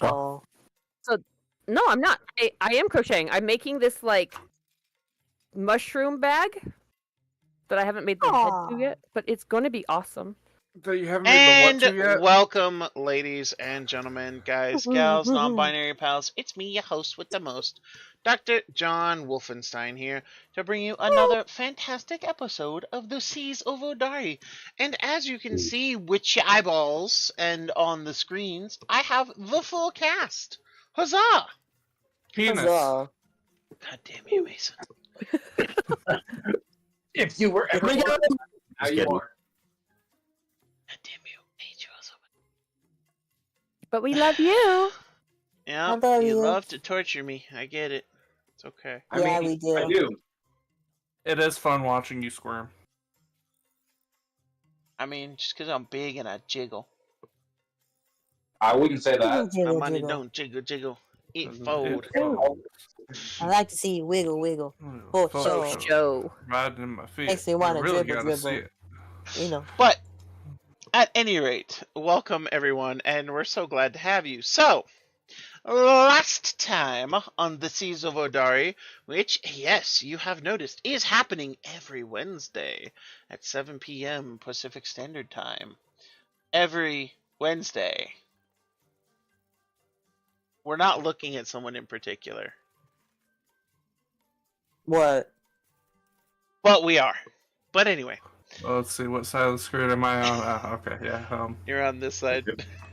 Oh. So, no, I'm not. I am crocheting. I'm making this, like, mushroom bag that I haven't made the head to yet, but it's going to be awesome. That you haven't made the what to yet? Welcome, ladies and gentlemen, guys, gals, non-binary pals. It's me, your host with the most, Dr.JWolfenstein here, to bring you another fantastic episode of the Seas of Vodari. And as you can see with your eyeballs and on the screens, I have the full cast. Huzzah! Penis. Huzzah. God damn you, Mason. If you were ever now you are. God damn you. I hate you all so much. But we love you. Yeah, love you you. love to torture me. I get it. It's okay. Yeah, we do. I do. It is fun watching you squirm. I mean, just because I'm big and I jiggle. I wouldn't say that. Jiggle, My money jiggle. don't jiggle, jiggle. It fold. I like to see you wiggle, wiggle. For sure. Show. Riding in my feet. Makes me wanna You really dribble, gotta dribble. see it. You know. But, at any rate, welcome everyone, and we're so glad to have you. So, last time on the Seas of Vodari, which, yes, you have noticed, is happening every Wednesday at 7 p.m. Pacific Standard Time. Every Wednesday. We're not looking at someone in particular. What? But we are. But anyway. Well, let's see, what side of the screen am I on? Okay, yeah. You're on this side.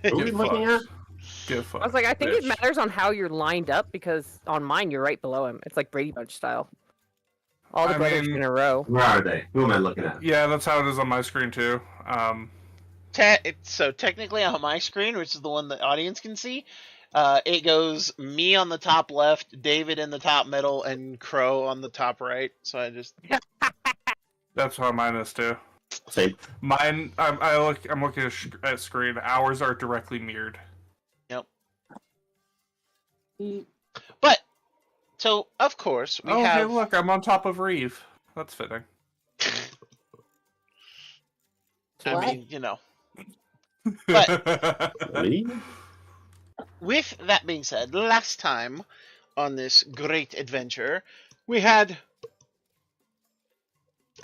Who are we Get looking at? fucked. Get fucked. I was like, I think it bitch. matters on how you're lined up because on mine you're right below him. It's like Brady Bunch style. All the I brothers mean- in a row. Where are they? Who am I looking at? Yeah, that's how it is on my screen too. So technically on my screen, which is the one the audience can see, it goes me on the top left, David in the top middle, and Crow on the top right. So I just That's how mine is too. Same. Mine, I'm looking at screen. Ours are directly mirrored. But so of course we Oh, have. hey, look, I'm on top of Reeve. That's fitting. I What? mean, you know. But Me? with that being said, last time on this great adventure, we had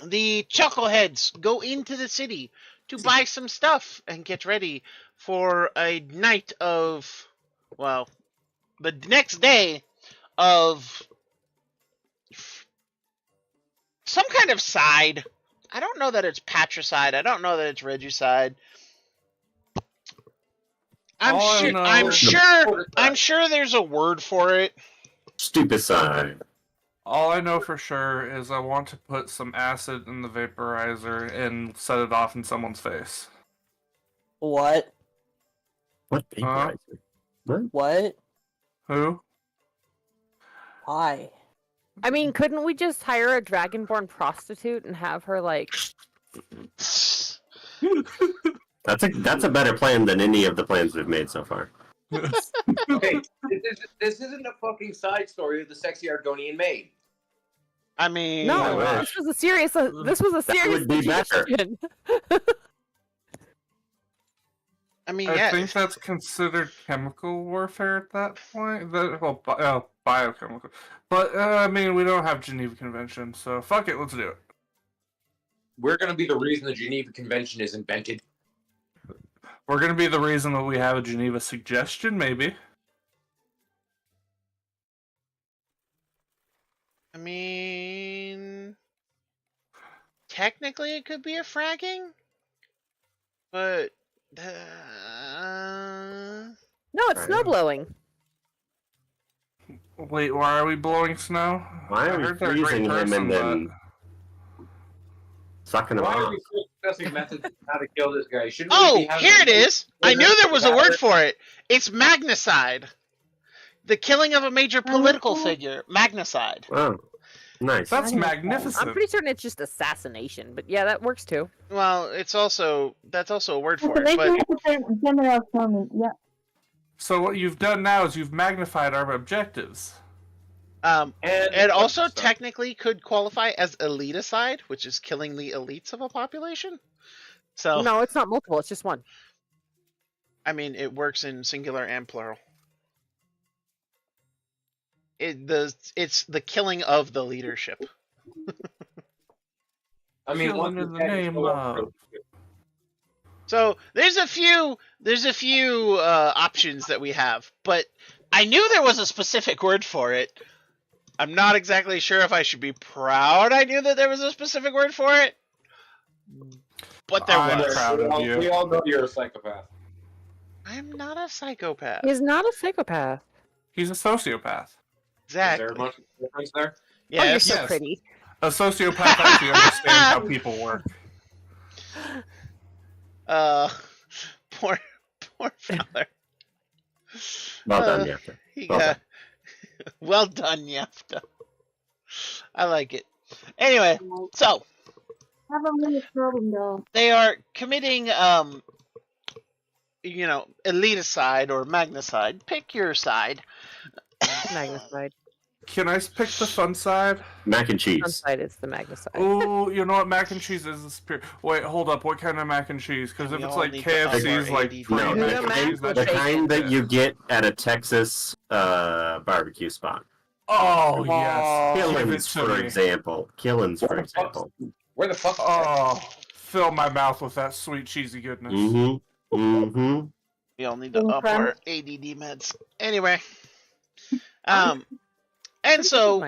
the Chuckleheads go into the city to buy some stuff and get ready for a night of, well, the next day of some kind of side. I don't know that it's patricide. I don't know that it's regicide. I'm sure there's a word for it. Stupicide. All I know for sure is I want to put some acid in the vaporizer and set it off in someone's face. What? What vaporizer? What? Who? Why? I mean, couldn't we just hire a dragonborn prostitute and have her like? That's a better plan than any of the plans we've made so far. Okay, this isn't a fucking side story of the sexy Argonian maid. I mean, No, I this was a serious. This was a serious would be better. suggestion. I mean, I yeah. think that's considered chemical warfare at that point. Biochemical. But, I mean, we don't have Geneva Convention, so fuck it, let's do it. We're gonna be the reason the Geneva Convention is invented. We're gonna be the reason that we have a Geneva suggestion, maybe. I mean, technically it could be a fragging, but No, it's snow blowing. Wait, why are we blowing snow? Why I are we heard they're a great freezing him person, and then sucking him Why are off? we still discussing methods on how to kill this guy? Shouldn't we be having here it is. I knew there was a word for it. It's magnicide. The killing of a major political figure. Magnicide. Oh, nice. That's magnificent. I'm pretty certain it's just assassination, but yeah, that works too. Well, that's also a word for it. But general comment, yeah. So what you've done now is you've magnified our objectives. and it also stuff. technically could qualify as eliticide, which is killing the elites of a population. So No, it's not multiple. It's just one. I mean, it works in singular and plural. It's the killing of the leadership. I mean, Kill once under the the head is name so of- So there's a few options that we have, but I knew there was a specific word for it. I'm not exactly sure if I should be proud I knew that there was a specific word for it, but there I'm was. proud of you. We all know you're a psychopath. I'm not a psychopath. He's not a psychopath. He's a sociopath. Is there Exactly. much difference there? Oh, you're Yes. so Yes. pretty. A sociopath actually understands how people work. Poor fella. Well done, Yafta. He Well got well done, Yafta. I like it. Anyway, so I have a little problem though. they are committing, eliticide or magnicide. Pick your side. Magnicide. Can I pick the fun side? Mac and cheese. Sunside is the magnicide. Oh, you know what? Mac and cheese is the spirit. Wait, hold up. What kind of mac and cheese? Because if We it's all like need to up KFC's, our like ADD. No, free the mac and Mac cheese, with The that's kind that good. you get at a Texas barbecue spot. Oh yes, give it Killins, to for me. example. Killins, for example. Where the fuck? Oh, fill my mouth with that sweet cheesy goodness. Mm-hmm. Mm-hmm. We all need to up Okay. our ADD meds. Anyway, and so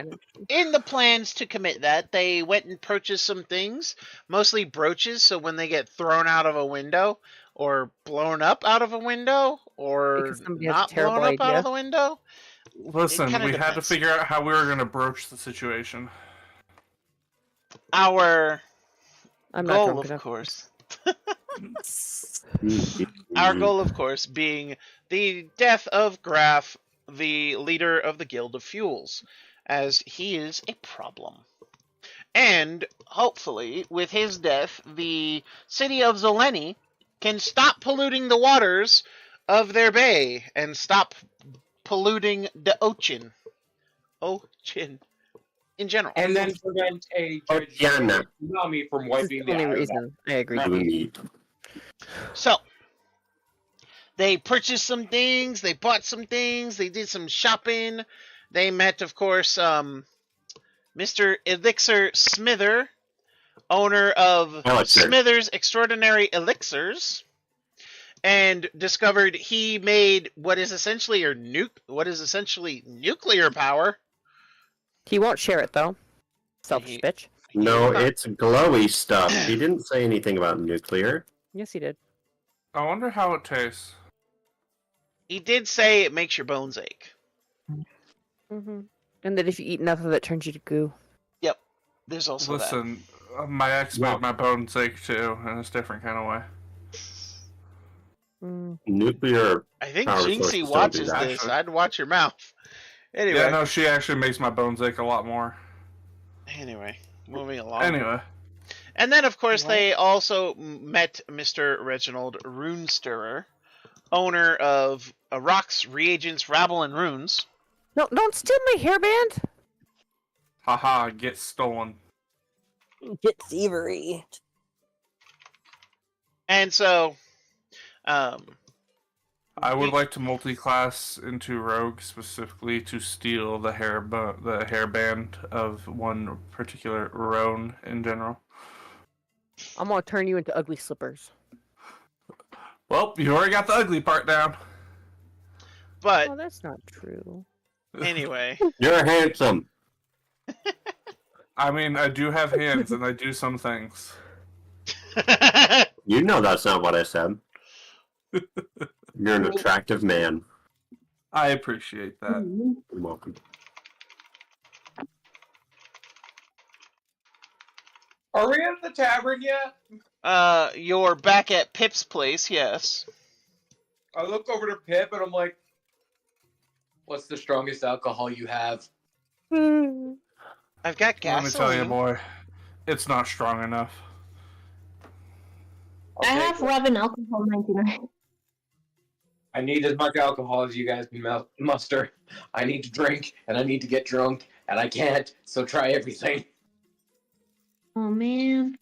in the plans to commit that, they went and purchased some things, mostly brooches, so when they get thrown out of a window, or blown up out of a window, or Because somebody has a not terrible blown up out idea. of the window. Listen, kinda we had to depends. figure out how we were going to broach the situation. Our I'm not goal, drunk of enough. course, Mm-hmm. our goal, of course, being the death of Graf, the leader of the Guild of Fuels, as he is a problem. And hopefully, with his death, the city of Zeleny can stop polluting the waters of their bay and stop polluting the ocean in general. And then prevent a Oceana. tsunami from This is wiping the the only island. reason I agree. Sweet. So, they purchased some things, they bought some things, they did some shopping. They met, of course, Mr. Elixir Smither, owner of Elixir. Smithers Extraordinary Elixirs, and discovered he made what is essentially nuclear power. He won't share it though. Selfish He- bitch. No, it's glowy stuff. He didn't say anything about nuclear. Yes, he did. I wonder how it tastes. He did say it makes your bones ache. Mm-hmm. And that if you eat enough of it, it turns you to goo. Yep. There's also Listen, my ex made my bones ache too, in a different kind of way. Mm. Nuclear. that. I think Power Jinxie sources don't do watches that. this. I'd watch your mouth. Anyway. Yeah, no, she actually makes my bones ache a lot more. Anyway, moving along. Anyway. And then, of course, they also met Mr. Reginald Runestirrer, owner of Rocks, Reagents, Rabble, and Runes. No, don't steal my hairband. Haha, get stolen. Get thievery. And so, I would like to multi-class into rogue specifically to steal the hairband of one particular roan in general. I'm gonna turn you into ugly slippers. Well, you already got the ugly part down. but Oh, that's not true. anyway, You're handsome. I mean, I do have hands and I do some things. You know that's not what I said. You're an attractive man. I appreciate that. You're welcome. Are we at the tavern yet? you're back at Pip's place, yes. I look over to Pip and I'm like, "What's the strongest alcohol you have?" I've got Let me tell you, gasoline. boy, it's not strong enough. I have 11 alcohol 99. I need as much alcohol as you guys can muster. I need to drink and I need to get drunk and I can't. So try everything. Oh man.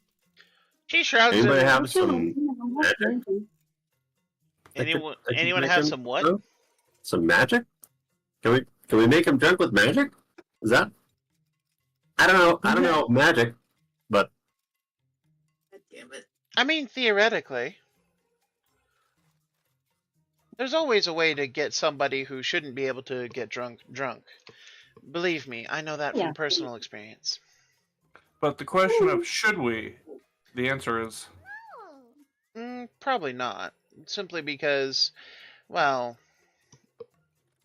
She shrugs. Anybody and- have some magic? Anyone have some what? Some magic? Can we make him drunk with magic? Is that? I don't know magic, but I mean, theoretically. There's always a way to get somebody who shouldn't be able to get drunk. Believe me, I know that from Yeah. personal experience. But the question of should we, the answer is Probably not. Simply because, well,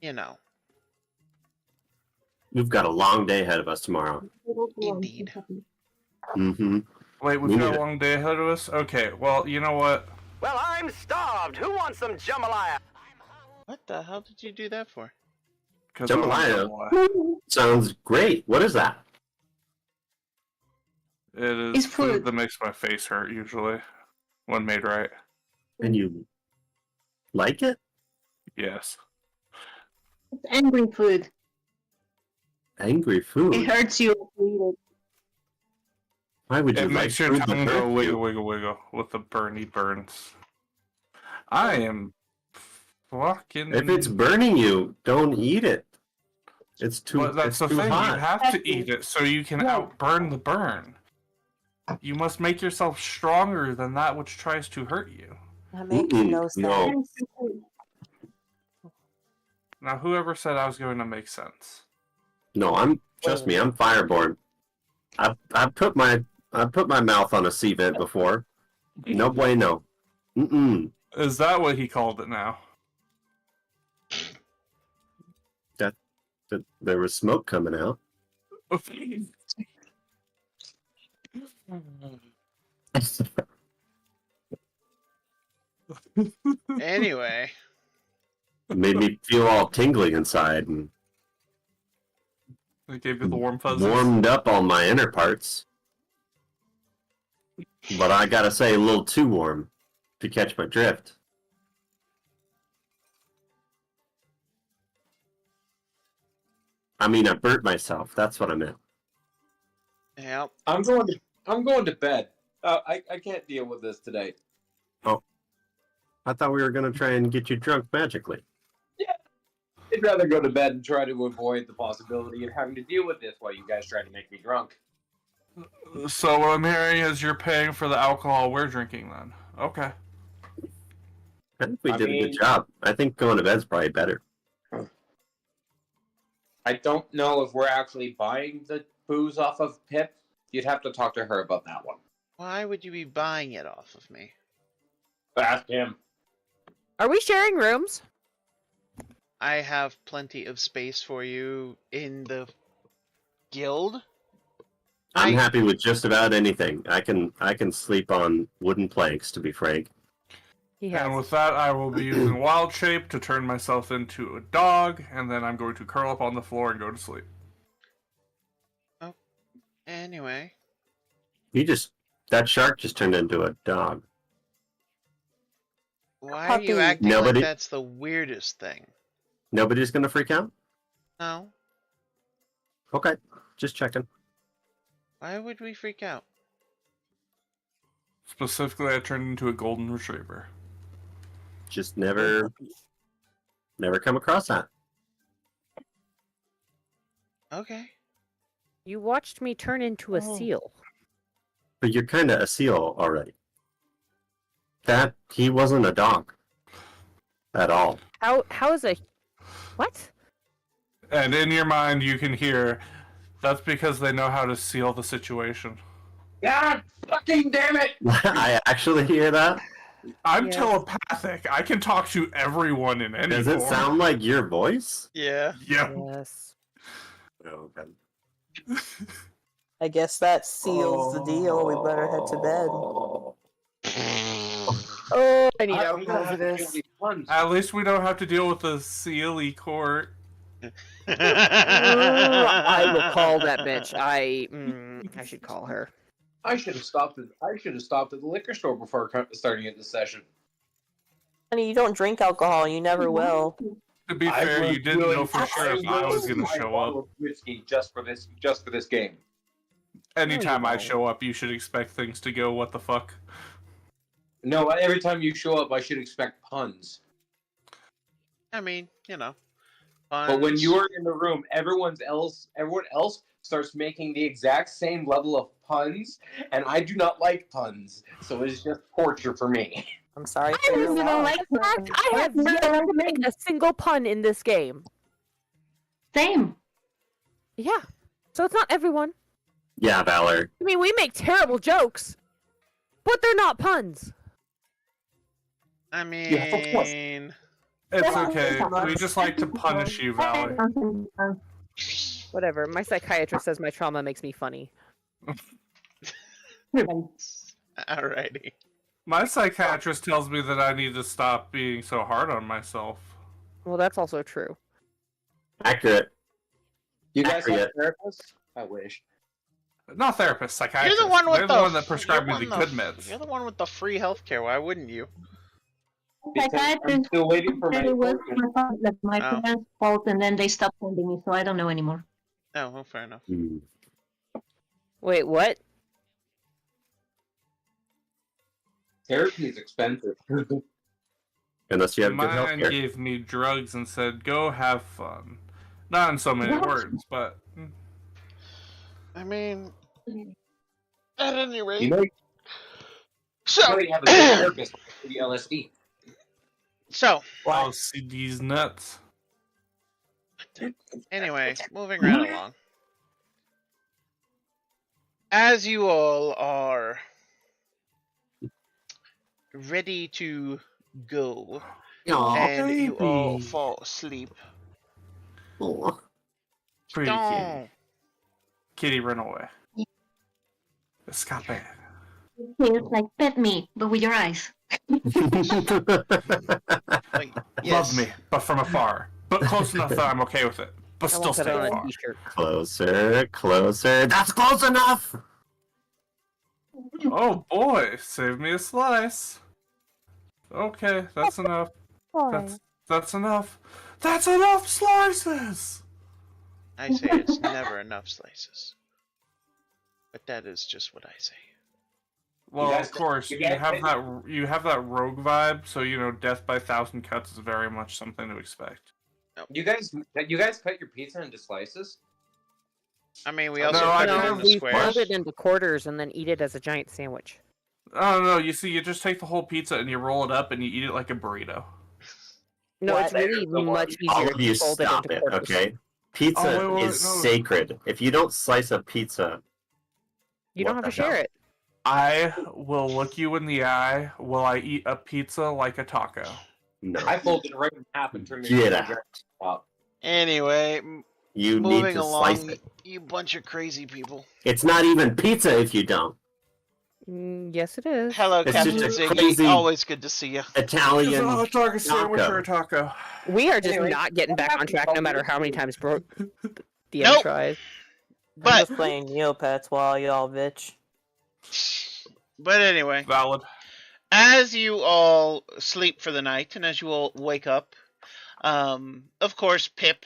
you know. we've got a long day ahead of us tomorrow. Indeed. Mm-hmm. wait, we've We got need a long day ahead of us? Okay, well, you know what? Well, I'm starved. Who wants some jambalaya? What the hell did you do that for? 'Cause I want Jambalaya. Sounds great. What is that? It is It's food food. that makes my face hurt, usually, when made right. And you like it? Yes. It's angry food. Angry It food. hurts you if you Why would you It like makes your food that tongue go hurts wiggle, you? wiggle, wiggle with the burny burns. I am fucking. If it's burning you, don't eat it. It's too. But that's it's the too thing. hot. You have to eat it so you can outburn the burn. You must make yourself stronger than that which tries to hurt you. That makes Mm-mm, no no. sense. Now, whoever said I was going to make sense? No, trust me, I'm fireborn. I've put my mouth on a sea vent before. No bueno. Mm-mm. Is that what he called it now? There was smoke coming out. Anyway, It made me feel all tingly inside and It gave you the warm fuzzies. warmed up all my inner parts. But I gotta say, a little too warm to catch my drift. I mean, I burnt myself. That's what I meant. yeah. I'm going to bed. I can't deal with this today. I thought we were gonna try and get you drunk magically. I'd rather go to bed and try to avoid the possibility of having to deal with this while you guys try to make me drunk. So what I'm hearing is you're paying for the alcohol we're drinking then. Okay. I think we I did a mean- good job. I think going to bed's probably better. I don't know if we're actually buying the booze off of Pip. You'd have to talk to her about that one. Why would you be buying it off of me? Ask him. Are we sharing rooms? I have plenty of space for you in the guild. I'm happy with just about anything. I can sleep on wooden planks, to be frank. He has. And with that, I will be using wild shape to turn myself into a dog, and then I'm going to curl up on the floor and go to sleep. Anyway. That shark just turned into a dog. Why are you acting like that's the weirdest thing? Nobody's gonna freak out? No. Okay, just checking. Why would we freak out? Specifically, I turned into a golden retriever. Just never come across that. Okay. You watched me turn into a seal. But you're kind of a seal already. He wasn't a dog. At all. How is a... What? And in your mind, you can hear, that's because they know how to seal the situation. God fucking damn it! I actually hear that. I'm telepathic. I can talk to everyone in any Does it form. sound like your voice? Yeah. Yeah. Yes. Oh, okay. I guess that seals the deal. We better head to bed. Oh, I need I out. don't know how to deal with these puns. At least we don't have to deal with the Sealy court. I will call that bitch. I should call her. I should have stopped at the liquor store before starting at the session. Honey, you don't drink alcohol. You never will. To be fair, you didn't know for sure if I was going to show up. Whiskey just for this game. Anytime I show up, you should expect things to go what the fuck. No, every time you show up, I should expect puns. I mean, you know. But when you are in the room, everyone else starts making the exact same level of puns, and I do not like puns, so it's just torture for me. I'm sorry. I don't even like I have yet to make a single pun in this game. Same. Yeah. So it's not everyone. Yeah, Valor. I mean, we make terrible jokes, but they're not puns. I mean... Yeah, of course. It's okay. We just like to punish you, Valor. Whatever. My psychiatrist says my trauma makes me funny. Alrighty. My psychiatrist tells me that I need to stop being so hard on myself. Well, that's also true. Accurate. You guys have Accurate. therapists? I wish. Not therapist, psychiatrist. You're the one with They're the one that prescribed me the good meds. You're the one with the free healthcare. Why wouldn't you? Because I'm still waiting for my It was appointment. my Oh. parents' fault, and then they stopped sending me, so I don't know anymore. Oh, well, fair enough. Wait, what? Therapy is expensive. Unless you have good Mine healthcare. gave me drugs and said, go have fun. Not in so many words, but... I mean... At any rate... You know, So... you have a good therapist for the LSD. So... Oh, CD's nuts. Anyway, moving right along. As you all are ready to go, and you all fall asleep. Pretty Don't. kitty. Kitty, run away. Escape. It's like pet me, but with your eyes. Like, yes. Love me, but from afar. But close enough that I'm okay with it. But I still want that stay on a far. t-shirt. Closer, closer. That's close enough! Oh boy, save me a slice. Okay, that's enough. That's enough. That's enough slices! I say it's never enough slices. But that is just what I say. Well, You guys- of course, you you guys- have that rogue vibe, so you know death by 1,000 cuts is very much something to expect. You guys cut your pizza into slices? I mean, we No, also I put it didn't. in the we squares. fold it into quarters and then eat it as a giant sandwich. Oh no, you see, you just take the whole pizza and you roll it up and you eat it like a burrito. No, What? it's really much All easier of you to fold stop it it, into quarters. okay? Pizza Oh, wait, is no. sacred. If you don't slice a pizza, You don't What have to the hell? share it. I will look you in the eye while I eat a pizza like a taco. No. I folded it right in half and turned it Get into a out. giant spot. Anyway, You need moving to slice along, it. you bunch of crazy people. It's not even pizza if you don't. Yes, it is. Hello, It's Captain just a Ziggy. crazy- Always good to see you. Is it a Italian hot dog, a sandwich, taco. or a taco? We are just Anyway, not getting back on track no matter how many times DM Nope. tries. I'm But just playing Neopets while y'all bitch. anyway, Valid. as you all sleep for the night and as you all wake up, of course, Pip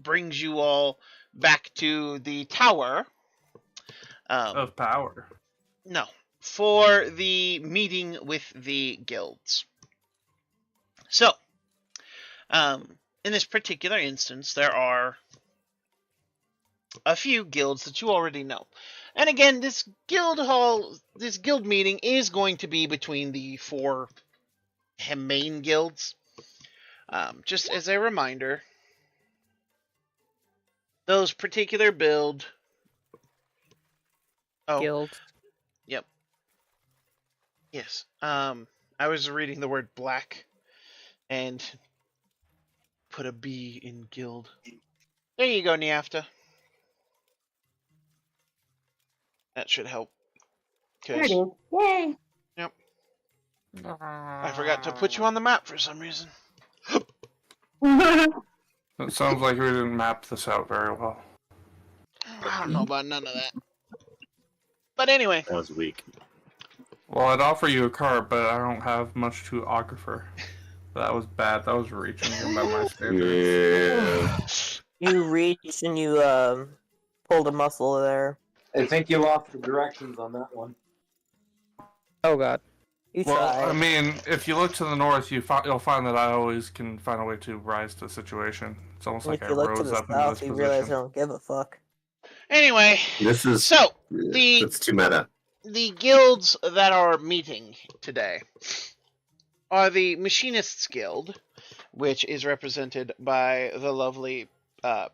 brings you all back to the tower. Of power. No, for the meeting with the guilds. So, in this particular instance, there are a few guilds that you already know. And again, this guild meeting is going to be between the 4 main guilds. Just as a reminder, those particular build. Oh, Guild. yep. Yes. I was reading the word black and put a B in guild. There you go, Niafta. That should help. There it is. Yay! I forgot to put you on the map for some reason. It sounds like we didn't map this out very well. I don't know about none of that. But anyway, That was weak. Well, I'd offer you a card, but I don't have much to offer. That was bad. That was reaching by my standards. Yeah. You reached and you pulled a muscle there. I think you lost the directions on that one. Oh god. You Well, tried. I mean, if you look to the north, you'll find that I always can find a way to rise to the situation. It's almost And like if I you look to rose the up into south, this you realize I position. don't give a fuck. anyway, This is so it's too meta. the guilds that are meeting today are the Machinists Guild, which is represented by the lovely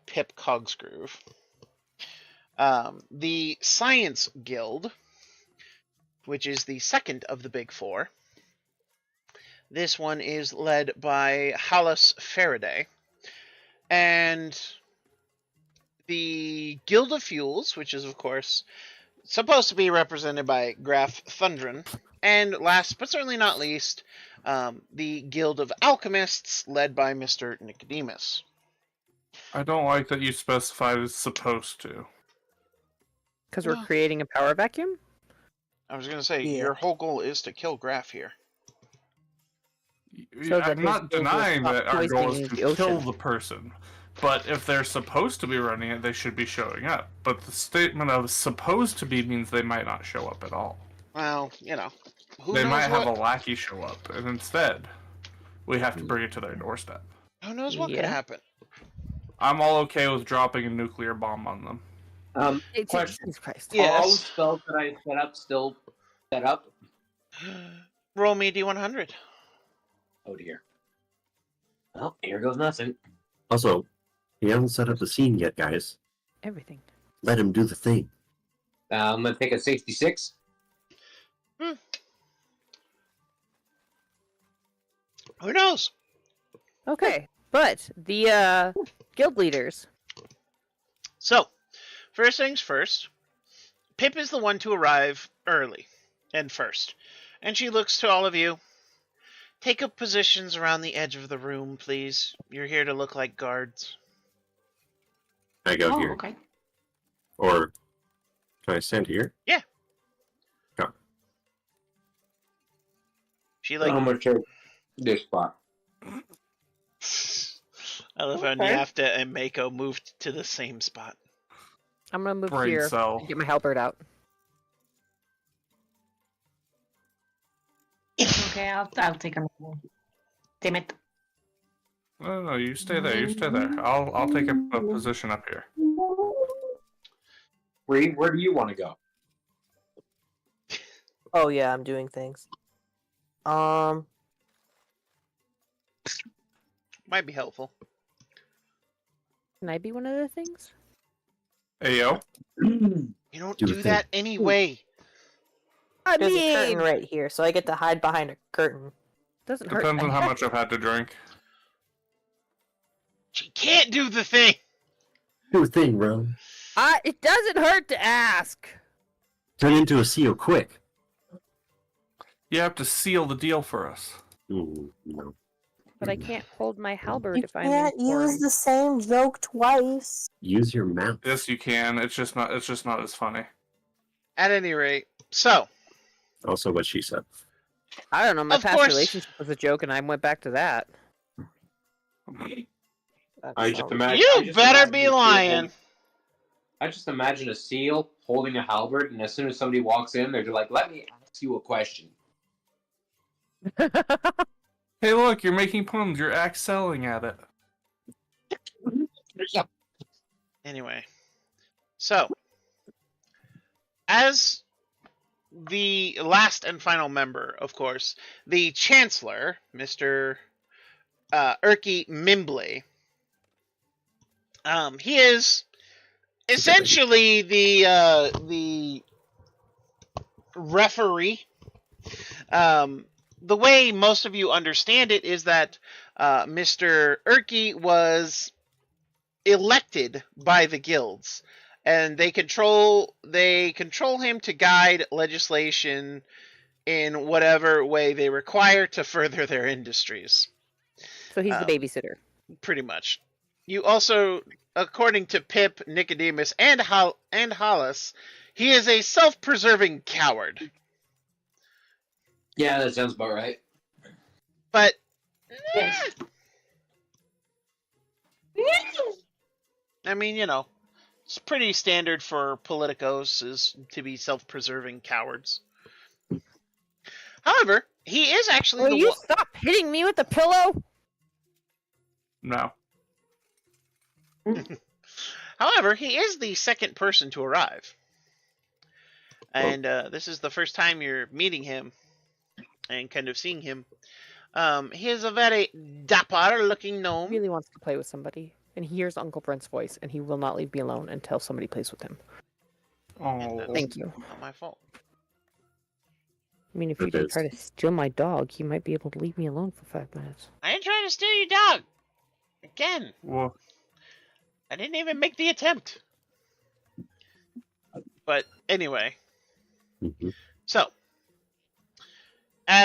Pip Cogsgroove. The Science Guild, which is the second of the big 4. This one is led by Hollis Faraday. And the Guild of Fuels, which is, of course, supposed to be represented by Graf Thundren. And last but certainly not least, the Guild of Alchemists, led by Mr. Nicodemus. I don't like that you specified it's supposed to. Because we're No. creating a power vacuum? I was going to say, Yeah. your whole goal is to kill Graf here. So that I'm not his guild will denying stop that our goal is poisoning to the kill ocean. the person. But if they're supposed to be running it, they should be showing up. But the statement of supposed to be means they might not show up at all. Well, who They knows might what, have a lackey show up, and instead, we have to bring it to their doorstep. who knows what could Yeah. happen. I'm all okay with dropping a nuclear bomb on them. Question. Jesus Christ. Yeah. Are all the Yes. spells that I set up still set up? Roll me D100. Oh dear. Well, here goes nothing. Also, he hasn't set up the scene yet, guys. Everything. Let him do the thing. I'm gonna take a 66. Who knows? Okay. But the guild leaders. So, first things first, Pip is the one to arrive early and first. And she looks to all of you. Take up positions around the edge of the room, please. You're here to look like guards. I go Oh, here. okay. Or can I stand here? She like I'm gonna take this spot. I love how Okay. Niafta and Mako moved to the same spot. I'm gonna move Brain here cell. and get my halberd out. Okay, I'll take another one. Damn it. No, you stay there. You stay there. I'll take a position up here. Reed, where do you want to go? Oh yeah, I'm doing things. Might be helpful. Can I be one of the things? Hey, yo. You don't Do do, the thing. that anyway. I There's a curtain mean, right here, so I get to hide behind a curtain. Doesn't hurt. Depends on how much I've had to drink. She can't do the thing. Do a thing, bro. It doesn't hurt to ask. Turn into a seal quick. You have to seal the deal for us. Ooh, no. But I can't hold my halberd You if I'm can't in form. use the same joke twice. Use your mouth. Yes, you can. It's just not as funny. At any rate, so Also, what she said. I don't know. My Of past course. relationship was a joke, and I went back to that. I just imagine. you better be lying. I just imagine a seal holding a halberd, and as soon as somebody walks in, they're just like, "Let me ask you a question." Hey, look, you're making puns. You're excelling at it. Anyway, so as the last and final member, of course, the Chancellor, Mr. Erky Mimbley. He is essentially the referee. The way most of you understand it is that Mr. Erky was elected by the guilds, and they control him to guide legislation in whatever way they require to further their industries. So he's the babysitter. Pretty much. You also, according to Pip, Nicodemus, and Hollis, he is a self-preserving coward. Yeah, that sounds about right. But I mean, you know, it's pretty standard for politicos is to be self-preserving cowards. However, he is actually Will the you one. stop hitting me with the pillow? No. However, he is the second person to arrive. And this is the first time you're meeting him and kind of seeing him. He is a very dapper-looking He gnome. really wants to play with somebody, and he hears Uncle Brent's voice, and he will not leave me alone until somebody plays with him. Oh. Thank you. Not my fault. I mean, if you did try to steal my dog, you might be able to leave me alone for 5 minutes. I ain't trying to steal your dog. Again, Well, I didn't even make the attempt. But anyway, Mhm. so I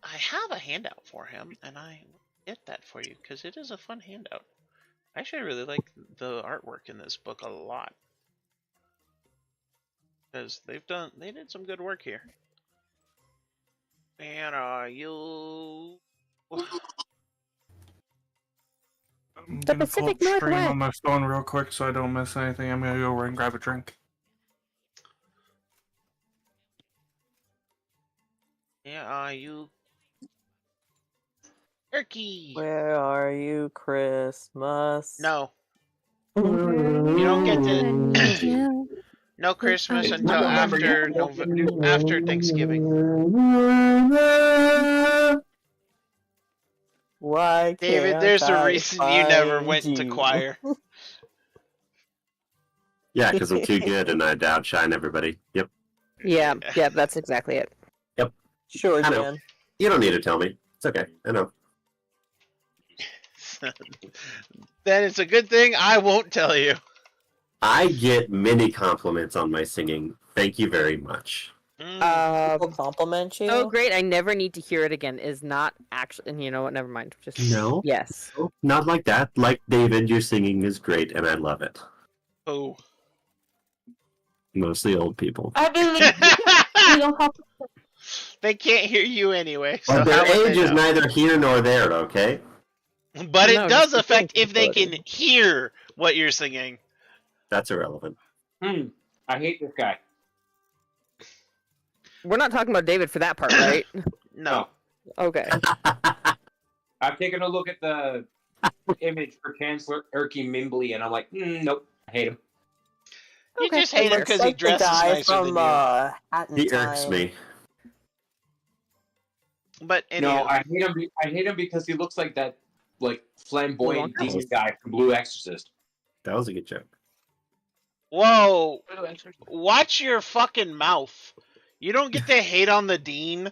have a handout for him, and I get that for you because it is a fun handout. I actually really like the artwork in this book a lot because they did some good work here. And you. I'm The gonna pull up Pacific stream Northwest. on my phone real quick so I don't miss anything. I'm gonna go over and grab a drink. Yeah, you. Turkey. Where are you, Christmas? No. You don't get to. No Christmas until after Thanksgiving. Why David, can't there's a I reason you never find went to you? choir. Yeah, because I'm too good and I outshine everybody. Yep. Yeah, that's exactly it. Sure, I know. Dan. You don't need to tell me. It's okay. I know. Then it's a good thing I won't tell you. I get many compliments on my singing. Thank you very much. People compliment you. Oh, great. I never need to hear it again. Is not actually. And you know what? Never mind. Just No? Yes. Not like that. Like David, your singing is great and I love it. Oh. Mostly old people. I believe we don't have They can't hear you anyway. So But how their would age they is know? neither here nor there, okay? But it No, does just affect the if they can ability. hear what you're singing. That's irrelevant. I hate this guy. We're not talking about David for that part, right? No. Okay. I've taken a look at the image for Chancellor Erky Mimbley, and I'm like, nope, I hate him. You Okay. just hate him Looks because he like the dresses guy nicer from, than Hat in He irks Time. me. you. But No, anyway, I hate him because he looks like that, like flamboyant Blue demon guy from Blue Exorcist. That was a good joke. whoa! Watch your fucking mouth. You don't get to hate on the dean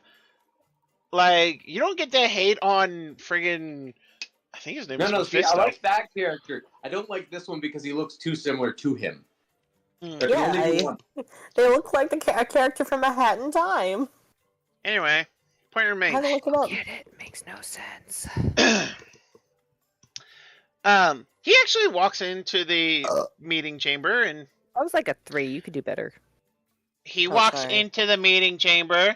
Like, you don't get to hate on friggin'... I think his name is No, see, I Mephisto. like that character. I don't like this one because he looks too similar to him. Hmm. There can only be one. They look like a character from A Hat in Time. Anyway, point I had remains. to look it up. Get it? Makes no sense. He actually walks into the meeting chamber, and I was like a 3. You could do better. he walks sorry. into the meeting chamber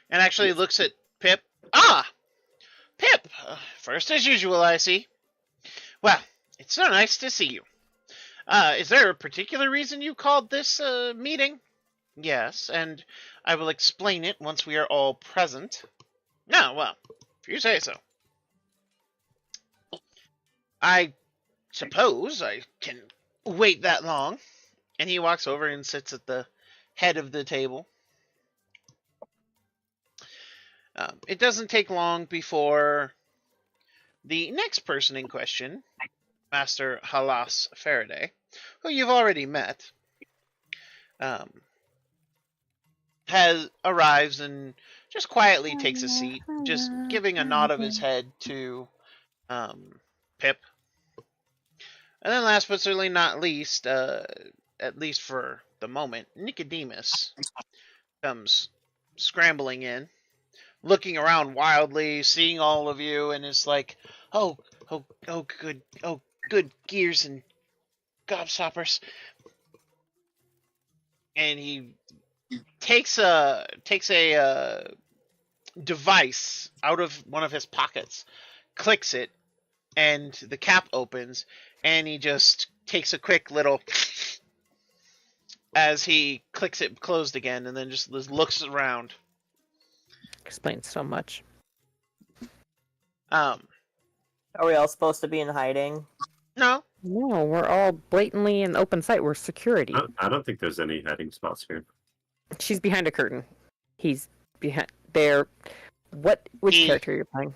and actually looks at Pip. Ah! Pip! First as usual, I see. Well, it's so nice to see you. Is there a particular reason you called this meeting? Yes, and I will explain it once we are all present. No, well, if you say so. I suppose I can wait that long. And he walks over and sits at the head of the table. It doesn't take long before the next person in question, Master Halas Faraday, who you've already met, arrives and just quietly takes a seat, just giving a nod of his head to Pip. And then last but certainly not least, at least for the moment, Nicodemus comes scrambling in, looking around wildly, seeing all of you, and is like, oh, good gears and gobstoppers. And he takes a device out of one of his pockets, clicks it, and the cap opens, and he just takes a quick little as he clicks it closed again, and then just looks around. Explains so much. Are we all supposed to be in hiding? No. No, we're all blatantly in open sight. We're security. I don't think there's any hiding spots here. She's behind a curtain. He's behind there. Which character are you playing?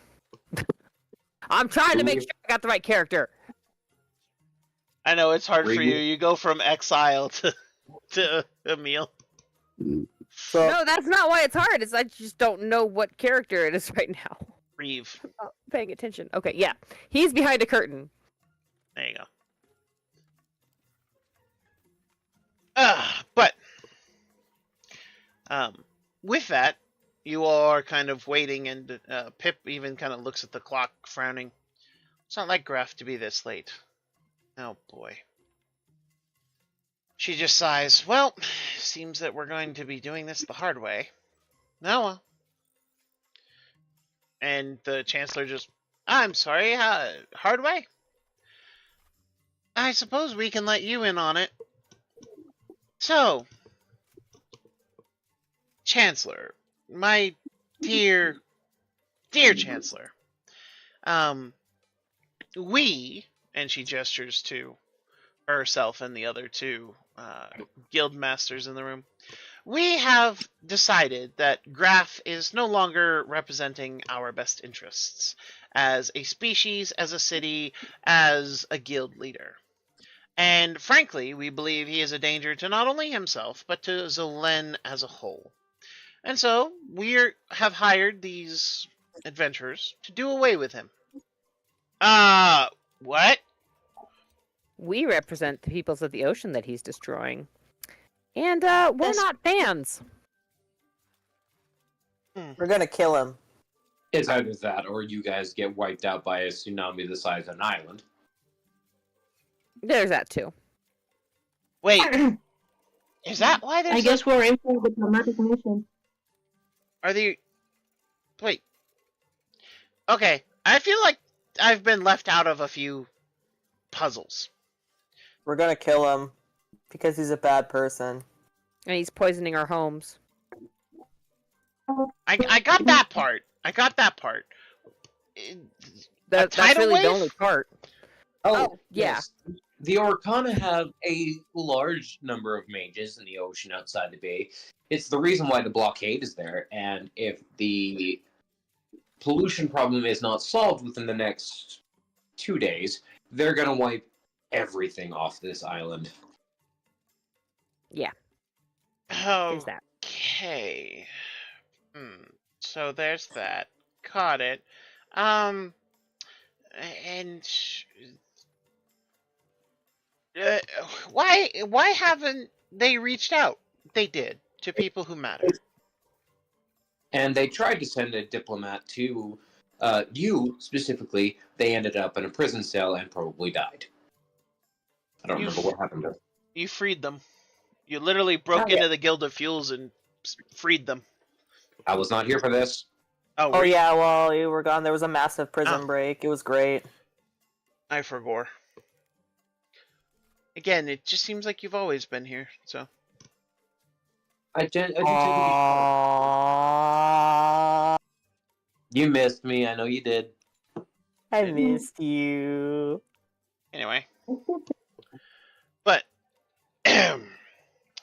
I'm trying to make sure I got the right character. I know it's hard for you. You go from exile to Emil. So, No, that's not why it's hard. I just don't know what character it is right now. Reeve. I'm not paying attention. Okay, yeah. He's behind a curtain. There you go. But with that, you all are kind of waiting, and Pip even kind of looks at the clock, frowning. It's not like Graf to be this late. Oh boy. She just sighs. Well, seems that we're going to be doing this the hard way. No, well. And the Chancellor just, I'm sorry, hard way? I suppose we can let you in on it. So, Chancellor, my dear Chancellor, we, and she gestures to herself and the other two guild masters in the room, we have decided that Graf is no longer representing our best interests as a species, as a city, as a guild leader. And frankly, we believe he is a danger to not only himself, but to Zolen as a whole. And so, we have hired these adventurers to do away with him. What? We represent the peoples of the ocean that he's destroying. And we're not fans. we're gonna kill him. It's either that or you guys get wiped out by a tsunami the size of an island. There's that too. Wait, is that why there's I guess we're in for a diplomatic mission. Are they... Wait. Okay, I feel like I've been left out of a few puzzles. We're gonna kill him because he's a bad person. And he's poisoning our homes. I got that part. That's tidal really wave? the only part. Oh, yeah. yes. The Orkana have a large number of mages in the ocean outside the bay. It's the reason why the blockade is there, and if the pollution problem is not solved within the next 2 days, they're going to wipe everything off this island. Yeah. There's that. Okay. So there's that. Caught it. And why haven't they reached out? They did to people who matter. And they tried to send a diplomat to you specifically. They ended up in a prison cell and probably died. I don't remember what happened to them. You freed them. You literally broke into the Guild of Fuels and freed them. I was not here for this. Oh yeah, while you were gone, there was a massive prison break. It was great. I forgot. Again, it just seems like you've always been here, so. I tend to be... You missed me. I know you did. I missed you. Anyway. But,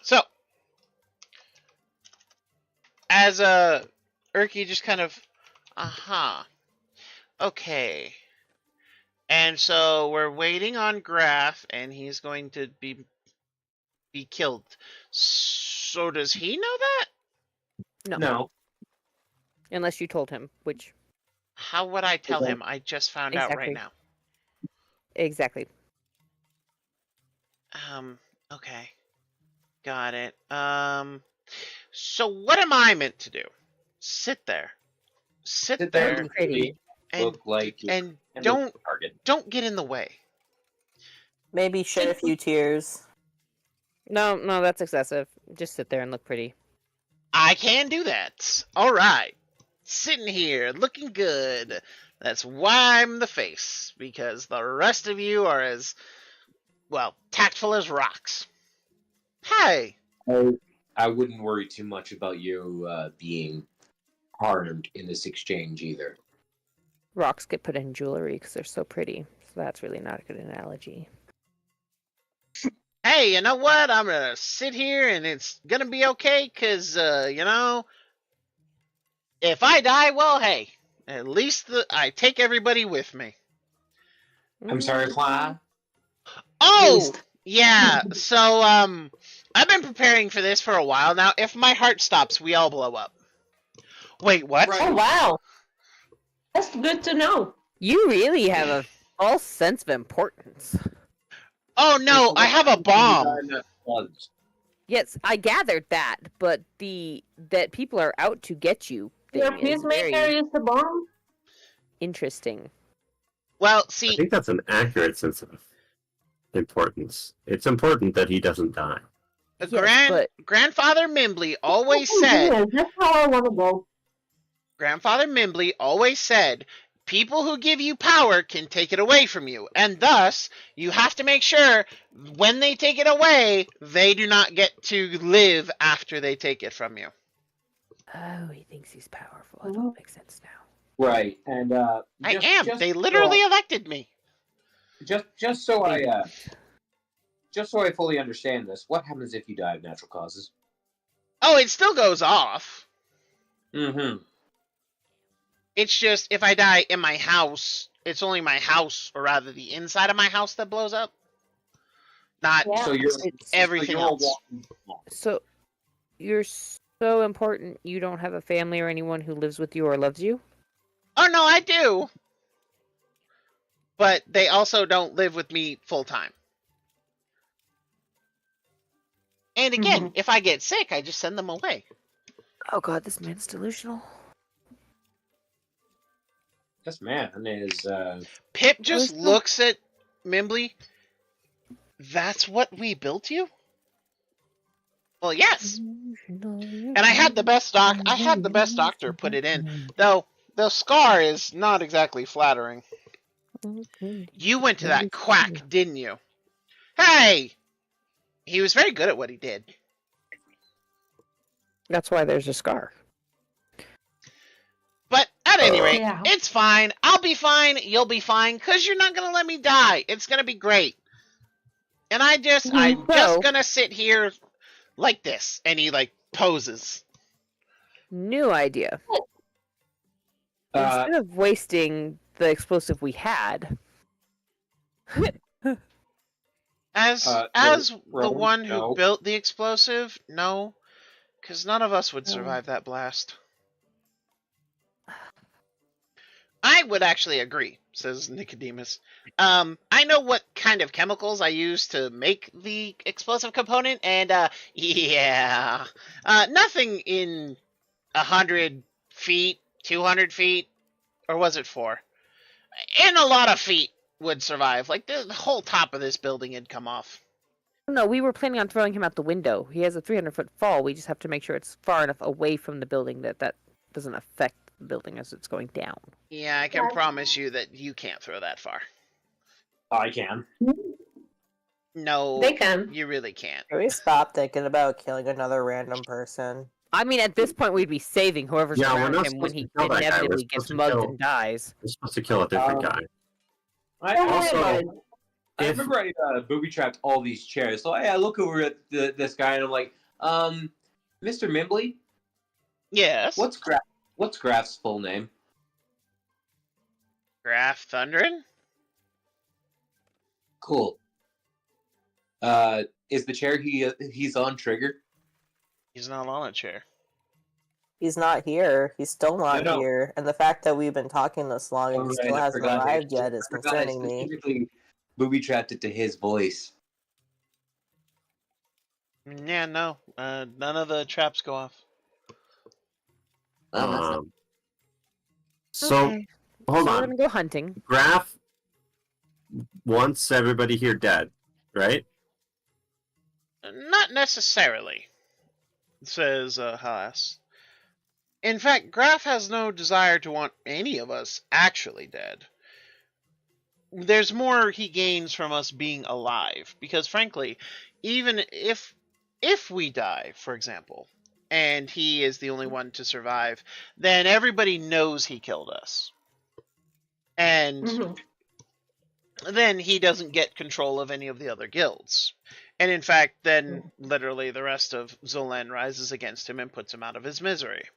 so, as Urki just kind of, okay. And so we're waiting on Graf, and he's going to be killed. So does he know that? No. Unless you told him, which... How would I tell him? I just found out right now. Exactly. Okay. Got it. So what am I meant to do? Sit there. Sit there and look like and don't get in the way. Maybe shed a few tears. No, that's excessive. Just sit there and look pretty. I can do that. All right. Sitting here, looking good. That's why I'm the face, because the rest of you are as, well, tactful as rocks. Hi. I wouldn't worry too much about you being harmed in this exchange either. Rocks get put in jewelry because they're so pretty. So that's really not a good analogy. Hey, you know what? I'm going to sit here and it's going to be okay because, if I die, well, hey, at least I take everybody with me. I'm sorry, Clyde. Oh, yeah. So, I've been preparing for this for a while now. If my heart stops, we all blow up. Wait, what? Oh, wow. That's good to know. You really have a false sense of importance. Oh, no, I have a bomb. Yes, I gathered that, but that people are out to get you Your thing is peacemaker very is the bomb? interesting. Well, I see, think that's an accurate sense of importance. It's important that he doesn't die. Grandfather Mimbley always said... Yeah, that's how I want to go. Grandfather Mimbley always said, people who give you power can take it away from you, and thus, you have to make sure, when they take it away, they do not get to live after they take it from you. Oh, he thinks he's powerful. It all makes sense now. Right, and They literally elected me. Just so I fully understand this, what happens if you die of natural causes? Oh, it still goes off. Mm-hmm. It's just, if I die in my house, it's only my house, or rather the inside of my house that blows up. Not everything else. So, you're so important you don't have a family or anyone who lives with you or loves you? Oh, no, I do. But they also don't live with me full time. And again, if I get sick, I just send them away. Oh god, this man's delusional. This man is... Pip just looks at Mimbley. That's what we built you? Well, yes. And I had the best doctor put it in. Though the scar is not exactly flattering. You went to that quack, didn't you? Hey! He was very good at what he did. That's why there's a scar. But at any rate, Yeah. it's fine. I'll be fine. You'll be fine. Because you're not going to let me die. It's going to be great. And I'm just going to sit here like this. And he, poses. New idea. Instead of wasting the explosive we had... As the one who no. built the explosive, no. Because none of us would survive that blast. I would actually agree, says Nicodemus. I know what kind of chemicals I use to make the explosive component, and yeah, nothing in 100 feet, 200 feet, or was it 4? In a lot of feet would survive. Like the whole top of this building had come off. No, we were planning on throwing him out the window. He has a 300-foot fall. We just have to make sure it's far enough away from the building that doesn't affect the building as it's going down. Yeah, I can promise you that you can't throw that far. I can. No, They can. you really can't. Can we stop thinking about killing another random person? I mean, at this point, we'd be saving whoever's Yeah, we're around not him when supposed to he kill that guy. We're inevitably supposed gets to mugged kill- and dies. We're supposed to kill a different guy. I Also, I if- remember I booby trapped all these chairs. So I look over at this guy and I'm like, Mr. Mimbley, Yes. what's Graf's full name? Graf Thundrin? Cool. Is the chair he's on trigger? He's not on a chair. He's not here. He's still not No. here. And the fact that we've been talking this long and he Alright, still I hasn't forgot. arrived yet is I concerning me. specifically booby trapped it to his voice. Yeah, no. None of the traps go off. So, Okay. hold So we're on. gonna go hunting. Graf wants everybody here dead, right? Not necessarily, says Haas. In fact, Graf has no desire to want any of us actually dead. There's more he gains from us being alive, because frankly, even if we die, for example, and he is the only one to survive, then everybody knows he killed us. And Mhm. then he doesn't get control of any of the other guilds. And in fact, then literally the rest of Zolan rises against him and puts him out of his misery.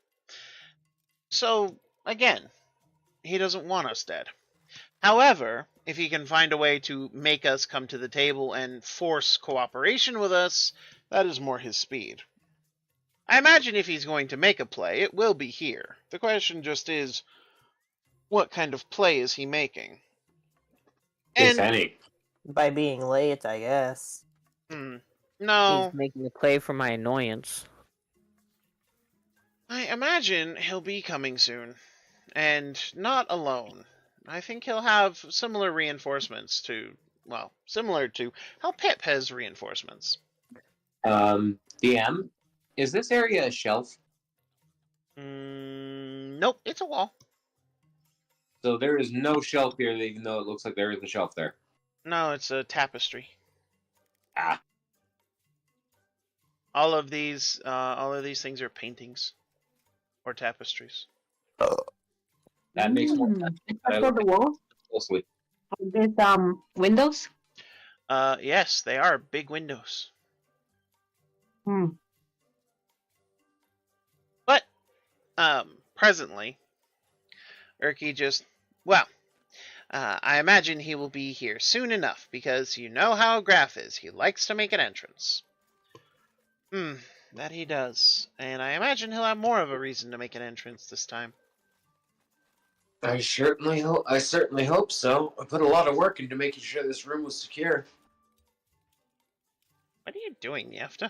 So, again, he doesn't want us dead. However, if he can find a way to make us come to the table and force cooperation with us, that is more his speed. I imagine if he's going to make a play, it will be here. The question just is, what kind of play is he making? If any. By being late, I guess. No, He's making a play for my annoyance. I imagine he'll be coming soon. And not alone. I think he'll have similar reinforcements to, well, similar to how Pip has reinforcements. DM, is this area a shelf? Nope, it's a wall. So there is no shelf here, even though it looks like there is a shelf there. No, it's a tapestry. Ah. All of these things are paintings or tapestries. That makes more sense. Except for the walls. Closely. There's windows. Yes, they are big windows. Hmm. But presently, Urki just, well, I imagine he will be here soon enough, because you know how Graf is. He likes to make an entrance. That he does. And I imagine he'll have more of a reason to make an entrance this time. I certainly hope so. I put a lot of work into making sure this room was secure. What are you doing, Yefta?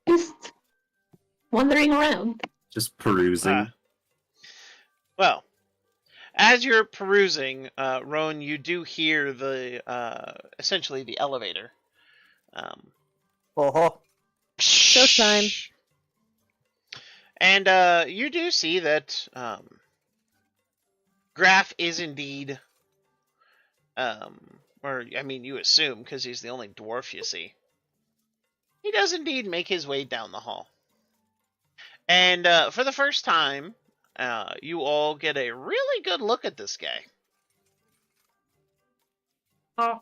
Just wandering around. Just perusing. Well, as you're perusing, Roan, you do hear the essentially the elevator. Oh, Showtime. And you do see that Graf is indeed, or I mean, you assume because he's the only dwarf you see. He does indeed make his way down the hall. And for the first time, you all get a really good look at this guy. Oh.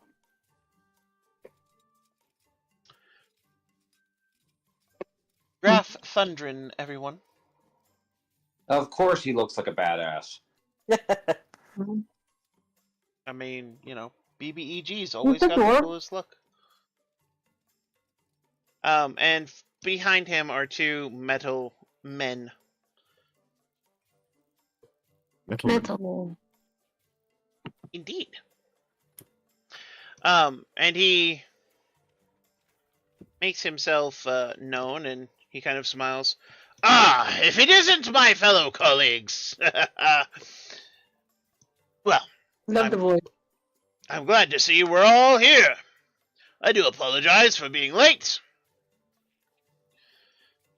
Graf Thundrin, everyone. Of course he looks like a badass. I mean, you know, BBEG's always the got the dwarf? coolest look. And behind him are two metal men. Metal. Indeed. And he makes himself known, and he kind of smiles. Ah, if it isn't my fellow colleagues. Well, Love the voice. I'm glad to see we're all here. I do apologize for being late.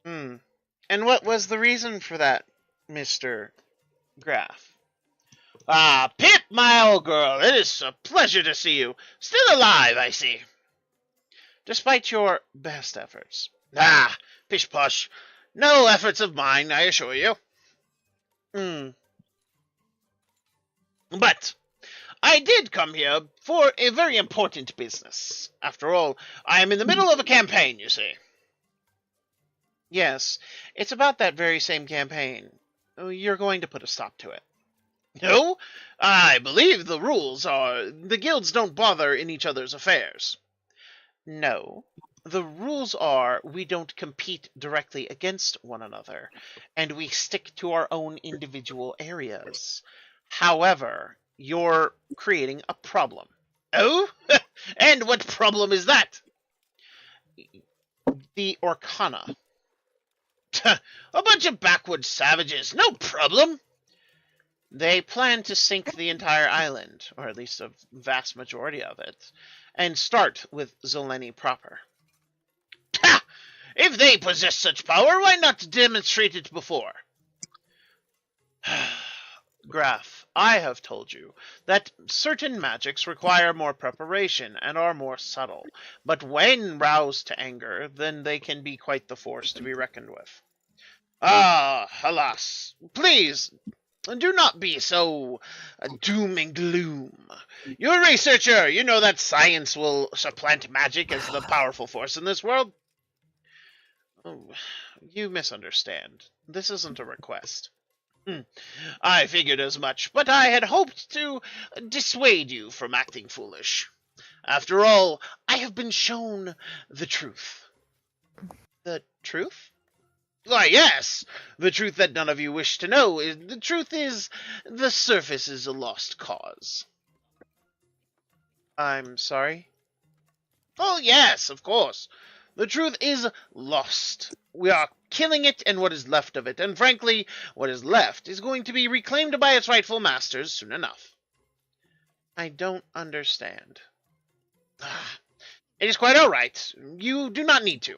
And what was the reason for that, Mr. Graff? Ah, Pip, my old girl, it is a pleasure to see you. Still alive, I see. Despite your best efforts. Ah, pish-posh. No efforts of mine, I assure you. But I did come here for a very important business. After all, I am in the middle of a campaign, you see. Yes, it's about that very same campaign. You're going to put a stop to it. No, I believe the rules are the guilds don't bother in each other's affairs. No, the rules are we don't compete directly against one another, and we stick to our own individual areas. However, you're creating a problem. Oh? And what problem is that? The Orkana. A bunch of backwoods savages, no problem. They plan to sink the entire island, or at least a vast majority of it, and start with Zoleni proper. Ha! If they possess such power, why not demonstrate it before? Graf, I have told you that certain magics require more preparation and are more subtle, but when roused to anger, then they can be quite the force to be reckoned with. Ah, alas, please, do not be so doom and gloom. You're a researcher. You know that science will supplant magic as the powerful force in this world. Oh, you misunderstand. This isn't a request. I figured as much, but I had hoped to dissuade you from acting foolish. After all, I have been shown the truth. The truth? Why, yes! The truth that none of you wish to know. The truth is, the surface is a lost cause. I'm sorry? Oh, yes, of course. The truth is lost. We are killing it and what is left of it, and frankly, what is left is going to be reclaimed by its rightful masters soon enough. I don't understand. It is quite all right. You do not need to.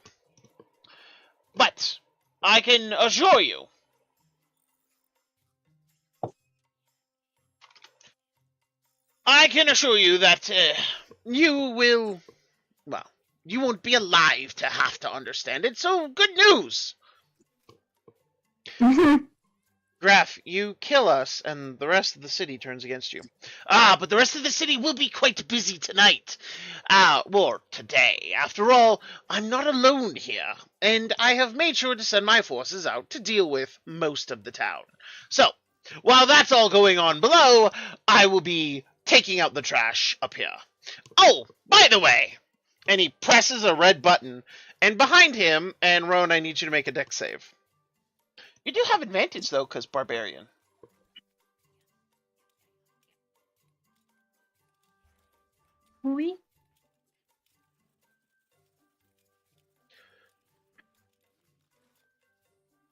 But I can assure you that you will, well, you won't be alive to have to understand it, so good news! Graf, you kill us, and the rest of the city turns against you. Ah, but the rest of the city will be quite busy tonight. Or today. After all, I'm not alone here, and I have made sure to send my forces out to deal with most of the town. So, while that's all going on below, I will be taking out the trash up here. Oh, by the way! And he presses a red button, and behind him, and Roan, I need you to make a dex save. You do have advantage, though, because Barbarian. Oui.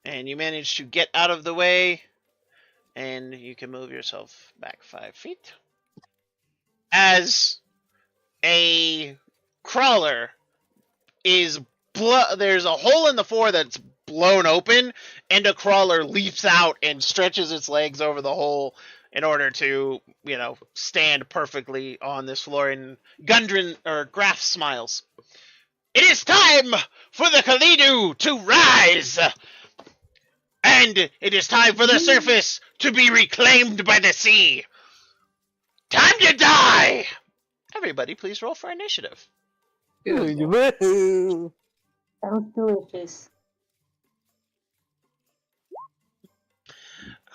And you manage to get out of the way, and you can move yourself back 5 feet. As a crawler is there's a hole in the floor that's blown open, and a crawler leaps out and stretches its legs over the hole in order to, stand perfectly on this floor. And Graf smiles. It is time for the Khalidu to rise! And it is time for the surface to be reclaimed by the sea! Time to die! Everybody, please roll for initiative. Woohoo! That was delicious.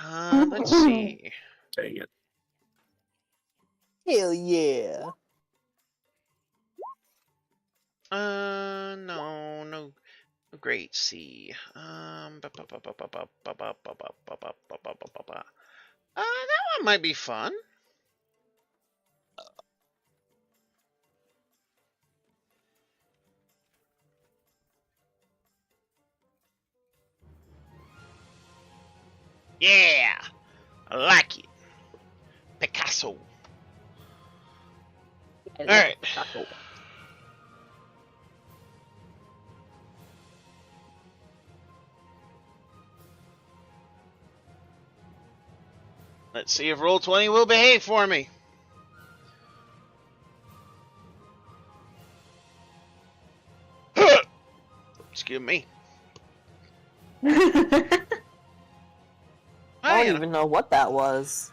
Let's see. Dang it. Hell yeah! No great C. That one might be fun. Yeah, I like it. Picasso. All right. Let's see if Roll20 will behave for me. Excuse me. I Oh, don't even know what that was.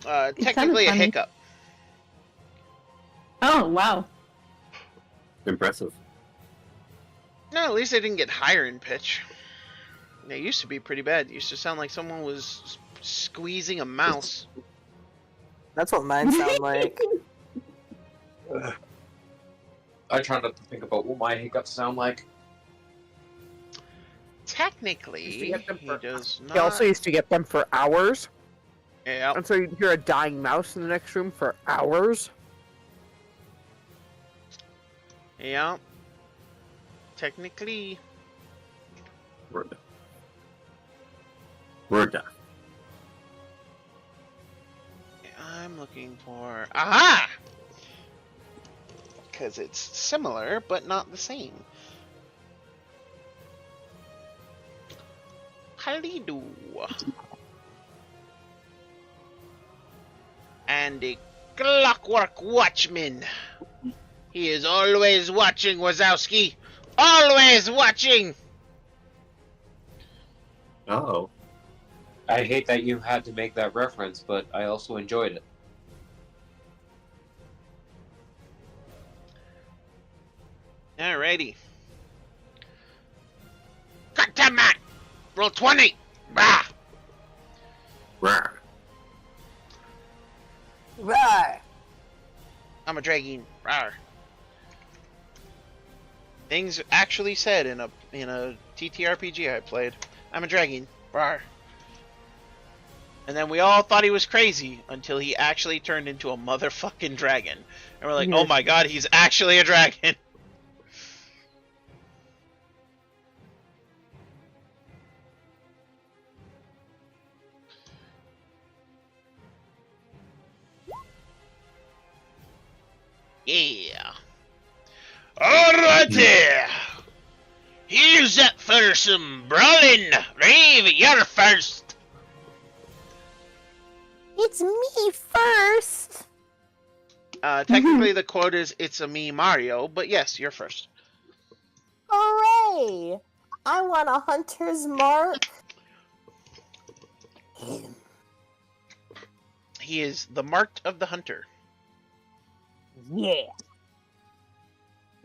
technically a funny. hiccup. Oh, wow. Impressive. No, at least they didn't get higher in pitch. They used to be pretty bad. It used to sound like someone was squeezing a mouse. That's what mine sound like. I try not to think about what my hiccups sound like. Technically, Used to get them he for- does not. He also used to get them for hours. Yeah. And so you'd hear a dying mouse in the next room for hours. Yeah. Technically. We're done. We're done. I'm looking for... Aha! Because it's similar, but not the same. Halidu. And the Clockwork Watchman. He is always watching, Wazowski. Always watching! Uh-oh. I hate that you had to make that reference, but I also enjoyed it. Alrighty. Cut that mat! Roll 20! Bah! Rawr. Right. I'm a dragon. Rawr. Things actually said in a TTRPG I played. I'm a dragon. Rawr. And then we all thought he was crazy until he actually turned into a motherfucking dragon. And we're like, oh my god, he's actually a dragon. Yeah. Alrighty. Here's up for some brawling. Rave, you're first. It's me first. Technically the quote is, it's a me, Mario, but yes, you're first. Hooray! I want a hunter's mark. He is the marked of the hunter. Yeah.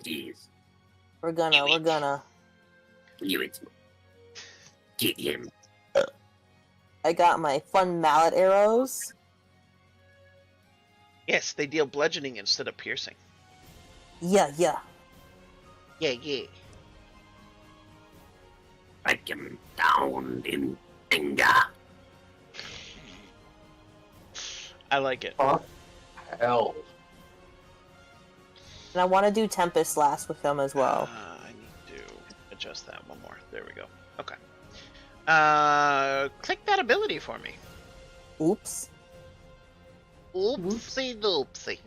Jeez. We're gonna. You it. Get him. I got my fun mallet arrows. Yes, they deal bludgeoning instead of piercing. Yeah. Yeah. Strike him down in anger. I like it. Hell. And I want to do Tempest last with them as well. I need to adjust that one more. There we go. Okay. Click that ability for me. Oops. Oopsie doopsie.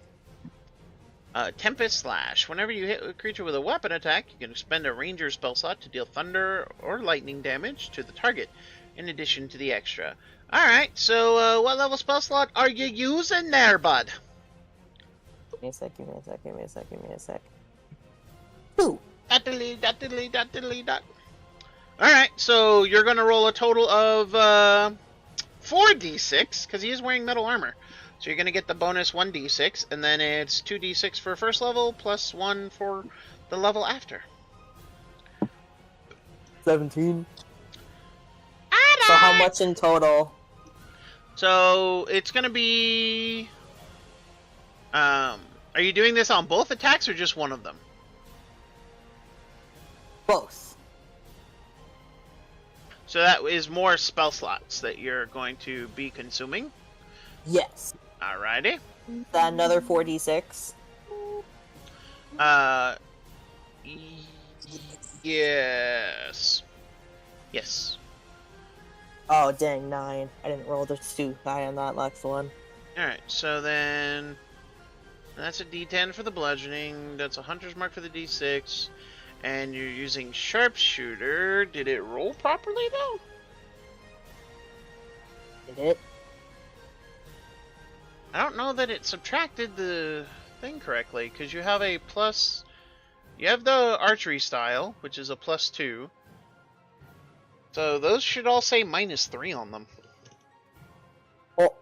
Tempest Slash. Whenever you hit a creature with a weapon attack, you can expend a ranger spell slot to deal thunder or lightning damage to the target, in addition to the extra. Alright, so what level spell slot are you using there, bud? Give me a sec. Two. Alright, so you're going to roll a total of 4d6, because he is wearing metal armor. So you're going to get the bonus 1d6, and then it's 2d6 for first level, plus 1 for the level after. 17. So how much in total? So it's going to be... are you doing this on both attacks, or just one of them? Both. So that is more spell slots that you're going to be consuming. Yes. Alrighty. That another 4d6. Yes. Yes. Oh, dang, 9. I didn't roll the too high on that last one. Alright, so then that's a d10 for the bludgeoning, that's a hunter's mark for the d6, and you're using sharpshooter. Did it roll properly though? Did it? I don't know that it subtracted the thing correctly, because you have a plus... You have the archery style, which is a +2. So those should all say -3 on them. Oh.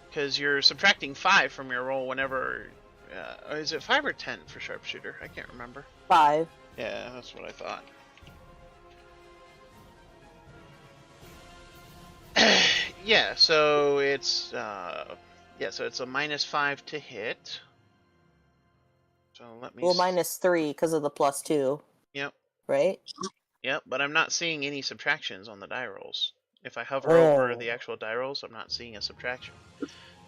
Because you're subtracting 5 from your roll whenever... or is it 5 or 10 for sharpshooter? I can't remember. 5. Yeah, that's what I thought. Yeah, so it's... so it's a -5 to hit. So let me... Well, -3 because of the +2. Yep. Right? Yep, but I'm not seeing any subtractions on the die rolls. If I hover over the actual die rolls, I'm not seeing a subtraction.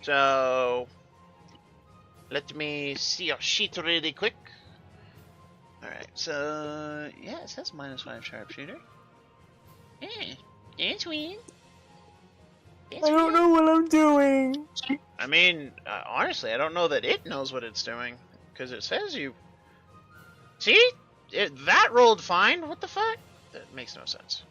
So... Let me see your sheet really quick. Alright, so... Yeah, it says -5 sharpshooter. Yeah, that's weird. I don't know what I'm doing. I mean, honestly, I don't know that it knows what it's doing. Because it says you... See? That rolled fine. What the fuck? That makes no sense.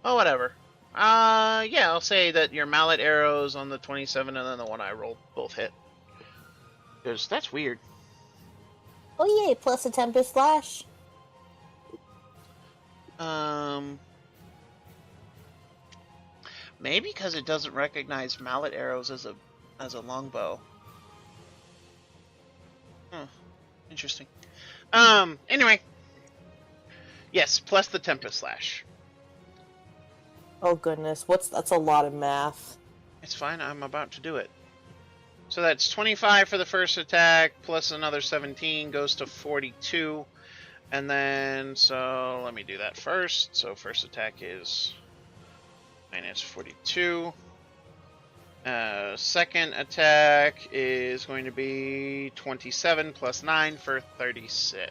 Oh, whatever. Yeah, I'll say that your mallet arrows on the 27 and then the one I rolled both hit. Because that's weird. Oh, yay, plus a Tempest Slash. Maybe because it doesn't recognize mallet arrows as a longbow. Huh. Interesting. Anyway. Yes, plus the Tempest Slash. Oh, goodness. That's a lot of math. It's fine, I'm about to do it. So that's 25 for the first attack, plus another 17 goes to 42. And then, so let me do that first. So first attack is -42. Second attack is going to be 27 plus 9 for 33.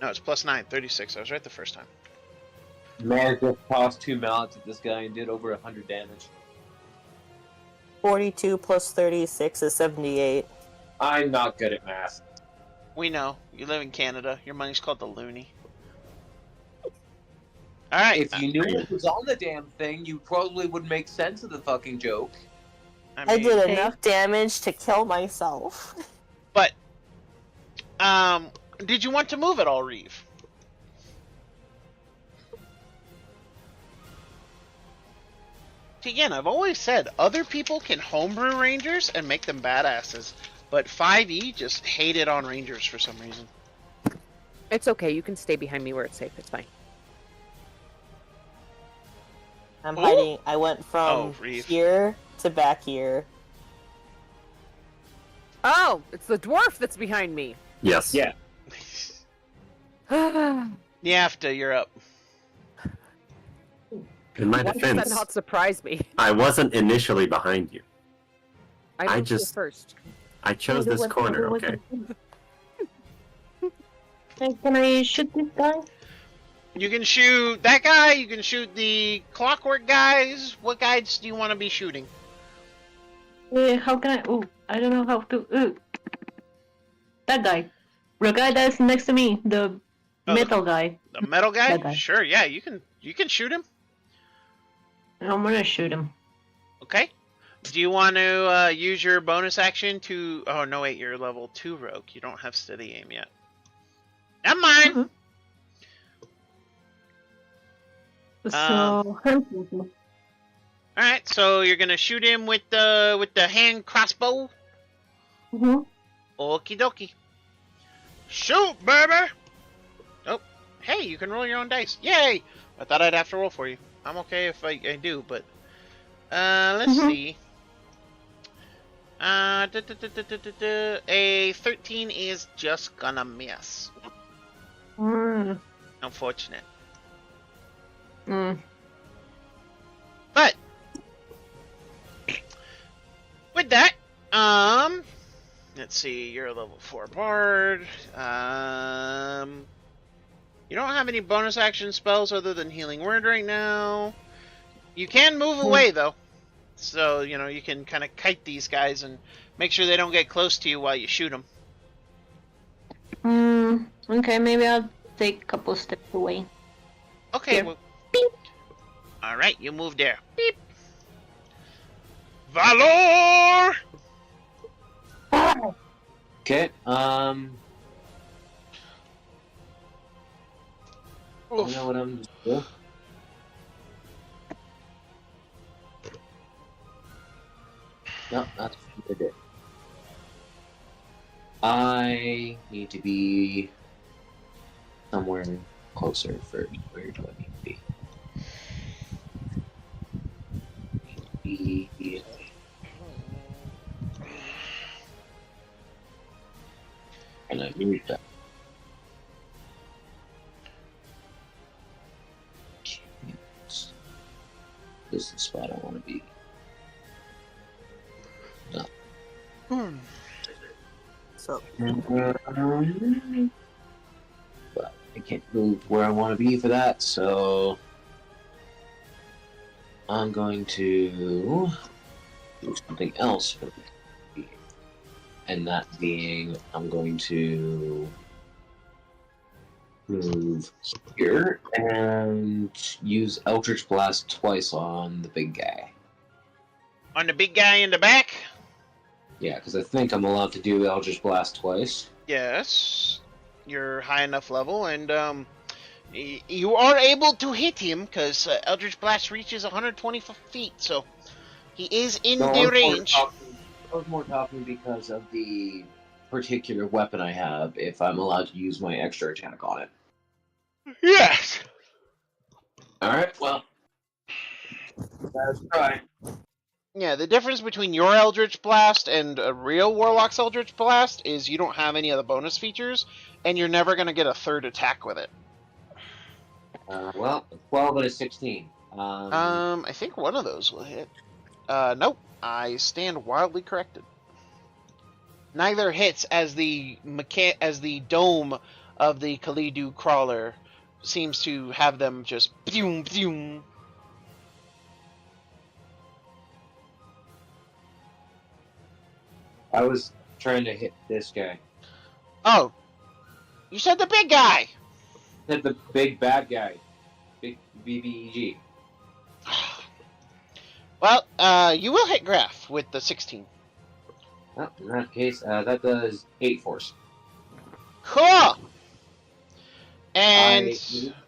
No, it's plus 9, 36. I was right the first time. Man just tossed 2 mallets at this guy and did over 100 damage. 42 plus 36 is 78. I'm not good at math. We know. You live in Canada. Your money's called the loonie. Alright. If you knew what was on the damn thing, you probably would make sense of the fucking joke. I did enough damage to kill myself. But, did you want to move at all, Reeve? Again, I've always said other people can homebrew rangers and make them badasses, but 5e just hated on rangers for some reason. It's okay. You can stay behind me where it's safe. It's fine. I'm hiding. I went from here to back here. Oh, it's the dwarf that's behind me. Yes. Yeah. Yafta, you're up. In my Why defense, does that not surprise me? I wasn't initially behind you. I just- just first. I chose this corner, okay? Can I shoot this guy? You can shoot that guy, you can shoot the clockwork guys. What guys do you want to be shooting? How can I? Oh, I don't know how to. That guy. The guy that's next to me. The metal guy. The metal guy? That guy. Sure, yeah, you can shoot him. I'm gonna shoot him. Okay. Do you want to use your bonus action to... Oh, no, wait, you're level 2 rogue. You don't have steady aim yet. Never mind! Mm-hmm. So, Alright, so you're gonna shoot him with the hand crossbow? mm-hmm. Okie dokie. Shoot, baby! Oh, hey, you can roll your own dice. Yay! I thought I'd have to roll for you. I'm okay if I do, but... let's see. A 13 is just gonna miss. Mm. Unfortunate. Mm. But with that, let's see. You're a level 4 bard. You don't have any bonus action spells other than Healing Word right now. You can move away though, so you can kind of kite these guys and make sure they don't get close to you while you shoot them. Okay, maybe I'll take a couple steps away. Okay. Here. Well, beep. All right, you move there. Beep. Valor. Okay. You Oof. know what I'm just doing? No, that's what I did. I need to be somewhere closer first. Where do I need to be? And I move that. This is the spot I want to be. No. So But I can't move where I want to be for that, so I'm going to do something else for the game. And that being, I'm going to move here and use Eldritch Blast twice on the big guy. On the big guy in the back? Yeah, because I think I'm allowed to do Eldritch Blast twice. Yes. You're high enough level, and you are able to hit him, because Eldritch Blast reaches 120 feet, so he is in the range. I was more talking because of the particular weapon I have, if I'm allowed to use my extra attack on it. Yes! Alright, well. Let's try. Yeah, the difference between your Eldritch Blast and a real Warlock's Eldritch Blast is you don't have any of the bonus features, and you're never going to get a third attack with it. Well, 12 and a 16. I think one of those will hit. Nope. I stand wildly corrected. Neither hits, as the dome of the Kalidu crawler seems to have them just boom, boom. I was trying to hit this guy. Oh, you said the big guy. Hit the big bad guy. Big BBEG. Well, you will hit Graf with the 16. Well, in that case, that does 8 force. Cool. And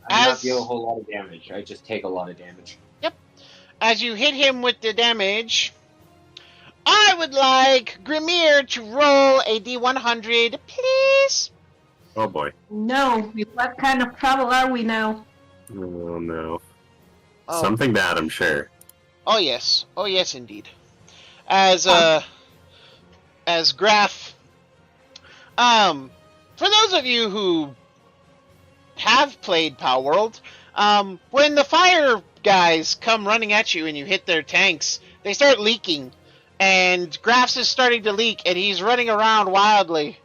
I not deal a whole lot of damage. I just take a lot of damage. Yep. As you hit him with the damage, I would like Grimir to roll a D100, please. Oh boy. No, what kind of trouble are we now? Oh no. Oh. Something bad, I'm sure. Oh yes indeed. As Graf, for those of you who have played Palworld, when the fire guys come running at you and you hit their tanks, they start leaking, and Graf's is starting to leak, and he's running around wildly,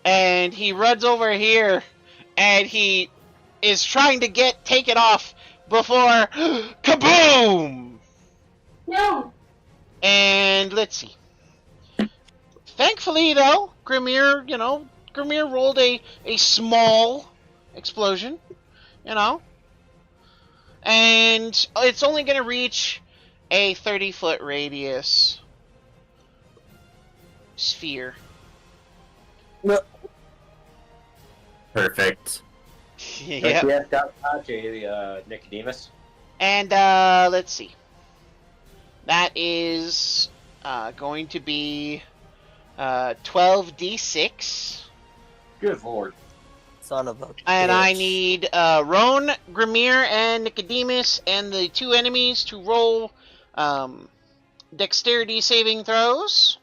and he runs over here, and he is trying to take it off before kaboom! No! And let's see. Thankfully, though, Grimir rolled a small explosion, and it's only going to reach a 30-foot radius sphere. no, Perfect. Yep. Yes, Nicodemus. And let's see. That is going to be 12d6. Good lord. son of a And I bitch. need Roan, Grimir, and Nicodemus, and the two enemies to roll dexterity saving throws.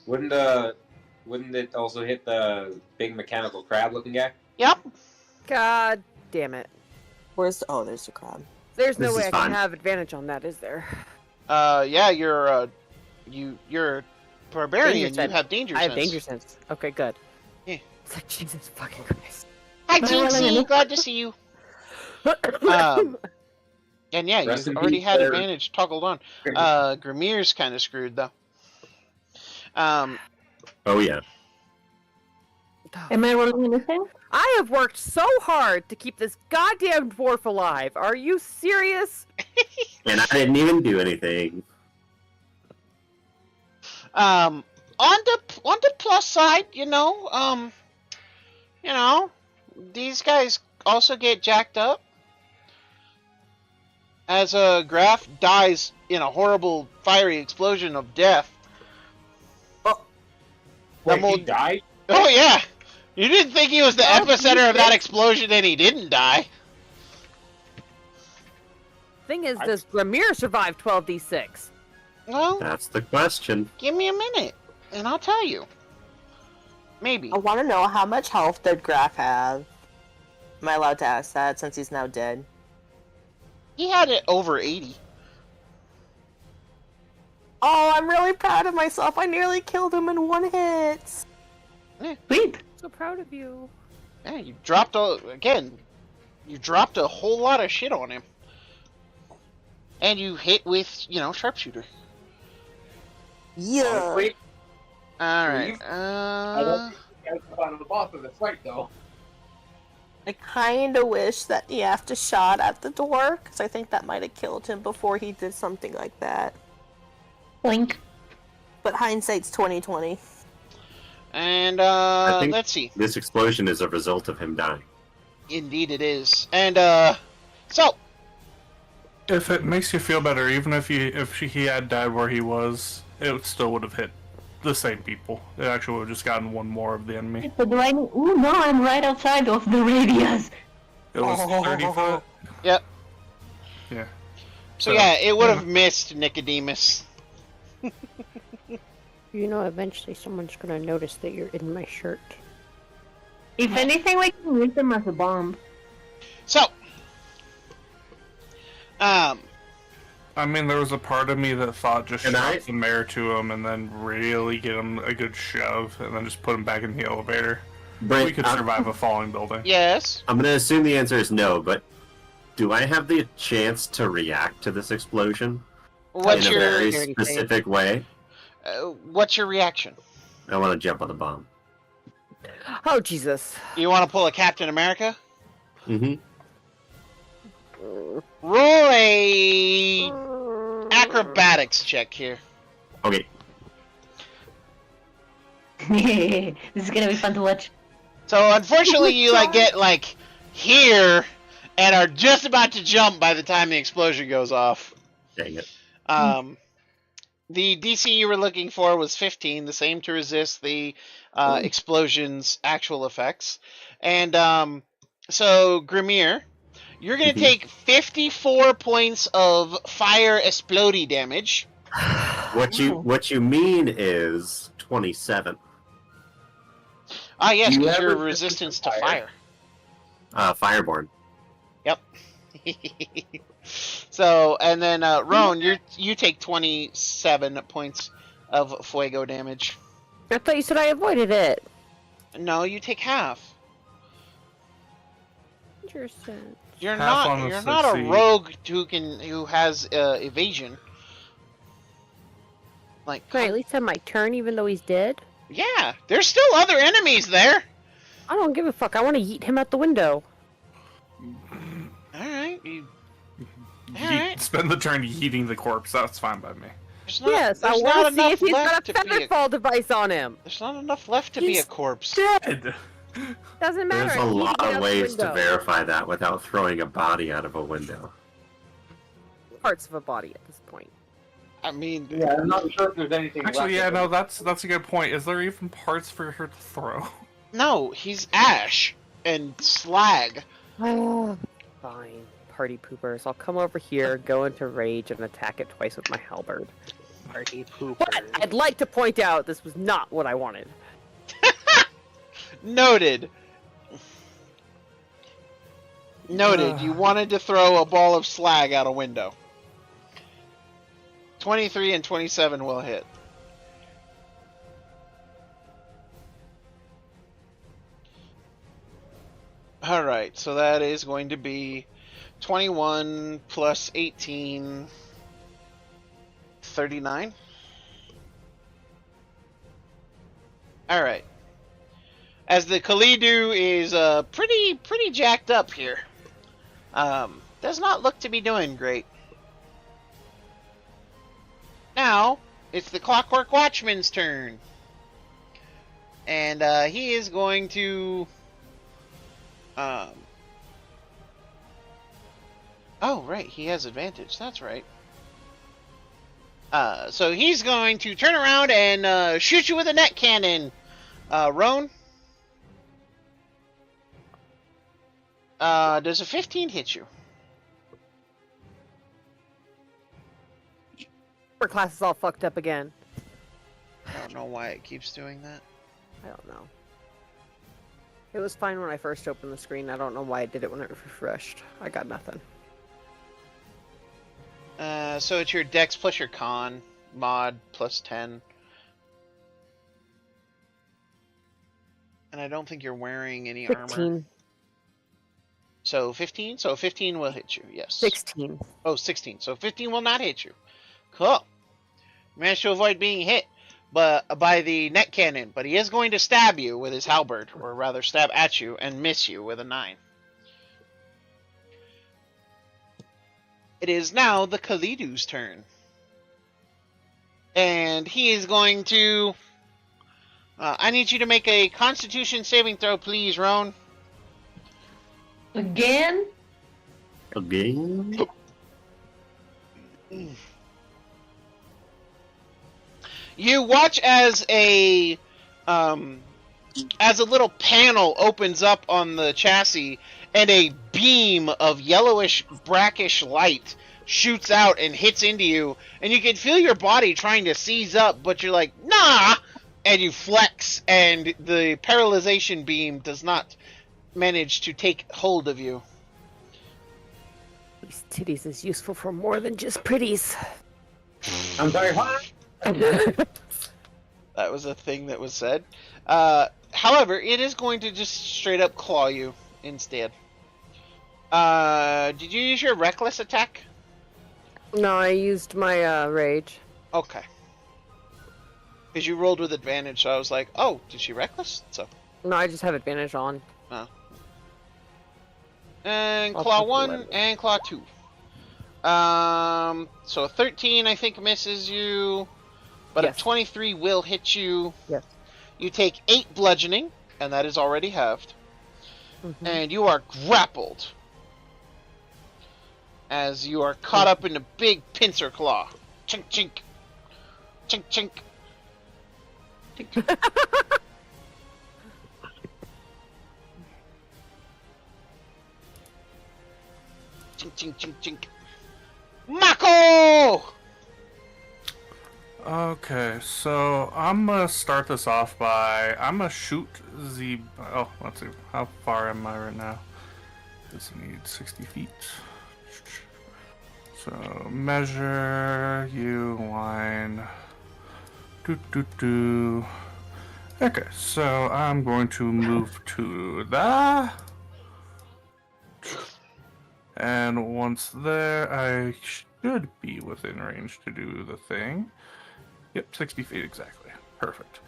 Wouldn't it also hit the big mechanical crab-looking guy? Yep. God damn it. Where's oh, there's the crab. There's no This way is I can fine. have advantage on that, is there? Yeah, you're a barbarian. Danger You sense. have danger I sense. have danger sense. Okay, good. Yeah. It's like, Jesus fucking Christ. Hi, Bye, Elena. Jinxie. Glad to see you. And yeah, Rest you've in already peace, had sir. advantage toggled on. Grimir's kind of screwed though. Oh yeah. Am I rolling anything? I have worked so hard to keep this goddamn dwarf alive. Are you serious? And I didn't even do anything. On the plus side, these guys also get jacked up. As Graf dies in a horrible fiery explosion of death. Wait, Well, he died? Oh yeah! You didn't think he was the Oh, epicenter of he that did. explosion and he didn't die. Thing is, does Grimir survive 12d6? Well, That's the question. give me a minute, and I'll tell you. Maybe. I want to know how much health did Graf have? Am I allowed to ask that since he's now dead? He had it over 80. Oh, I'm really proud of myself. I nearly killed him in one hit. Sweet. So proud of you. Yeah, you dropped you dropped a whole lot of shit on him. And you hit with, sharpshooter. Yeah. Wait, Alright, I don't think you guys are on the boss of the fight, though. I kind of wish that he had to shot at the door, because I think that might have killed him before he did something like that. Blink. But hindsight's 20/20. And, I think- let's see. This explosion is a result of him dying. Indeed it is. And, so, If it makes you feel better, even if he had died where he was, it still would have hit the same people. It actually would have just gotten one more of the enemy. So do I need... Ooh, no, I'm right outside of the radius. It was 30 foot. Yep. Yeah. So yeah, it would have missed Nicodemus. You know, eventually someone's gonna notice that you're in my shirt. If anything, we can use them as a bomb. So, I mean, there was a part of me that thought just And shove I- the mayor to him and then really get him a good shove and then just put him back in the elevator. Brent, We could survive a falling building. yes. I'm gonna assume the answer is no, but do I have the chance to react to this explosion What's in a your very Security specific way? what's your reaction? I want to jump on the bomb. Oh, Jesus. You want to pull a Captain America? Mm-hmm. Roll a acrobatics check here. Okay. This is gonna be fun to watch. So unfortunately, you get here and are just about to jump by the time the explosion goes off. Dang it. The DC you were looking for was 15, the same to resist the explosion's actual effects. And so Grimir, you're gonna take 54 points of fire explodey damage. What you mean is 27. Ah, yes, Do you because have your resistance resistance to to fire? fire. Fireborn. Yep. So, and then Roan, you take 27 points of fuego damage. I thought you said I avoided it. No, you take half. Interesting. You're Half on not. a You're not a succeed. rogue who has evasion. Like, Great, at least on my turn, even though he's dead. yeah, there's still other enemies there. I don't give a fuck. I want to yeet him out the window. All right, Alright. Spend the turn eating the corpse. That's fine by me. there's not, Yes, I there's want not to see enough if he's left got a to be feather fall device on him. There's not enough left to be a He's corpse. Dead. Doesn't matter. There's I a yeet him lot out of the ways to window. verify that without throwing a body out of a window. Parts of a body at this point. I mean, Yeah, I'm not sure if there's anything Actually, left. yeah, no, that's a good point. Is there even parts for her to throw? no, he's ash and slag. Oh, fine. Party poopers. I'll come over here, go into rage, and attack it twice with my halberd. Party pooper. But I'd like to point out this was not what I wanted. Noted. Noted. You wanted to throw a ball of slag out a window. 23 and 27 will hit. Alright, so that is going to be 21 plus 18... 39. Alright. As the Khalidu is pretty jacked up here. Does not look to be doing great. Now, it's the Clockwork Watchman's turn. And he is going to... Oh, right, he has advantage. That's right. So he's going to turn around and shoot you with a net cannon. Roan? Does a 15 hit you? Our class is all fucked up again. I don't know why it keeps doing that. I don't know. It was fine when I first opened the screen. I don't know why I did it when it refreshed. I got nothing. So it's your dex plus your con mod plus 10. And I don't think you're wearing any 16. armor. So 15? So 15 will hit you, yes. 16. Oh, 16. So 15 will not hit you. Cool. Managed to avoid being hit by the net cannon, but he is going to stab you with his halberd, or rather stab at you and miss you with a 9. It is now the Khalidu's turn. And he is going to... I need you to make a Constitution saving throw, please, Roan. Again? Again? You watch as a little panel opens up on the chassis, and a beam of yellowish, brackish light shoots out and hits into you, and you can feel your body trying to seize up, but you're like, nah! And you flex, and the paralyzation beam does not manage to take hold of you. These titties is useful for more than just pretties. I'm sorry, what? That was a thing that was said. However, it is going to just straight up claw you instead. Did you use your reckless attack? No, I used my rage. Okay. Because you rolled with advantage, so I was like, oh, did she reckless? So. No, I just have advantage on. Oh. And I'll claw take the 1 letter. and claw 2. So a 13 I think misses you, but Yes. a 23 will hit you. Yes. You take 8 bludgeoning, and that is already halved. Mm-hmm. And you are grappled as you are caught up in a big pincer claw. Chink chink. Chink chink. Chink chink chink chink. Mako! Okay, so I'm gonna start this off by I'm gonna shoot the. Oh, let's see. How far am I right now? This needs 60 feet. So measure you line. Do. Okay, so I'm going to move to that. And once there, I should be within range to do the thing. Yep, 60 feet exactly. Perfect.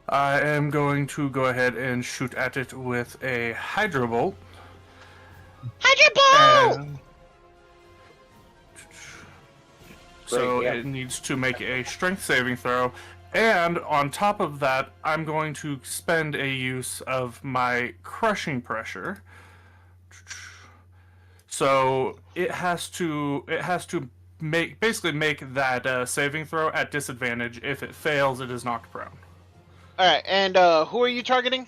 I am going to go ahead and shoot at it with a Hydro Bolt. Hydro Bolt! And... So Great, yeah. it needs to make a strength saving throw. And on top of that, I'm going to spend a use of my crushing pressure. So it has to make that saving throw at disadvantage. If it fails, it is knocked prone. Alright, and who are you targeting?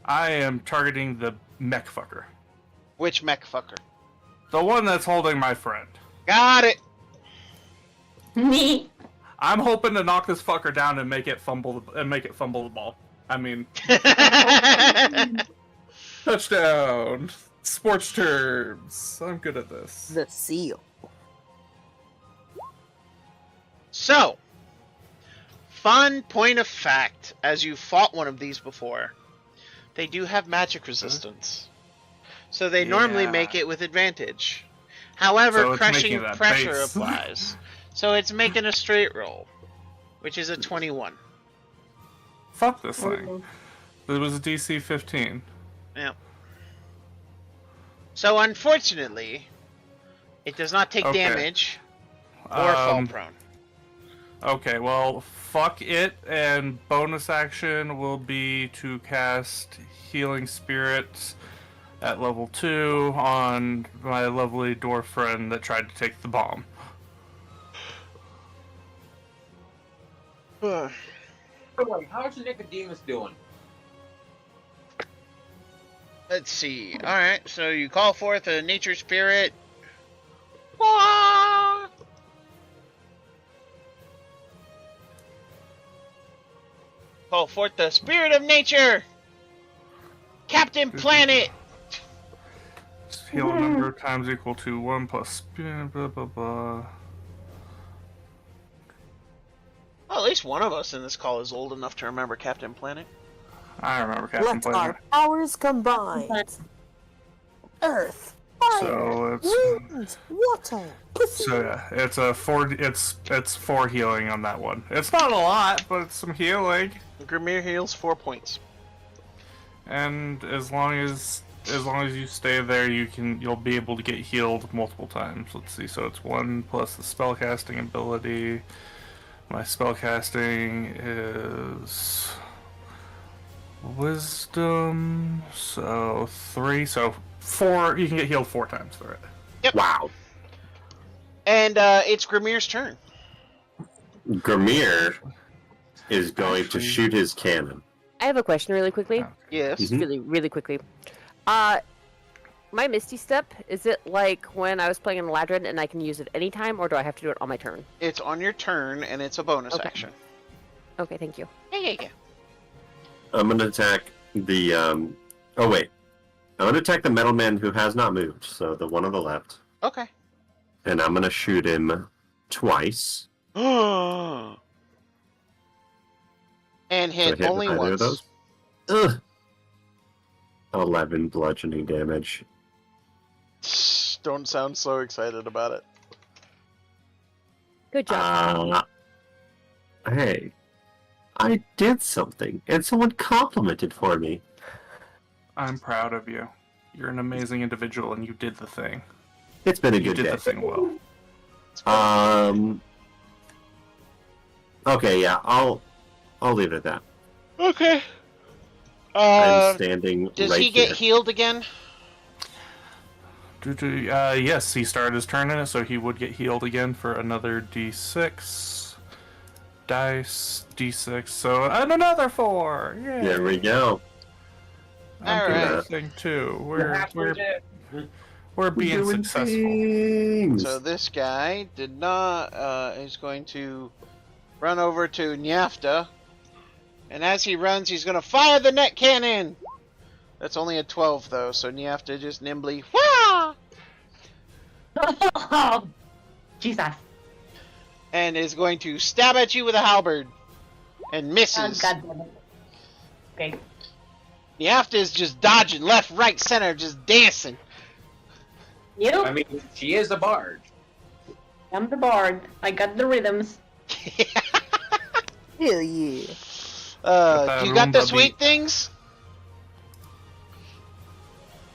I am targeting the mech fucker. Which mech fucker? The one that's holding my friend. Got it! Me. I'm hoping to knock this fucker down and make it fumble the ball. I mean, touchdown. Sports terms. I'm good at this. The seal. So, fun point of fact, as you fought one of these before, they do have magic resistance. So they normally Yeah. make it with advantage. However, So it's crushing making that pressure base. applies. So it's making a straight roll, which is a 21. Fuck this thing. It was a DC 15. Yeah. So unfortunately, it does not take Okay. damage or fall prone. Okay, well, fuck it, and bonus action will be to cast Healing Spirit at level 2 on my lovely dwarf friend that tried to take the bomb. How's Nicodemus doing? Let's see. Alright, so you call forth a nature spirit. Wah! Call forth the spirit of nature! Captain Planet! Heal number of times equal to 1 plus blah blah blah. Well, at least one of us in this call is old enough to remember Captain Planet. I remember Captain Let our Planet. powers combine. Earth, fire, So it's wind, water, pussy. so yeah, it's a 4. It's 4 healing on that one. It's not a lot, but it's some healing. Grimir heals 4 points. And as long as you stay there, you'll be able to get healed multiple times. Let's see. So it's 1 plus the spellcasting ability. My spellcasting is wisdom. So 3. So 4. You can get healed 4 times for it. Yep. Wow. And it's Grimir's turn. Grimir is going to shoot his cannon. I have a question really quickly. Oh. Yes. Mhm. Really quickly. My Misty Step, is it like when I was playing in Ladrin and I can use it anytime, or do I have to do it on my turn? It's on your turn, and it's a bonus Okay. action. Okay, thank you. Yeah. I'm going to attack the. Oh, wait. I'm going to attack the metal man who has not moved, so the one on the left. Okay. And I'm going to shoot him twice. And hit hit only either once. of those? Ugh. 11 bludgeoning damage. Don't sound so excited about it. Good job. Hey. I did something, and someone complimented for me. I'm proud of you. You're an amazing individual, and you did the thing. It's been a You good did day. the thing well. Okay, yeah, I'll leave it at that. Okay. I'm standing Does right he get here. healed again? Yes, he started his turn in it, so he would get healed again for another d6. Dice, d6, so and another 4! Yay! There we go. I'm All doing right. that thing too. We're We're being doing successful. things. So this guy did not, is going to run over to Nyafta. And as he runs, he's going to fire the net cannon! That's only a 12, though, so Nyafta just nimbly, wah! Oh, Jesus. And is going to stab at you with a halberd. And Oh, misses. God damn it. Okay. Nyafta is just dodging left, right, center, just dancing. You? I mean, she is a bard. I'm the bard. I got the rhythms. Hell yeah. Do you got the Roomba sweet beat. things?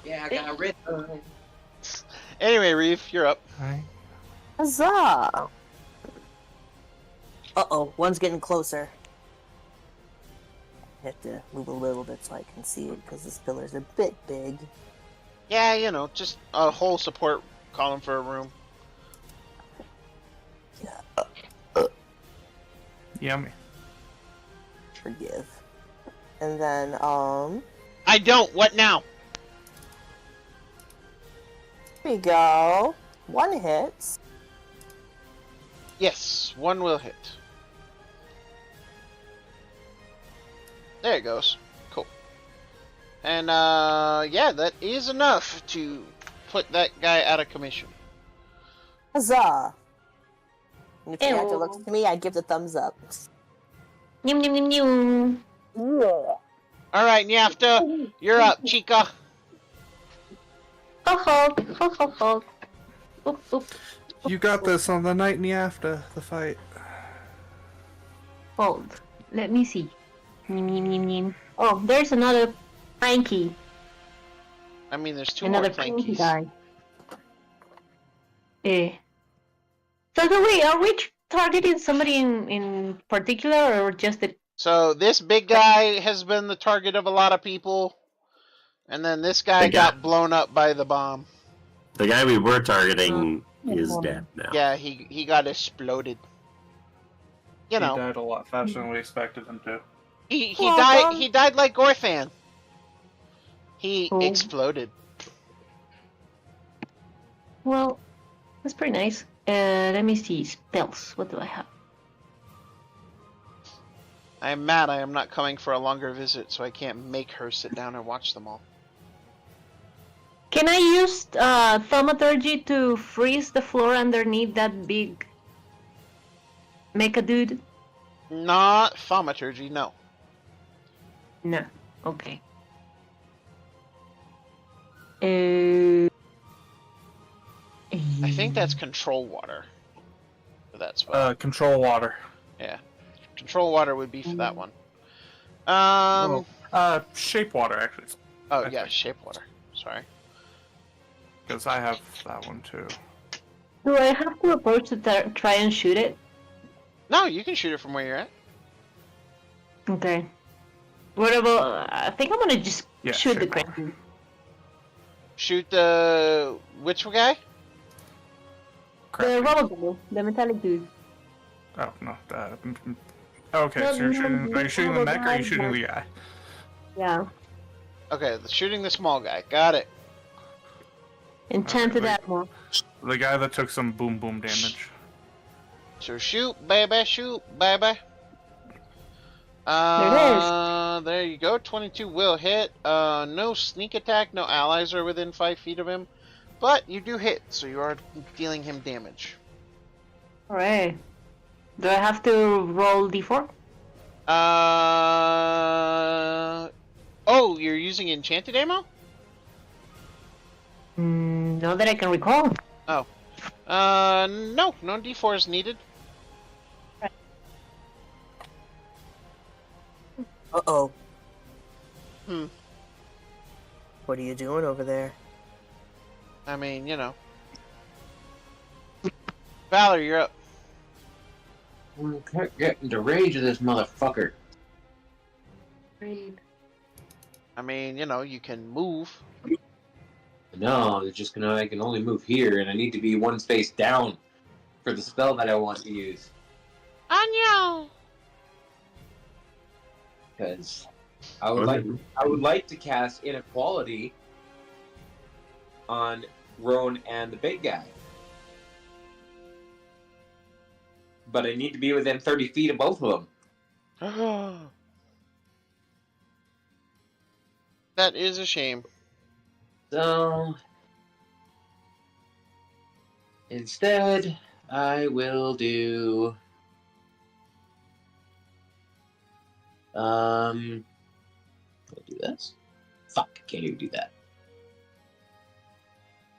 Yeah, I got rid of Anyway, Reeve, you're up. Right. Huzzah! Uh-oh, one's getting closer. I have to move a little bit so I can see it, because this pillar's a bit big. Yeah, you know, just a whole support column for a room. Yummy. Forgive. And then, I don't. What now? here we go. 1 hits. Yes, one will hit. There it goes. Cool. And yeah, that is enough to put that guy out of commission. Huzzah! And if Nyafta Ew. looks to me, I give the thumbs up. Nim nim nim nim. All right, Nyafta, you're up, Chica. Ho ho ho ho ho. Oop oop. You got this on the night after the fight. Hold. Let me see. Nim nim nim nim. Oh, there's another Planky. I mean, there's two Another more Planky Plankies. guy. So the way, are we targeting somebody in particular or just the... So this big guy has been the target of a lot of people, and then this guy The guy- got blown up by the bomb. The guy we were targeting is dead now. Yeah, he got exploded. You know, He died a lot faster than we expected him to. he Well died done. he died like Gorthan. He Oh. exploded. Well, that's pretty nice. Let me see. Spells. What do I have? I am mad I am not coming for a longer visit, so I can't make her sit down and watch them all. Can I use thaumaturgy to freeze the floor underneath that big mecha dude? Not thaumaturgy, no. No. Okay. I think that's control water. For that spell. Control water. Yeah. Control water would be for that one. Shape water, actually. Oh I yeah, think. shape water. Sorry. Because I have that one too. Do I have to approach to try and shoot it? No, you can shoot it from where you're at. Okay. What about? I think I'm gonna just Yeah, shoot the shape water. cranky. Shoot the which guy? The rubber ball, the metallic dude. Oh, no. Okay, No, so you're no, shooting, no, are you shooting no, the mech or are you no, shooting no. the guy? Yeah. Okay, shooting the small guy. Got it. Enchanted wait. ammo. The guy that took some boom boom damage. So shoot, baby, shoot, baby. There you go. 22 will hit. No sneak attack. No allies are within 5 feet of him, but you do hit, so you are dealing him damage. Alright. Do I have to roll d4? Oh, you're using enchanted ammo? Not that I can recall. No, no D4 is needed. Uh-oh. Hmm. What are you doing over there? I mean, you know. Valor, you're up. I can't get into range of this motherfucker. I mean, you know, you can move. No, it's just I can only move here, and I need to be one space down for the spell that I want to use. Anya! Because I would like to cast Inequality on Roan and the big guy. But I need to be within 30 feet of both of them. That is a shame. So instead, I will do I'll do this. Fuck, can't even do that.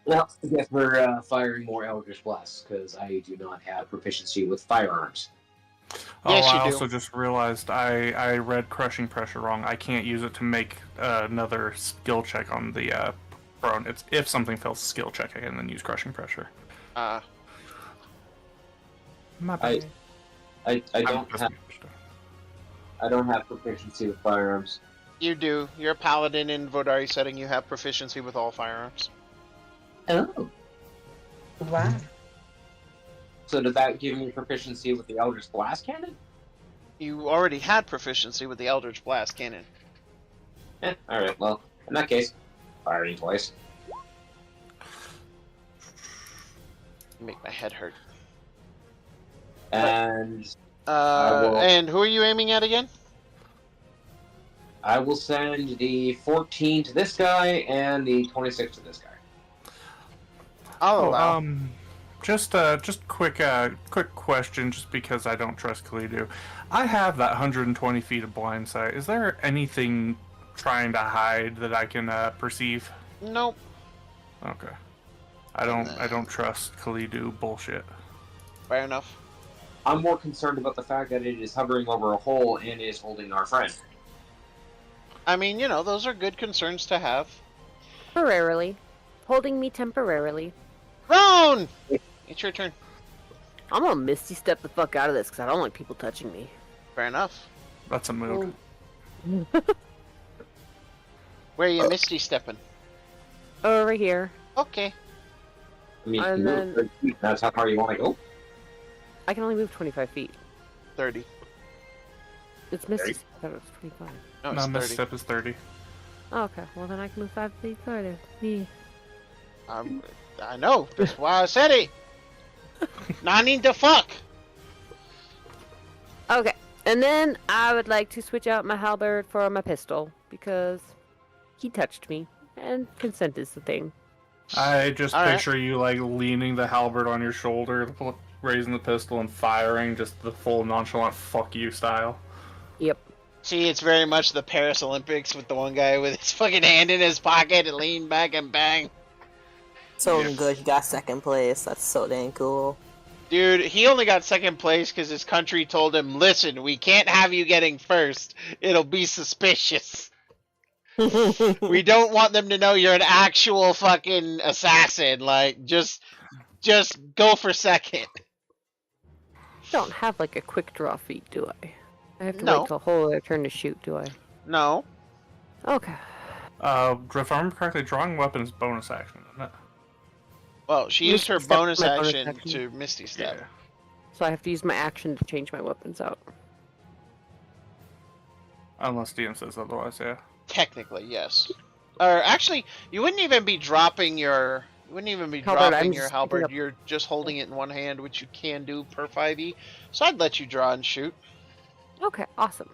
Well, I guess we're firing more Eldritch Blasts because I do not have proficiency with firearms. Oh, Yes, you I do. also just realized I read Crushing Pressure wrong. I can't use it to make another skill check on the prone. It's if something fails a skill check, I can then use Crushing Pressure. My bad. I I'm don't just have misunderstood. I don't have proficiency with firearms. You do. You're a paladin in Vodari setting. You have proficiency with all firearms. Oh. Wow. So does that give me proficiency with the Eldritch Blast Cannon? You already had proficiency with the Eldritch Blast Cannon. Alright, well, in that case, firing twice. Make my head hurt. And will- And who are you aiming at again? I will send the 14 to this guy and the 26 to this guy. I'll Oh, allow. just quick question, just because I don't trust Kalidu. I have that 120 feet of blind sight. Is there anything trying to hide that I can perceive? Nope. Okay. I don't trust Kalidu bullshit. Fair enough. I'm more concerned about the fact that it is hovering over a hole and is holding our friend. I mean, those are good concerns to have. Temporarily. Holding me temporarily. Roan! It's your turn. I'm gonna Misty Step the fuck out of this because I don't like people touching me. Fair enough. That's a move. Where are you Misty stepping? Over here. Okay. I mean, And then- that's how far you want to go. I can only move 25 feet. 30. It's Misty Step. I thought it was 25. No, No, it's 30. misstep is 30. Oh, okay, well then I can move 5 feet further. Me. I know. That's why I said it. Not need to fuck. Okay, and then I would like to switch out my halberd for my pistol because he touched me, and consent is the thing. I just All right. picture you like leaning the halberd on your shoulder, raising the pistol and firing, just the full nonchalant "fuck you" style. Yep. See, it's very much the Paris Olympics with the one guy with his fucking hand in his pocket and lean back and bang. So Yeah. good, he got second place. That's so dang cool. Dude, he only got second place because his country told him, listen, we can't have you getting first. It'll be suspicious. We don't want them to know you're an actual fucking assassin. Like, just go for second. Don't have like a quick draw feat, do I? I have to No. wait till a whole other turn to shoot, do I? No. Okay. If I remember correctly, drawing weapon is bonus action, isn't it? Well, she used her Misty Step bonus is my bonus action action. to Misty Step. Yeah. So I have to use my action to change my weapons out. Unless DM says otherwise, yeah. Technically, yes. Or actually, you wouldn't even be dropping your Halberd, I'm dropping your just picking halberd. up- You're just holding it in one hand, which you can do per 5e. So I'd let you draw and shoot. Okay, awesome.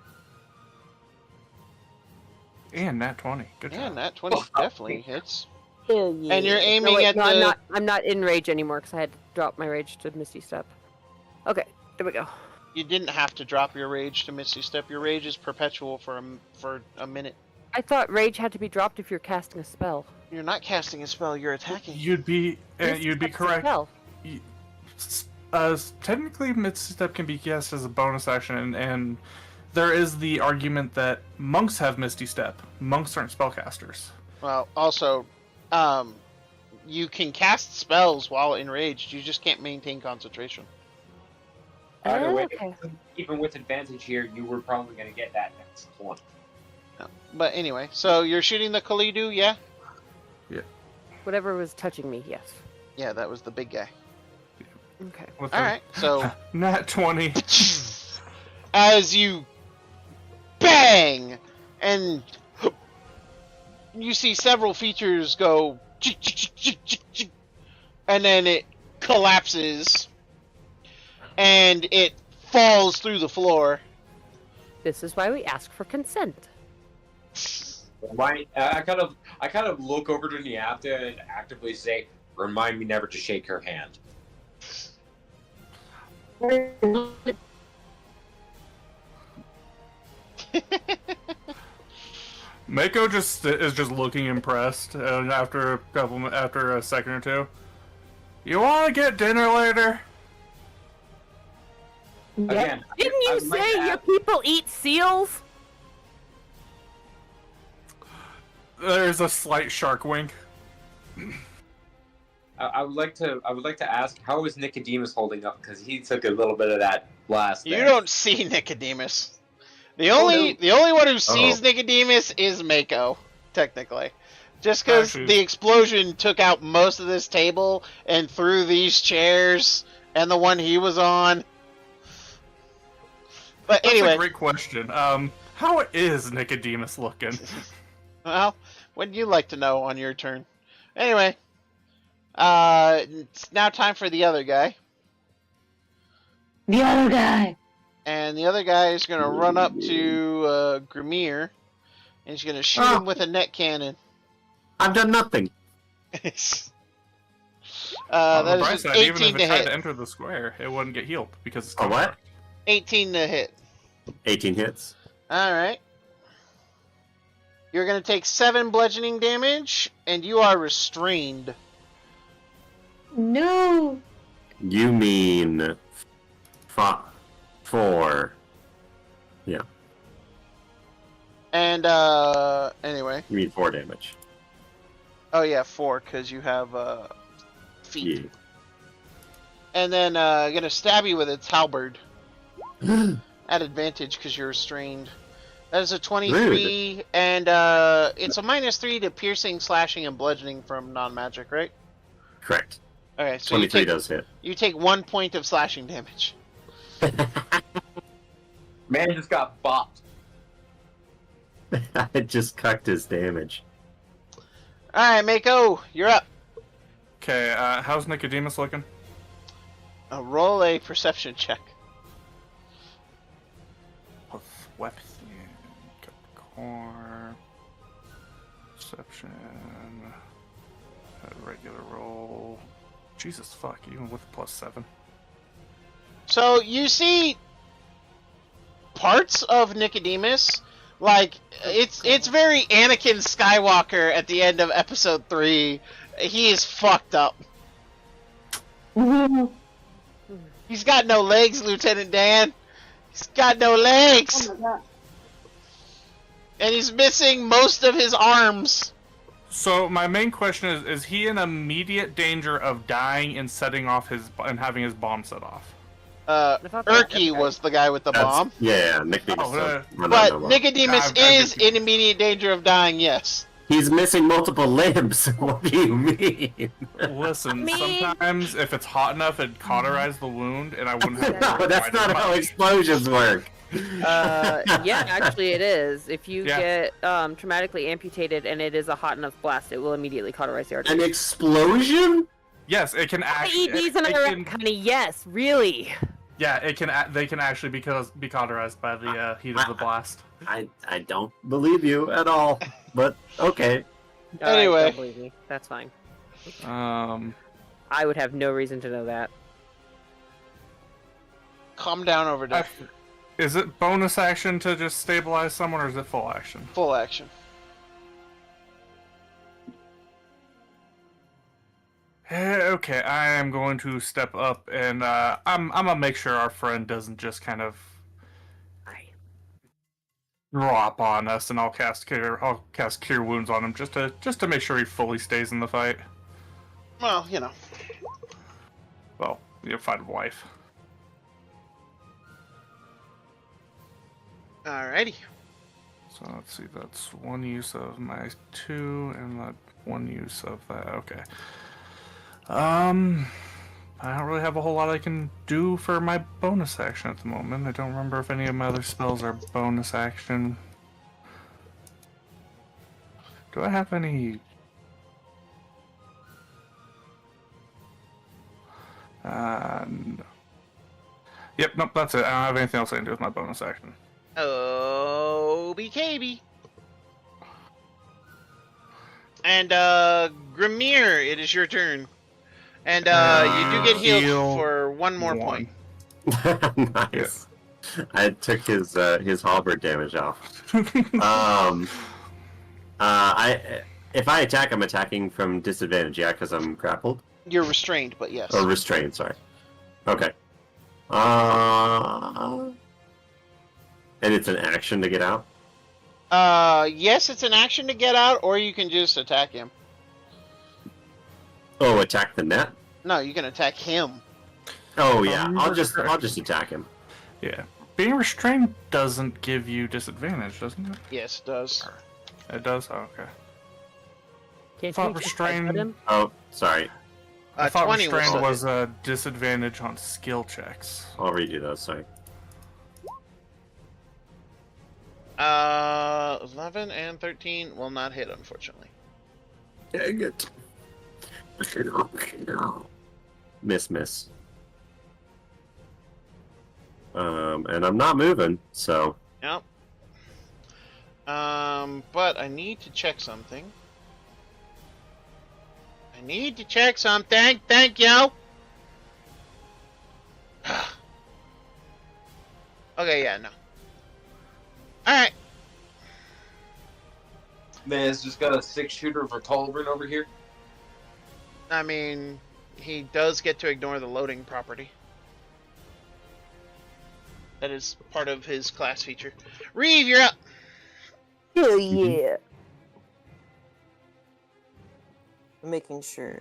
And nat 20. Good Yeah, job. that 20 definitely hits. Hell yeah. And you're aiming No, wait, at no, the. I'm not in rage anymore because I had to drop my rage to Misty Step. Okay, there we go. You didn't have to drop your rage to Misty Step. Your rage is perpetual for a minute. I thought rage had to be dropped if you're casting a spell. You're not casting a spell. You're attacking. You'd be Misty Step's a correct. spell. Technically, misstep can be cast as a bonus action, and there is the argument that monks have Misty Step. Monks aren't spellcasters. Well, also, you can cast spells while enraged. You just can't maintain concentration. Either way, Okay. even with advantage here, you were probably going to get that next one. But anyway, so you're shooting the Kalidu, yeah? Whatever was touching me, yes. Yeah, that was the big guy. Okay. With All the right, so nat 20. as you bang, and you see several features go, and then it collapses, and it falls through the floor. This is why we ask for consent. I kind of look over to Nyapta and actively say, "Remind me never to shake her hand." Mako is just looking impressed, and after a second or two, you want to get dinner later? Again, Didn't you I would like say to your ask- people eat seals? There's a slight shark wink. I would like to ask, how is Nicodemus holding up? Because he took a little bit of that blast. You there. don't see Nicodemus. The only one who sees Nicodemus is Mako, technically. Just because Actually- the explosion took out most of this table and threw these chairs and the one he was on. But That's anyway, a great question. How is Nicodemus looking? well, what'd you like to know on your turn? Anyway, it's now time for the other guy. The other guy. And the other guy is going to run up to Grimir And he's going to shoot Oh. him with a net cannon. I've done nothing. On the That bright is side, 18 even if to it tried hit. to enter the square, it wouldn't get healed because it's A what? construct. 18 to hit. 18 hits. Alright. You're going to take 7 bludgeoning damage, and you are restrained. No. You mean 4. Yeah, And, anyway. you mean 4 damage. Oh, yeah, 4, because you have, feet. Yeah. And then, going to stab you with its halberd. At advantage, because you're restrained. That is a 23, and, it's a -3 to piercing, slashing, and bludgeoning from non-magic, right? Correct. Okay, so 23 does hit. you take 1 point of slashing damage. Man just got bopped. I just cucked his damage. Alright, Mako, you're up. Okay, how's Nicodemus looking? Roll a perception check. Weapon, core, perception, a regular roll. Jesus fuck, even with +7. So, you see parts of Nicodemus, like, it's very Anakin Skywalker at the end of episode 3. He is fucked up. He's got no legs, Lieutenant Dan. He's got no legs. And he's missing most of his arms. So my main question is he in immediate danger of dying and setting off and having his bomb set off? Urki was the guy with the bomb. Yeah, Nicodemus. But Nicodemus is in immediate danger of dying, yes. He's missing multiple limbs. What do you mean? Listen, sometimes if it's hot enough, it'd cauterize the wound, and I wouldn't have to No, that's not how explosions work. Yeah, actually it is. If you get traumatically amputated and it is a hot enough blast, it will immediately cauterize the artery. An explosion? Yes, it can actually. Honey, yes, really. Yeah, it can. They can actually be cauterized by the heat of the blast. I don't believe you at all. But okay. Anyway, don't believe me. That's fine. I would have no reason to know that. Calm down over there. Is it bonus action to just stabilize someone, or is it full action? Full action. Okay, I am going to step up, and I'm gonna make sure our friend doesn't just kind of drop on us, and I'll cast cure wounds on him just to make sure he fully stays in the fight. Well, you know. Well, you'll find a wife. Alrighty. So let's see, that's one use of my 2, and that one use of that. Okay. I don't really have a whole lot I can do for my bonus action at the moment. I don't remember if any of my other spells are bonus action. Do I have any... no. Yep, nope, that's it. I don't have anything else I can do with my bonus action. Oh, BKB. And, Grimir, it is your turn. And, you do get healed for 1 more point. Nice. Yeah. I took his halberd damage off. If I attack, I'm attacking from disadvantage, yeah, because I'm grappled? You're restrained, but yes. Or restrained, sorry. Okay. And it's an action to get out? Yes, it's an action to get out, or you can just attack him. Oh, attack the net? No, you can attack him. Oh yeah, I'll just attack him. Yeah. Being restrained doesn't give you disadvantage, doesn't it? Yes, it does. It does? Oh, okay. Can't thought you just restrained- headbutt him? Oh, sorry. I thought 20 restrained was was a disadvantage on skill checks. I'll redo those, sorry. 11 and 13 will not hit, unfortunately. Dang it. Miss. And I'm not moving, so... Yep. But I need to check something. Thank you! Okay, yeah, no. Alright. Man's just got a 6-shooter for Culverin over here. I mean, he does get to ignore the loading property. That is part of his class feature. Reeve, you're up! Hell yeah. I'm making sure.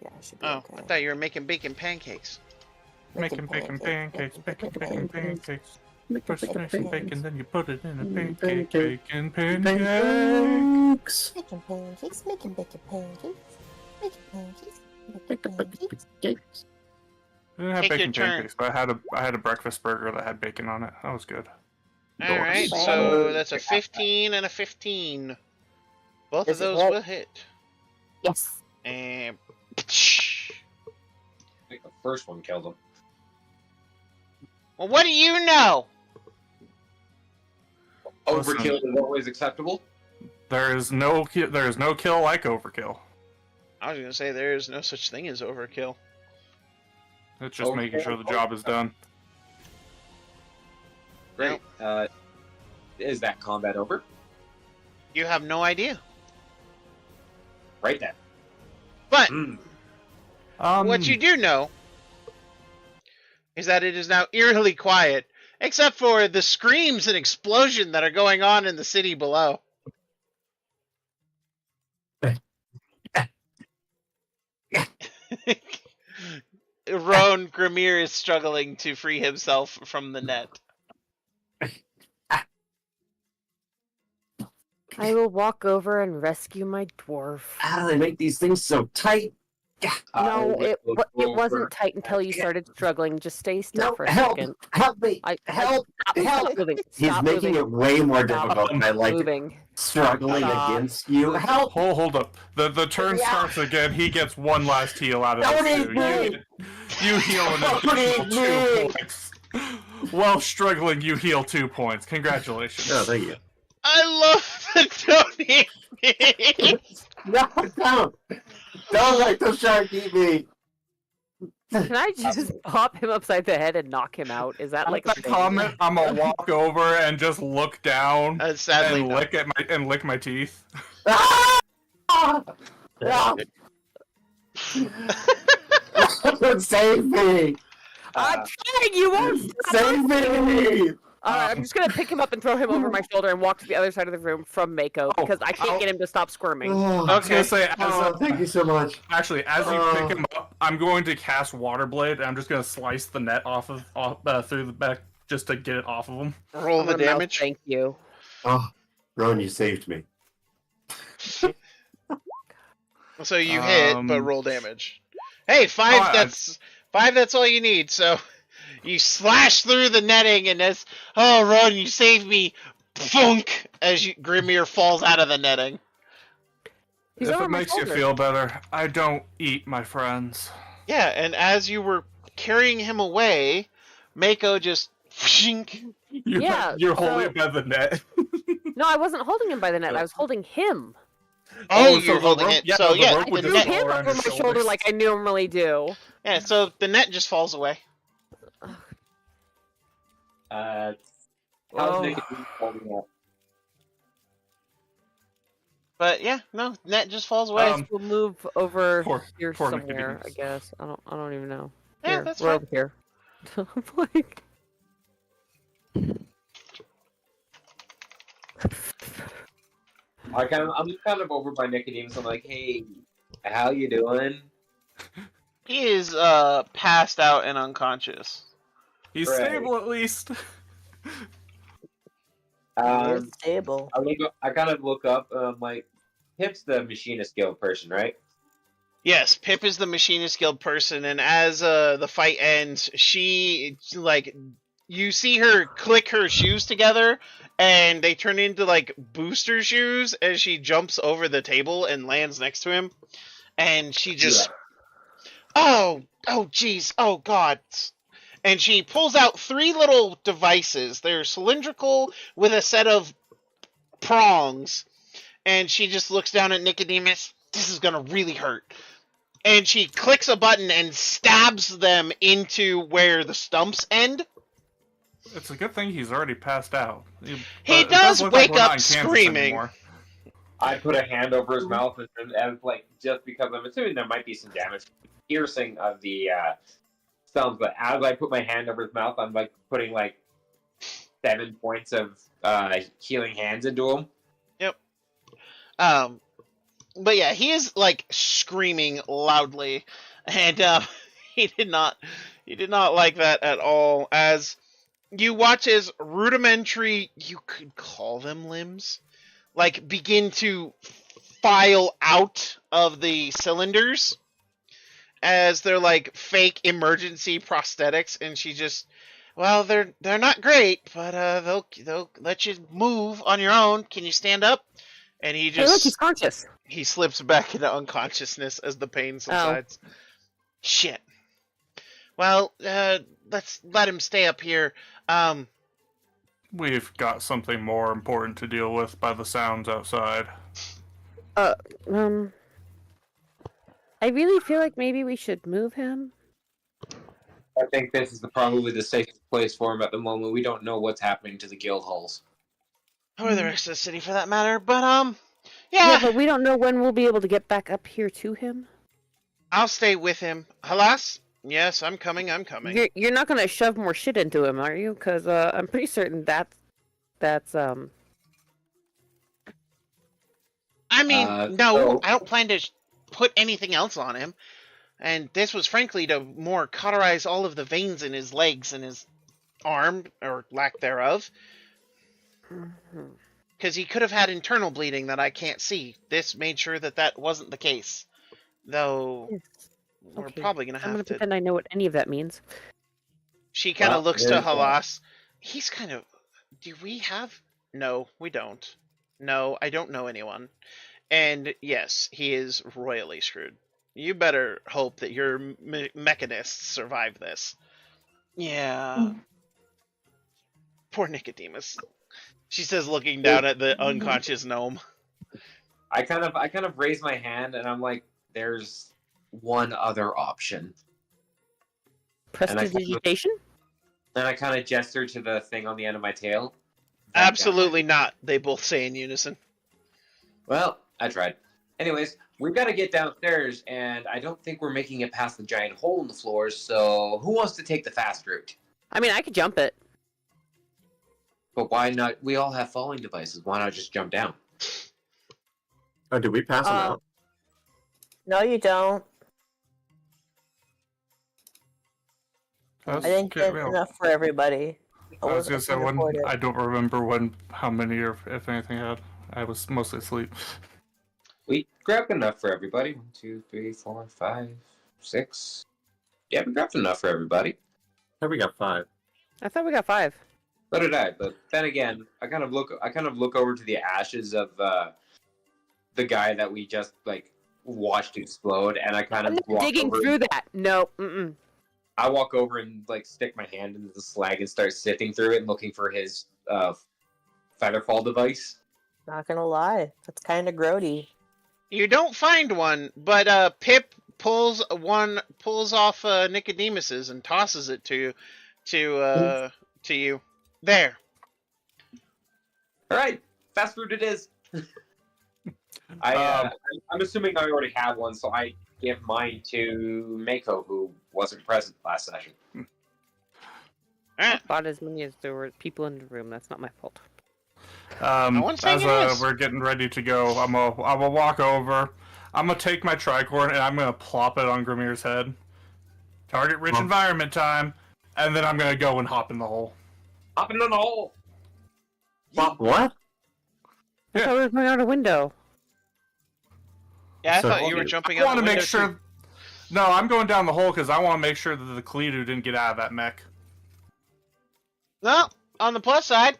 Yeah, I should be Oh, okay. I thought you were making bacon pancakes. Making bacon pancakes, bacon pancakes. First you finish the bacon, then you put it in a pancake. Bacon pancakes. Making pancakes, making bacon pancakes. Making pancakes, making pancakes. I didn't have Take your bacon turn. pancakes, but I had a breakfast burger that had bacon on it. That was good. Alright, Nice. so that's a 15 and a 15. Both Does of it those hit? will hit. Yes. And... I think the first one killed him. Well, what do you know? Overkill is always acceptable. There is no kill like overkill. I was gonna say there's no such thing as overkill. It's just making sure the job is done. Great. Is that combat over? You have no idea. Right then. But what Um, you do know is that it is now eerily quiet, except for the screams and explosion that are going on in the city below. Roan Grimir is struggling to free himself from the net. I will walk over and rescue my dwarf. How do they make these things so tight? No, it over. wasn't tight until you started struggling. Just stay still No, for a help! second. Help me! Help! Help! Moving. He's Stop making moving. it way more Stop difficult by like moving. struggling Stop. against you. Help! hold up. The turn starts again. He gets one last heal out of Don't this eat too. me! You heal an Don't additional eat 2 me! points. While struggling, you heal 2 points. Congratulations. Oh, thank you. I love the Tony. No, don't! Don't let the shark eat me! Can I just pop him upside the head and knock him out? Is that like a That thing? comment, I'm gonna walk over and just look down Sadly, and no. lick my teeth. Ah! Save me! I'm trying. You won't. Save me! Alright, I'm just gonna pick him up and throw him over my shoulder and walk to the other side of the room from Mako because I can't get him to stop squirming. Oh, I was gonna say, thank you so much. actually, as you pick him up, I'm going to cast Water Blade, and I'm just gonna slice the net through the back just to get it off of him. Roll the I'm gonna mouth, damage. Thank you. Oh, Ron, you saved me. So you hit, but roll damage. Hey, 5. Oh, That's 5. That's all you need. So you slash through the netting, and as Ron, you saved me. Funk! As Grimir falls out of the netting. He's If over it my makes you shoulder. feel better, I don't eat my friends. Yeah, and as you were carrying him away, Mako just. You're holding it by the net. No, I wasn't holding him by the net. I was holding him. Oh, so you're the holding rope- it. yeah, So the yeah, rope the would Threw just net, fall him around over your my shoulder shoulders. like I normally do. yeah. So the net just falls away. How's Oh. Nick holding up? But yeah, no, net just falls away. We'll move over Poor- here poor somewhere. I Nicodemus. guess I don't even know. Yeah, Here, that's we're fine. over here. I'm like, I'm kind of over by Nicodemus. I'm like, hey, how you doing? He is passed out and unconscious. He's Right. stable at least. You're stable. I kind of look up. I'm like, Pip's the machinist guild person, right? Yes, Pip is the machinist guild person, and as the fight ends, she you see her click her shoes together, and they turn into like booster shoes as she jumps over the table and lands next to him, and she just, oh jeez, oh god. And she pulls out 3 little devices. They're cylindrical with a set of prongs, and she just looks down at Nicodemus. This is gonna really hurt. And she clicks a button and stabs them into where the stumps end. It's a good thing he's already passed out. He But it does look like wake we're not up in Kansas screaming. anymore. I put a hand over his mouth and like just because I'm assuming there might be some damage, piercing of the stumps. But as I put my hand over his mouth, I'm like putting like 7 points of healing hands into him. Yep. But yeah, he is like screaming loudly, and he did not like that at all. As you watch his rudimentary, you could call them limbs, like begin to file out of the cylinders as they're like fake emergency prosthetics, and she just, well, they're not great, but they'll let you move on your own. Can you stand up? And he Hey, look, he's just conscious. he slips back into unconsciousness as the pain subsides. Shit. Well, let's let him stay up here. We've got something more important to deal with by the sounds outside. I really feel like maybe we should move him. I think this is probably the safest place for him at the moment. We don't know what's happening to the guild halls. Or the rest of the city for that matter. But, Yeah, but we don't know when we'll be able to get back up here to him. I'll stay with him. Halas? Yes, I'm coming. You're not gonna shove more shit into him, are you? Because I'm pretty certain that's I mean, no, so- I don't plan to put anything else on him. And this was frankly to more cauterize all of the veins in his legs and his arm, or lack thereof. Because he could have had internal bleeding that I can't see. This made sure that wasn't the case. Though, we're Okay. probably going to I'm gonna have to... pretend I know what any of that means. She kind of Well, looks to there's that. Halas. He's kind of... Do we have... No, we don't. No, I don't know anyone. And yes, he is royally screwed. You better hope that your mechanists survive this. Yeah. Poor Nicodemus. She says, looking down at the unconscious gnome. I kind of raise my hand and I'm like, there's one other option. Prestidigitation? And I kind of gesture to the thing on the end of my tail. Absolutely not, they both say in unison. Well, I tried. Anyways, we've got to get downstairs, and I don't think we're making it past the giant hole in the floor, so who wants to take the fast route? I mean, I could jump it. But why not? We all have falling devices. Why not just jump down? Oh, did we pass him out? No, you don't. I didn't get enough for everybody. I was gonna say wasn't when afforded. I don't remember how many or if anything had. I was mostly asleep. We grabbed enough for everybody. 1, 2, 3, 4, 5, 6. Yeah, we grabbed enough for everybody. I think we got 5. I thought we got 5. So did I. But then again, I kind of look over to the ashes of the guy that we just like watched explode, and I kind I'm of not digging through that. No. Mm-mm. I walk over and like stick my hand into the slag and start sifting through it and looking for his featherfall device. Not gonna lie, that's kind of grody. You don't find one, but Pip pulls off Nicodemus's and tosses it to you. There. All right, fast route it is. I'm assuming I already have one, so I give mine to Mako, who wasn't present last session. Ah, Bought as many as there were people in the room. That's not my fault. one's saying it is. We're getting ready to go, I'm gonna walk over. I'm gonna take my tricorn and I'm gonna plop it on Grimir's head. Target rich environment time, and then I'm gonna go and hop in the hole. Hop in the hole. What? I thought we were going out a window. yeah, I So- thought you were jumping I out want the to window make sure. too. No, I'm going down the hole because I want to make sure that the Kalidu didn't get out of that mech. Well, on the plus side,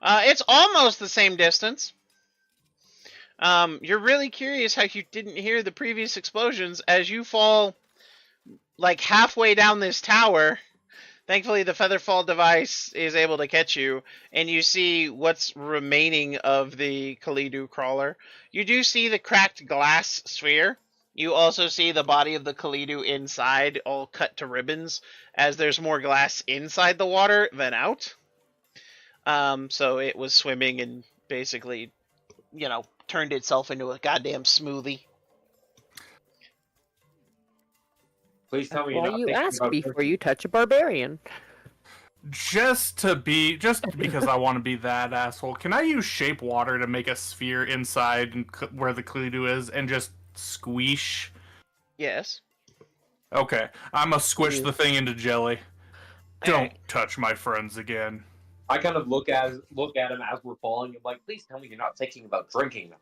it's almost the same distance. You're really curious how you didn't hear the previous explosions as you fall like halfway down this tower Thankfully, the Featherfall device is able to catch you, and you see what's remaining of the Kalidu crawler. You do see the cracked glass sphere. You also see the body of the Kalidu inside, all cut to ribbons, as there's more glass inside the water than out. So it was swimming and basically, turned itself into a goddamn smoothie. Please tell me you're Why not you thinking ask about before you touch a barbarian? Just because I want to be that asshole, can I use shape water to make a sphere inside where the Kalidu is and just squeesh? Yes. Okay, I'm gonna squish the thing into jelly. Don't Alright. touch my friends again. I kind of look at him as we're falling. I'm like, please tell me you're not thinking about drinking them.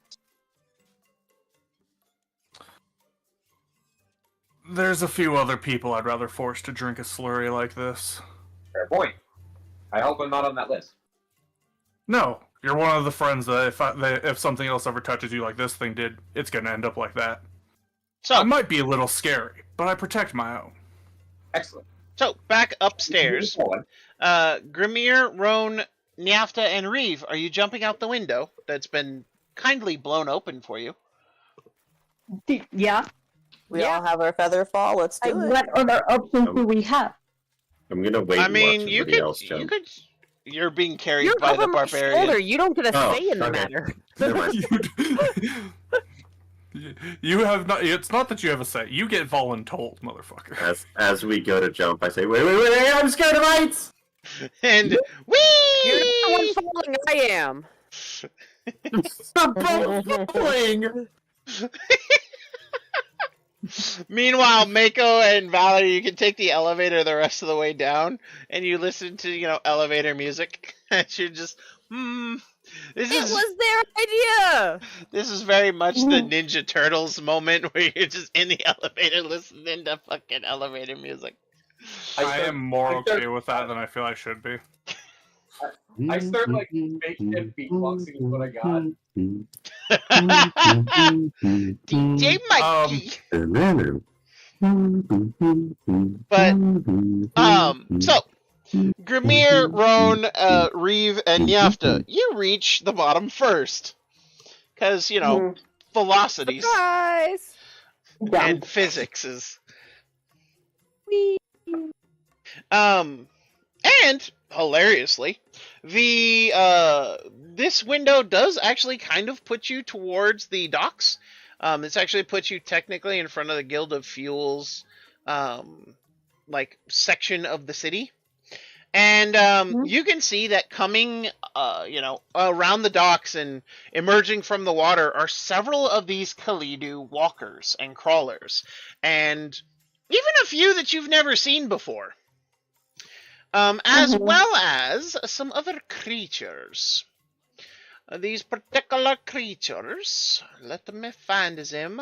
There's a few other people I'd rather force to drink a slurry like this. Fair point. I hope I'm not on that list. No, you're one of the friends that if something else ever touches you like this thing did, it's gonna end up like that. So I might be a little scary, but I protect my own. Excellent. So, back upstairs. Grimir, Roan, Nyafta, and Reeve, are you jumping out the window that's been kindly blown open for you? Yeah. We all have our feather fall. Let's do it. What other options do we have? I'm gonna wait. I and mean, watch you everybody could, else jump. You're being carried You're by over the my barbarian. shoulder. You don't get a Oh, say in the okay. matter. Never mind. You have not. It's not that you have a say. You get voluntold, motherfucker. As we go to jump, I say, wait, I'm scared of heights. And You're whee! not the one falling. I am. Stop falling. Meanwhile, Mako and Valerie, you can take the elevator the rest of the way down, and you listen to elevator music. And you're just, This It is was their idea. this is very much the Ninja Turtles moment where you're just in the elevator listening to fucking elevator music. I am more okay with that than I feel I should be. I start like makeshift beatboxing is what I got. DJ Mikey. So Grimir, Roan, Reeve, and Nyafta, you reach the bottom first. Because, velocities Surprise. and physics is... And, hilariously, this window does actually kind of put you towards the docks. This actually puts you technically in front of the Guild of Fuels, section of the city. And you can see that coming, around the docks and emerging from the water are several of these Kalidu walkers and crawlers, and even a few that you've never seen before, as well as some other creatures. These particular creatures, let me find him.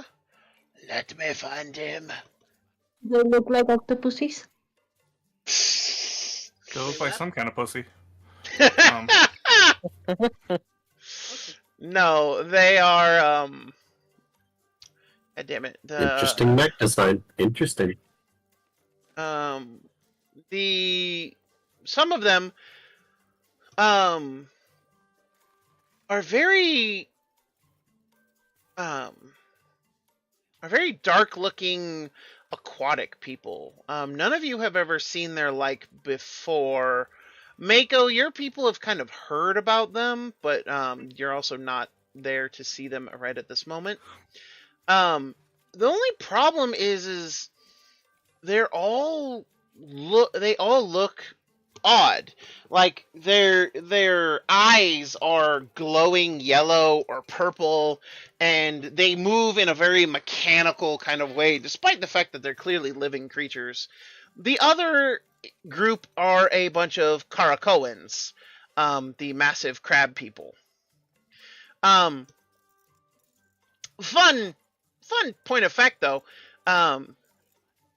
They look like octopuses. They look like some kind of pussy. No, they are, God damn it. Interesting mech design. Interesting. Some of them, are very dark looking aquatic people. None of you have ever seen their like before. Mako, your people have kind of heard about them, but you're also not there to see them right at this moment. The only problem is they all look odd. Like their eyes are glowing yellow or purple, and they move in a very mechanical kind of way, despite the fact that they're clearly living creatures. The other group are a bunch of Karakoans, the massive crab people. Fun point of fact though,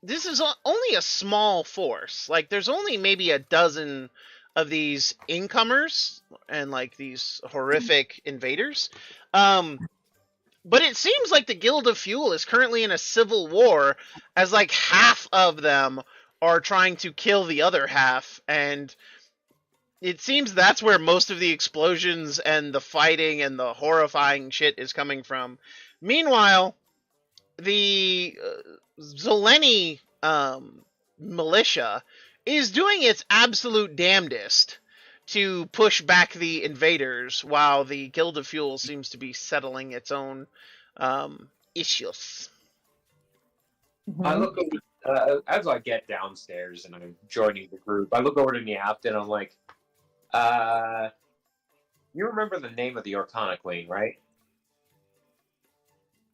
this is only a small force. Like, there's only maybe a dozen of these incomers and, like, these horrific invaders. But it seems like the Guild of Fuel is currently in a civil war, as, like, half of them are trying to kill the other half, and it seems that's where most of the explosions and the fighting and the horrifying shit is coming from. Meanwhile, the Zeleni militia is doing its absolute damnedest to push back the invaders, while the Guild of Fuel seems to be settling its own issues. I look over, as I get downstairs and I'm joining the group, I look over to Niaft and I'm like, you remember the name of the Arcana Queen, right?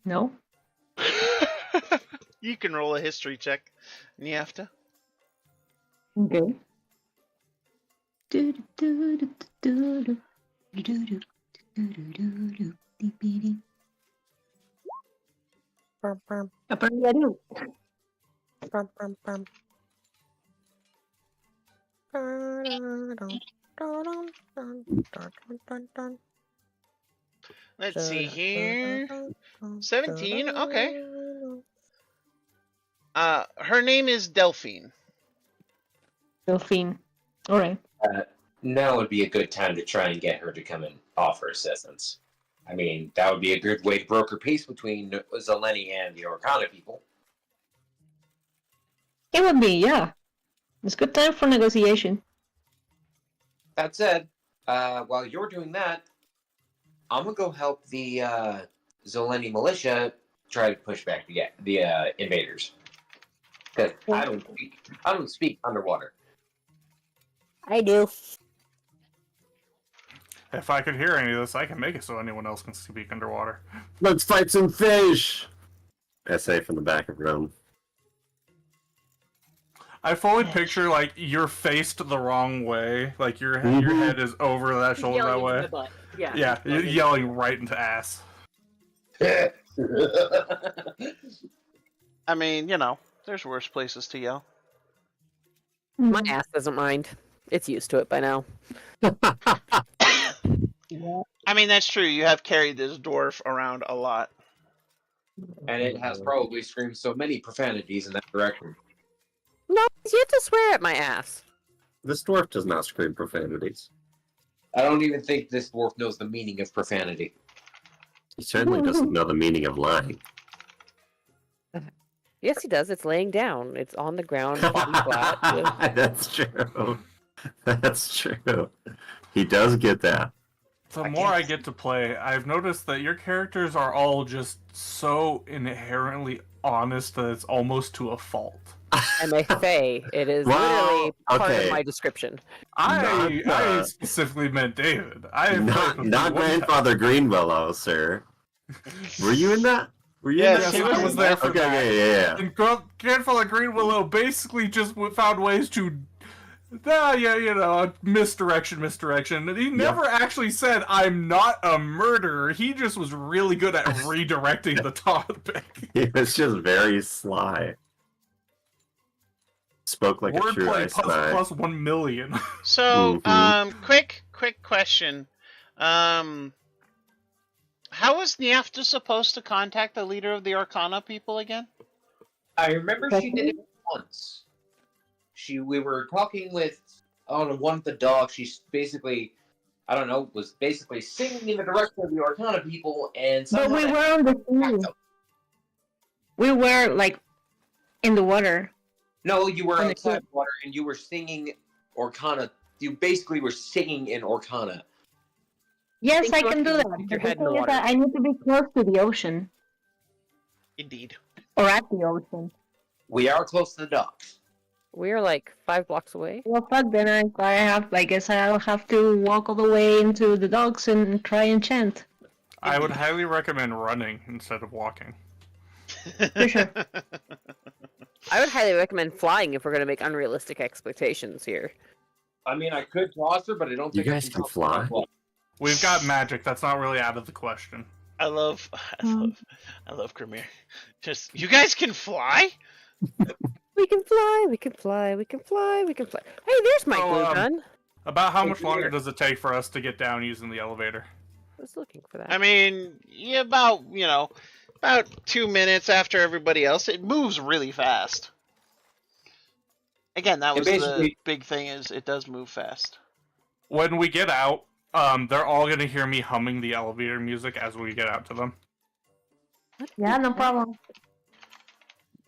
No. You can roll a history check, Niafta. Okay. Apparently I do. Let's see here. 17, okay. Her name is Delphine. Delphine. Alright. Now would be a good time to try and get her to come and offer assistance. I mean, that would be a good way to broker peace between Zeleni and the Arcana people. It would be, yeah. It's a good time for negotiation. That said, while you're doing that, I'm gonna go help the Zeleni militia try to push back the invaders. Because I don't speak underwater. I do. If I could hear any of this, I can make it so anyone else can speak underwater. Let's fight some fish! Essay from the back of Rome. I fully picture, like, you're faced the wrong way. Like, your head is over that shoulder that way. Yeah. Yeah, you're yelling right into ass. I mean, you know, there's worse places to yell. My ass doesn't mind. It's used to it by now. I mean, that's true. You have carried this dwarf around a lot. And it has probably screamed so many profanities in that direction. No, you have to swear at my ass. This dwarf does not scream profanities. I don't even think this dwarf knows the meaning of profanity. He certainly doesn't know the meaning of lying. Yes, he does. It's laying down. It's on the ground. Flat. That's true. That's true. He does get that. The more I get to play, I've noticed that your characters are all just so inherently honest that it's almost to a fault. I'm a fae. It is literally part of my description. I specifically meant David. Not Grandfather Greenwillow, sir. Were you in that? Were you Yes, in that? I was there for that. Yeah. And Grandfather Greenwillow basically just found ways to, misdirection. He never actually said, I'm not a murderer. He just was really good at redirecting the topic. He was just very sly. Spoke like a true Wordplay ice guy. plus 1 million. So, quick question. How was Niafta supposed to contact the leader of the Arcana people again? I remember she did it once. We were talking with one of the dogs. She's basically, was basically singing in the direction of the Arcana people, and But we were on the sea. We were, like, in the water. No, you were outside the water, and you were singing Arcana. You basically were singing in Arcana. Yes, I can do that. Your The head in the thing is water. that I need to be close to the ocean. Indeed. Or at the ocean. We are close to the docks. We're like 5 blocks away. Well, fuck, then I guess I'll have to walk all the way into the docks and try and chant. I would highly recommend running instead of walking. For sure. I would highly recommend flying if we're going to make unrealistic expectations here. I mean, I could toss her, but I don't You think guys can fly? We've got magic. That's not really out of the question. I love Grimir. Just, you guys can fly? We can fly. Hey, there's my glue gun. About how much longer does it take for us to get down using the elevator? I was looking for that. I mean, about 2 minutes after everybody else. It moves really fast. Again, that It was the basically- big thing, is it does move fast. When we get out, they're all gonna hear me humming the elevator music as we get out to them. Yeah, no problem.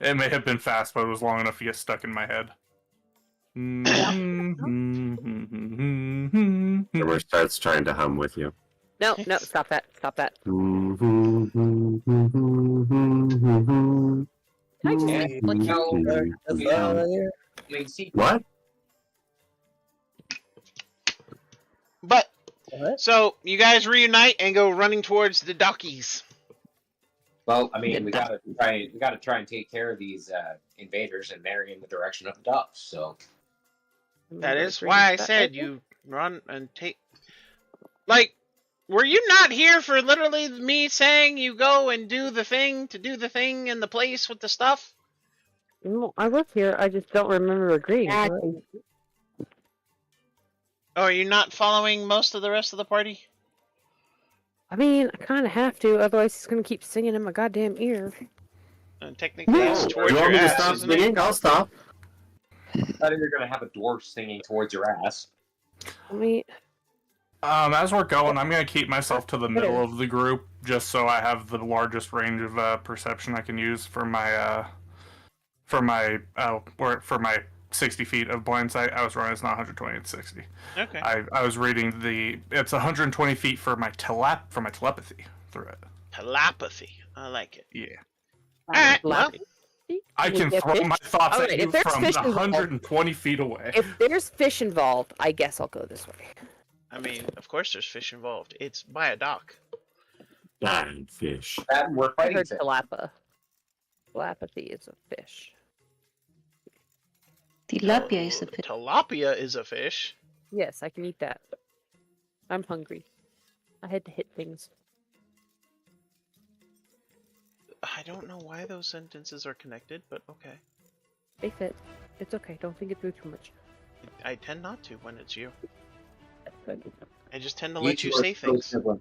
It may have been fast, but it was long enough to get stuck in my head. Summer starts trying to hum with you. No, stop that. Stop that. I just Yeah. like What? But What? so you guys reunite and go running towards the dockies. Well, I mean, we gotta try and take care of these invaders, and they're in the direction of the docks. So That is why I said you run and take. Like, were you not here for literally me saying you go and do the thing in the place with the stuff? No, I was here. I just don't remember agreeing. to it. Oh, are you not following most of the rest of the party? I mean, I kind of have to, otherwise he's gonna keep singing in my goddamn ear. And technically, it's Oh, towards you your want me to ass, stop isn't it? singing? I'll stop. I thought you were gonna have a dwarf singing towards your ass. I mean, As we're going, I'm gonna keep myself to the middle of the group, just so I have the largest range of perception I can use for my 60 feet of blind sight. I was wrong. It's not 120. It's 60. Okay. I was reading it's 120 feet for my telepathy through it. Telepathy. I like it. Yeah. Alright, well, I can Yeah, throw fish. my thoughts Alright, at if you there's from fish involved- 120 feet away. if there's fish involved, I guess I'll go this way. I mean, of course there's fish involved. It's by a dock. Dying fish. That we're I fighting. heard fish. Telepathy is a fish. Tilapia is a fish. Tilapia is a fish. Yes, I can eat that. I'm hungry. I had to hit things. I don't know why those sentences are connected, but okay. They fit. It's okay. Don't think it through too much. I tend not to when it's you. That's good. I just tend to let you two are say so things. similar.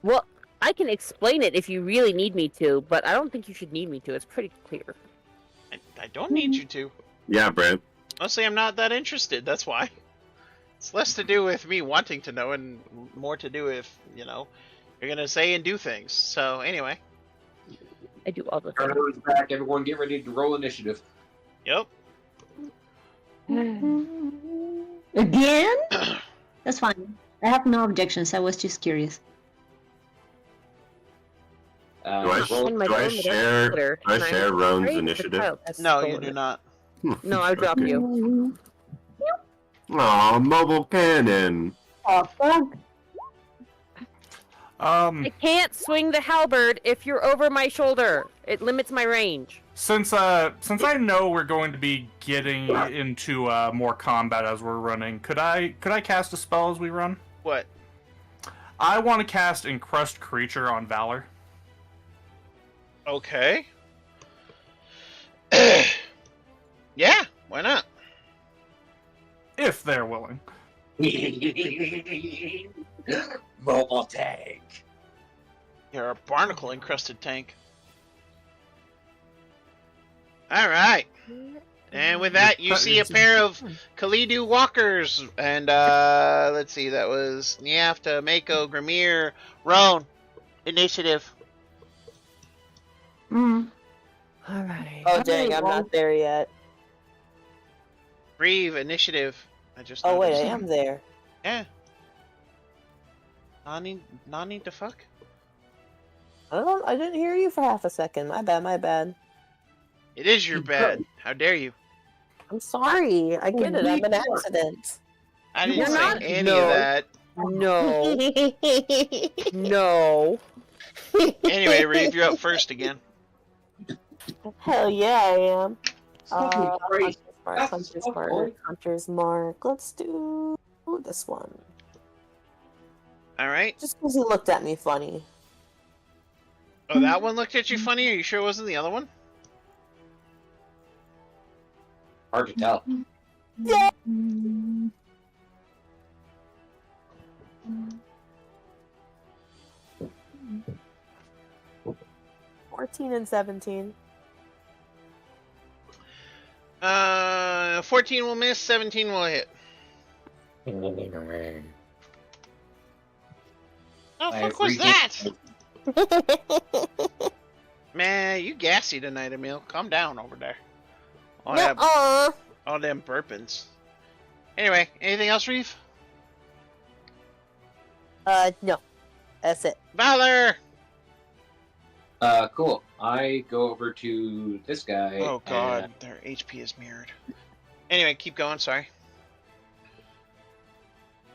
Well, I can explain it if you really need me to, but I don't think you should need me to. It's pretty clear. I don't need you to. Yeah, Brent. Mostly I'm not that interested, that's why. It's less to do with me wanting to know and more to do with, you're gonna say and do things. So, anyway. I do all the things. Turnover's back. Everyone, get ready to roll initiative. Yep. Again? That's fine. I have no objections. I was just curious. Do I, Roll- On my do I phone, share? Twitter, Do I and I'm share Roan's afraid the initiative? child has No, you stolen do it. not. No, I drop you. Aw, mobile cannon. Oh, fuck. I can't swing the halberd if you're over my shoulder. It limits my range. Since I know we're going to be getting into more combat as we're running, could I cast a spell as we run? What? I want to cast Encrust Creature on Valor. Okay. Yeah, why not? If they're willing. Mobile tank. You're a barnacle encrusted tank. Alright. And with that, you see a pair of Kalidu walkers. And, let's see, that was Niafta, Mako, Grimir, Roan. Initiative. Mm. Alright. Oh dang, I'm not there yet. Reeve, initiative. I just Oh wait, I noticed. am there. Yeah. Nani the fuck? I didn't hear you for half a second. My bad. It is your bad. How dare you? I'm sorry. I get it. I'm an accident. I didn't You're say not- any no. of that. No. No. Anyway, Reeve, you're up first again. Hell yeah, I am. Great. Hunter's Mark. Hunter's Mark. Let's do this one. Alright. Just because he looked at me funny. Oh, that one looked at you funny? Are you sure it wasn't the other one? Hard to tell. Yeah. 14 and 17. 14 will miss, 17 will hit. Oh, I fuck have was regained- that? Man, you gassy tonight, Emil. Calm down over there. All, that, Nuh-uh. all them burpings. Anyway, anything else, Reeve? No. That's it. Valor! Cool. I go over to this guy. Oh god, their HP is mirrored. Anyway, keep going, sorry.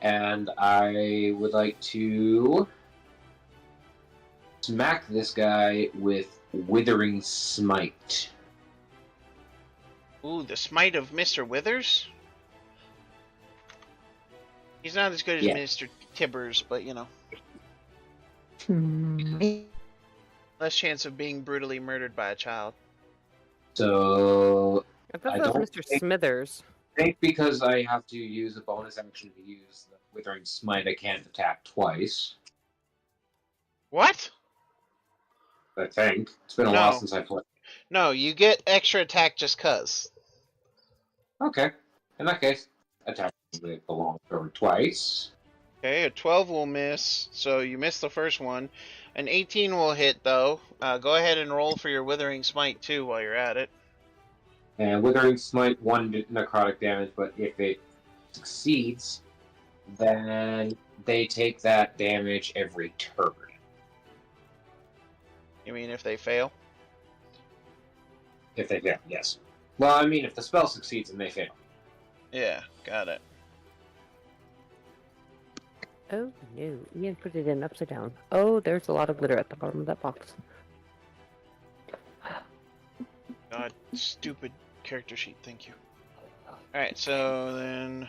And I would like to smack this guy with Withering Smite. Ooh, the smite of Mr. Withers? He's not as good as Yeah. Mr. Tibbers, but you know. Hmm. Less chance of being brutally murdered by a child. So I thought I that was don't Mr. think- Smithers. I think because I have to use a bonus action to use the Withering Smite, I can't attack twice. What? I think. It's been a No. while since I played. No, you get extra attack just cuz. Okay. In that case, attack will belong over twice. Okay, a 12 will miss, so you missed the first one. An 18 will hit, though. Go ahead and roll for your Withering Smite, too, while you're at it. And Withering Smite, 1 necrotic damage, but if it succeeds, then they take that damage every turn. You mean if they fail? If they fail, yes. Well, I mean, if the spell succeeds and they fail. Yeah, got it. Oh no, Ian put it in upside down. Oh, there's a lot of glitter at the bottom of that box. God, stupid character sheet, thank you. Alright, so then...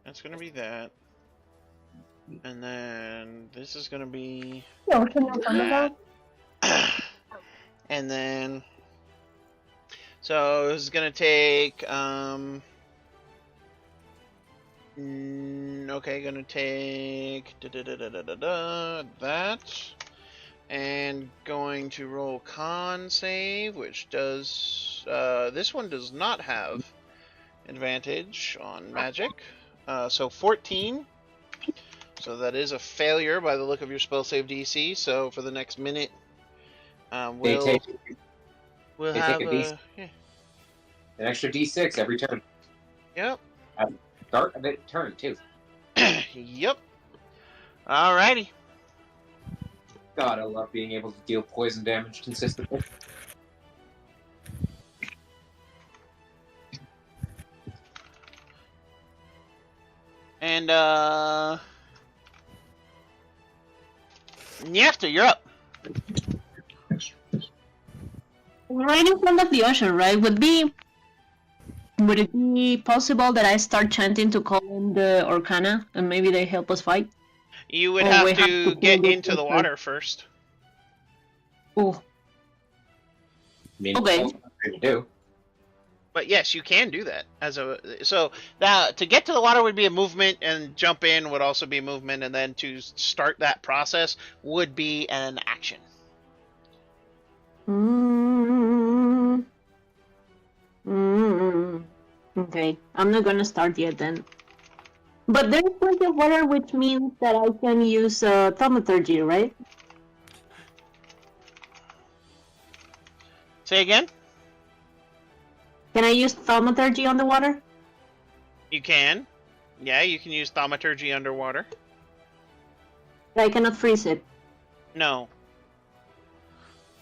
That's gonna be that. And then this is gonna be... that. And then... So this is gonna take... Okay, gonna take that, and going to roll con save, which does this one does not have advantage on magic, so 14. So that is a failure by the look of your spell save DC. So for the next minute, we'll They have take a D6. yeah. An extra d6 every turn. Yep. Start of it turn, too. Yep. Alrighty. God, I love being able to deal poison damage consistently. And Nyefta, you're up. Right in front of the ocean, right? Would it be possible that I start chanting to call in the Orcana and maybe they help us fight? You would Oh, have we to have to get pull the into the filter. water first. Oh, I mean, Okay. that's what I'm trying to do. But yes, you can do that as a so now to get to the water would be a movement, and jump in would also be a movement, and then to start that process would be an action. Okay, I'm not gonna start yet then. But there's plenty of water, which means that I can use thaumaturgy, right? Say again? Can I use thaumaturgy on the water? You can. Yeah, you can use thaumaturgy underwater. I cannot freeze it. No.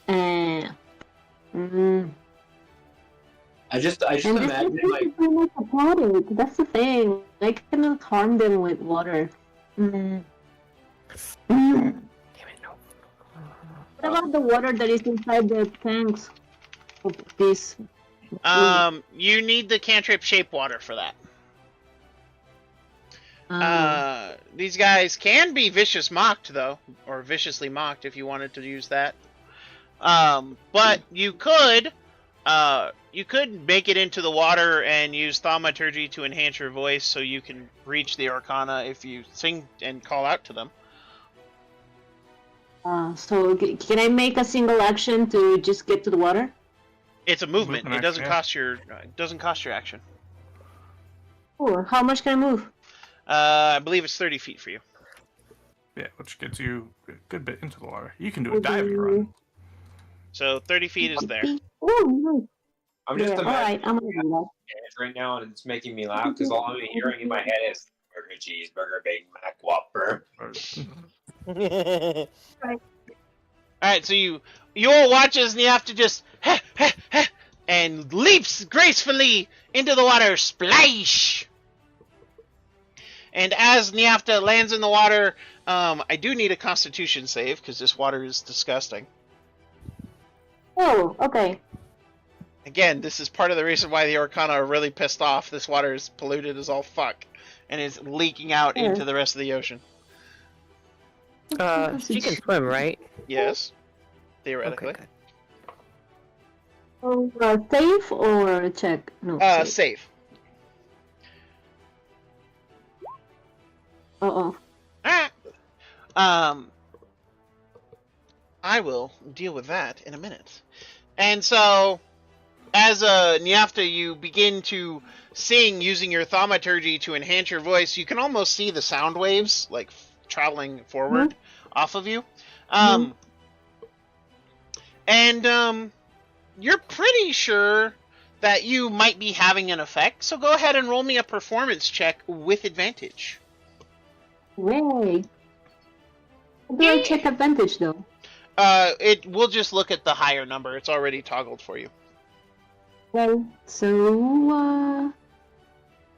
Uh, mm. I just And this imagine, is like, pretty much aquatic. That's the thing. I cannot harm them with water. Mm. Damn it, no. What about the water that is inside the tanks of this? You need the cantrip shape water for that. These guys can be vicious mocked though, or viciously mocked if you wanted to use that. But you could make it into the water and use thaumaturgy to enhance your voice so you can reach the Arcana if you sing and call out to them. So can I make a single action to just get to the water? It's a movement. Movement It doesn't action, cost your action. Oh, how much can I move? I believe it's 30 feet for you. Yeah, which gets you a good bit into the water. You can do a diving run. So 30 feet is there. Oh, no. I'm just Yeah, imagining alright, I'm gonna do that. it right now, and it's making me laugh because all I'm hearing in my head is burger, cheeseburger, Big Mac, Whopper. Alright, so you all watch as Niafta just and leaps gracefully into the water. Splash! And as Niafta lands in the water, I do need a Constitution save because this water is disgusting. Oh, okay. Again, this is part of the reason why the Orcana are really pissed off. This water is polluted as all fuck and is leaking out into the rest of the ocean. She can swim, right? Yes, theoretically. Okay, Oh, save or check? No. Save. Uh-oh. I will deal with that in a minute. And so, as Niafta, you begin to sing using your thaumaturgy to enhance your voice. You can almost see the sound waves, like, traveling forward off of you. And you're pretty sure that you might be having an effect, so go ahead and roll me a performance check with advantage. Yay. How do I check advantage, though? It will just look at the higher number. It's already toggled for you. Okay, so,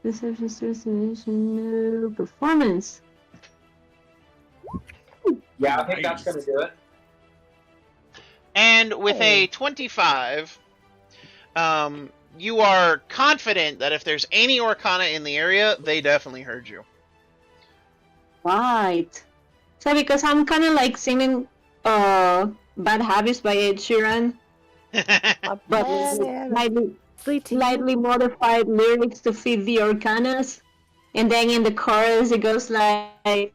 destination, performance. Yeah, I think that's gonna do it. And with a 25, you are confident that if there's any Orcana in the area, they definitely heard you. Right. So because I'm kind of like singing Bad Habits by Ed Sheeran, but slightly modified lyrics to fit the Orcanas, and then in the chorus it goes like...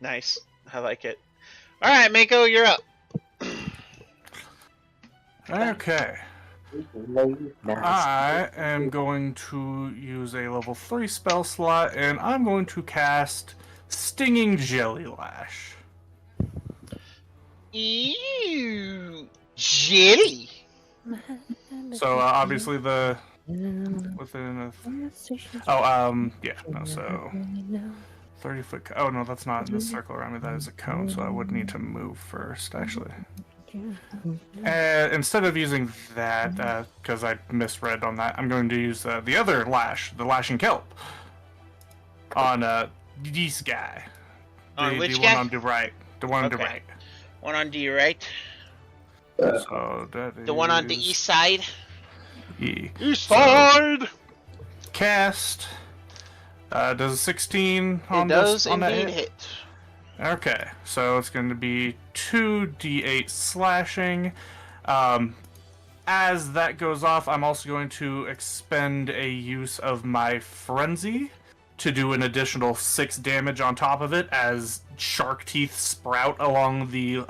Nice. I like it. Alright, Mako, you're up. Okay. I am going to use a level 3 spell slot, and I'm going to cast Stinging Jelly Lash. Ew. Jelly. So, obviously the... within a... yeah, no, so... 30-foot... Oh, no, that's not the circle around me. That is a cone, so I would need to move first, actually. Instead of using that, because I misread on that, I'm going to use the other lash, the Lashing Kelp, on this guy. On which the guy? one on the right. The one on the right. One on the right. So that The one on the east side. East side! Cast. Does a 16 on it does this, on that indeed hit? hit. Okay, so it's going to be 2d8 slashing. As that goes off, I'm also going to expend a use of my frenzy to do an additional 6 damage on top of it as shark teeth sprout along the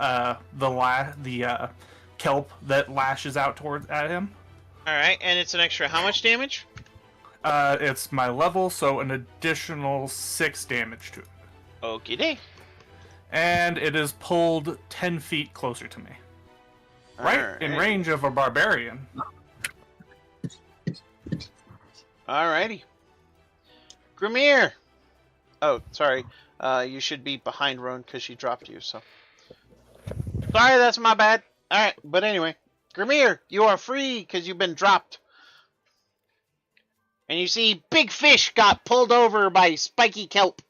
kelp that lashes out at him. All right, and it's an extra how much damage? It's my level, so an additional 6 damage to it. Okie dokie. And it is pulled 10 feet closer to me. Right in range of a barbarian. Alrighty. Grimir! Oh, sorry. You should be behind Roan because she dropped you, so. Sorry, that's my bad. Alright, but anyway. Grimir, you are free because you've been dropped. And you see, big fish got pulled over by spiky kelp.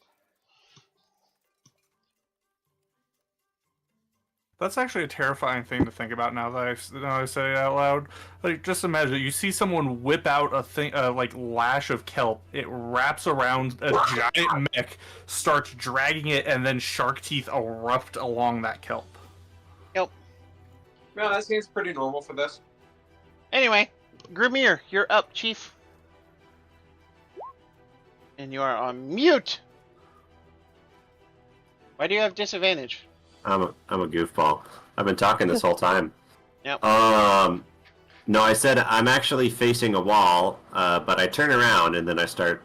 That's actually a terrifying thing to think about now that I say it out loud. Like, just imagine, you see someone whip out a lash of kelp, it wraps around a giant mech, starts dragging it, and then shark teeth erupt along that kelp. Yep. No, that seems pretty normal for this. Anyway, Grimir, you're up, Chief. And you are on mute. Why do you have disadvantage? I'm a goofball. I've been talking this whole time. Yep. No, I said I'm actually facing a wall, but I turn around and then I start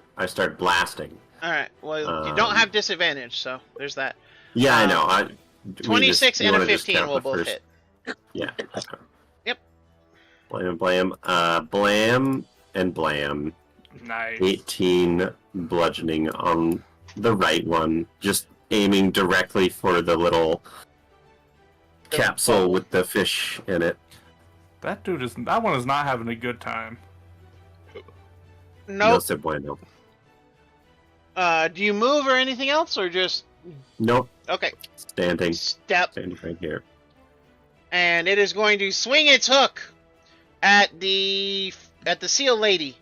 blasting. All right. Well, you don't have disadvantage, so there's that. Yeah, I know. 26 and a 15 15 will both hit. Yeah. Yep. Blam, blam. Blam and blam. Nice. 18 bludgeoning on the right one, just aiming directly for the little capsule with the fish in it. That one is not having a good time. No Nope. se bueno. Do you move or anything else, or just... Nope. Okay. Standing Step. right here. And it is going to swing its hook at the seal lady.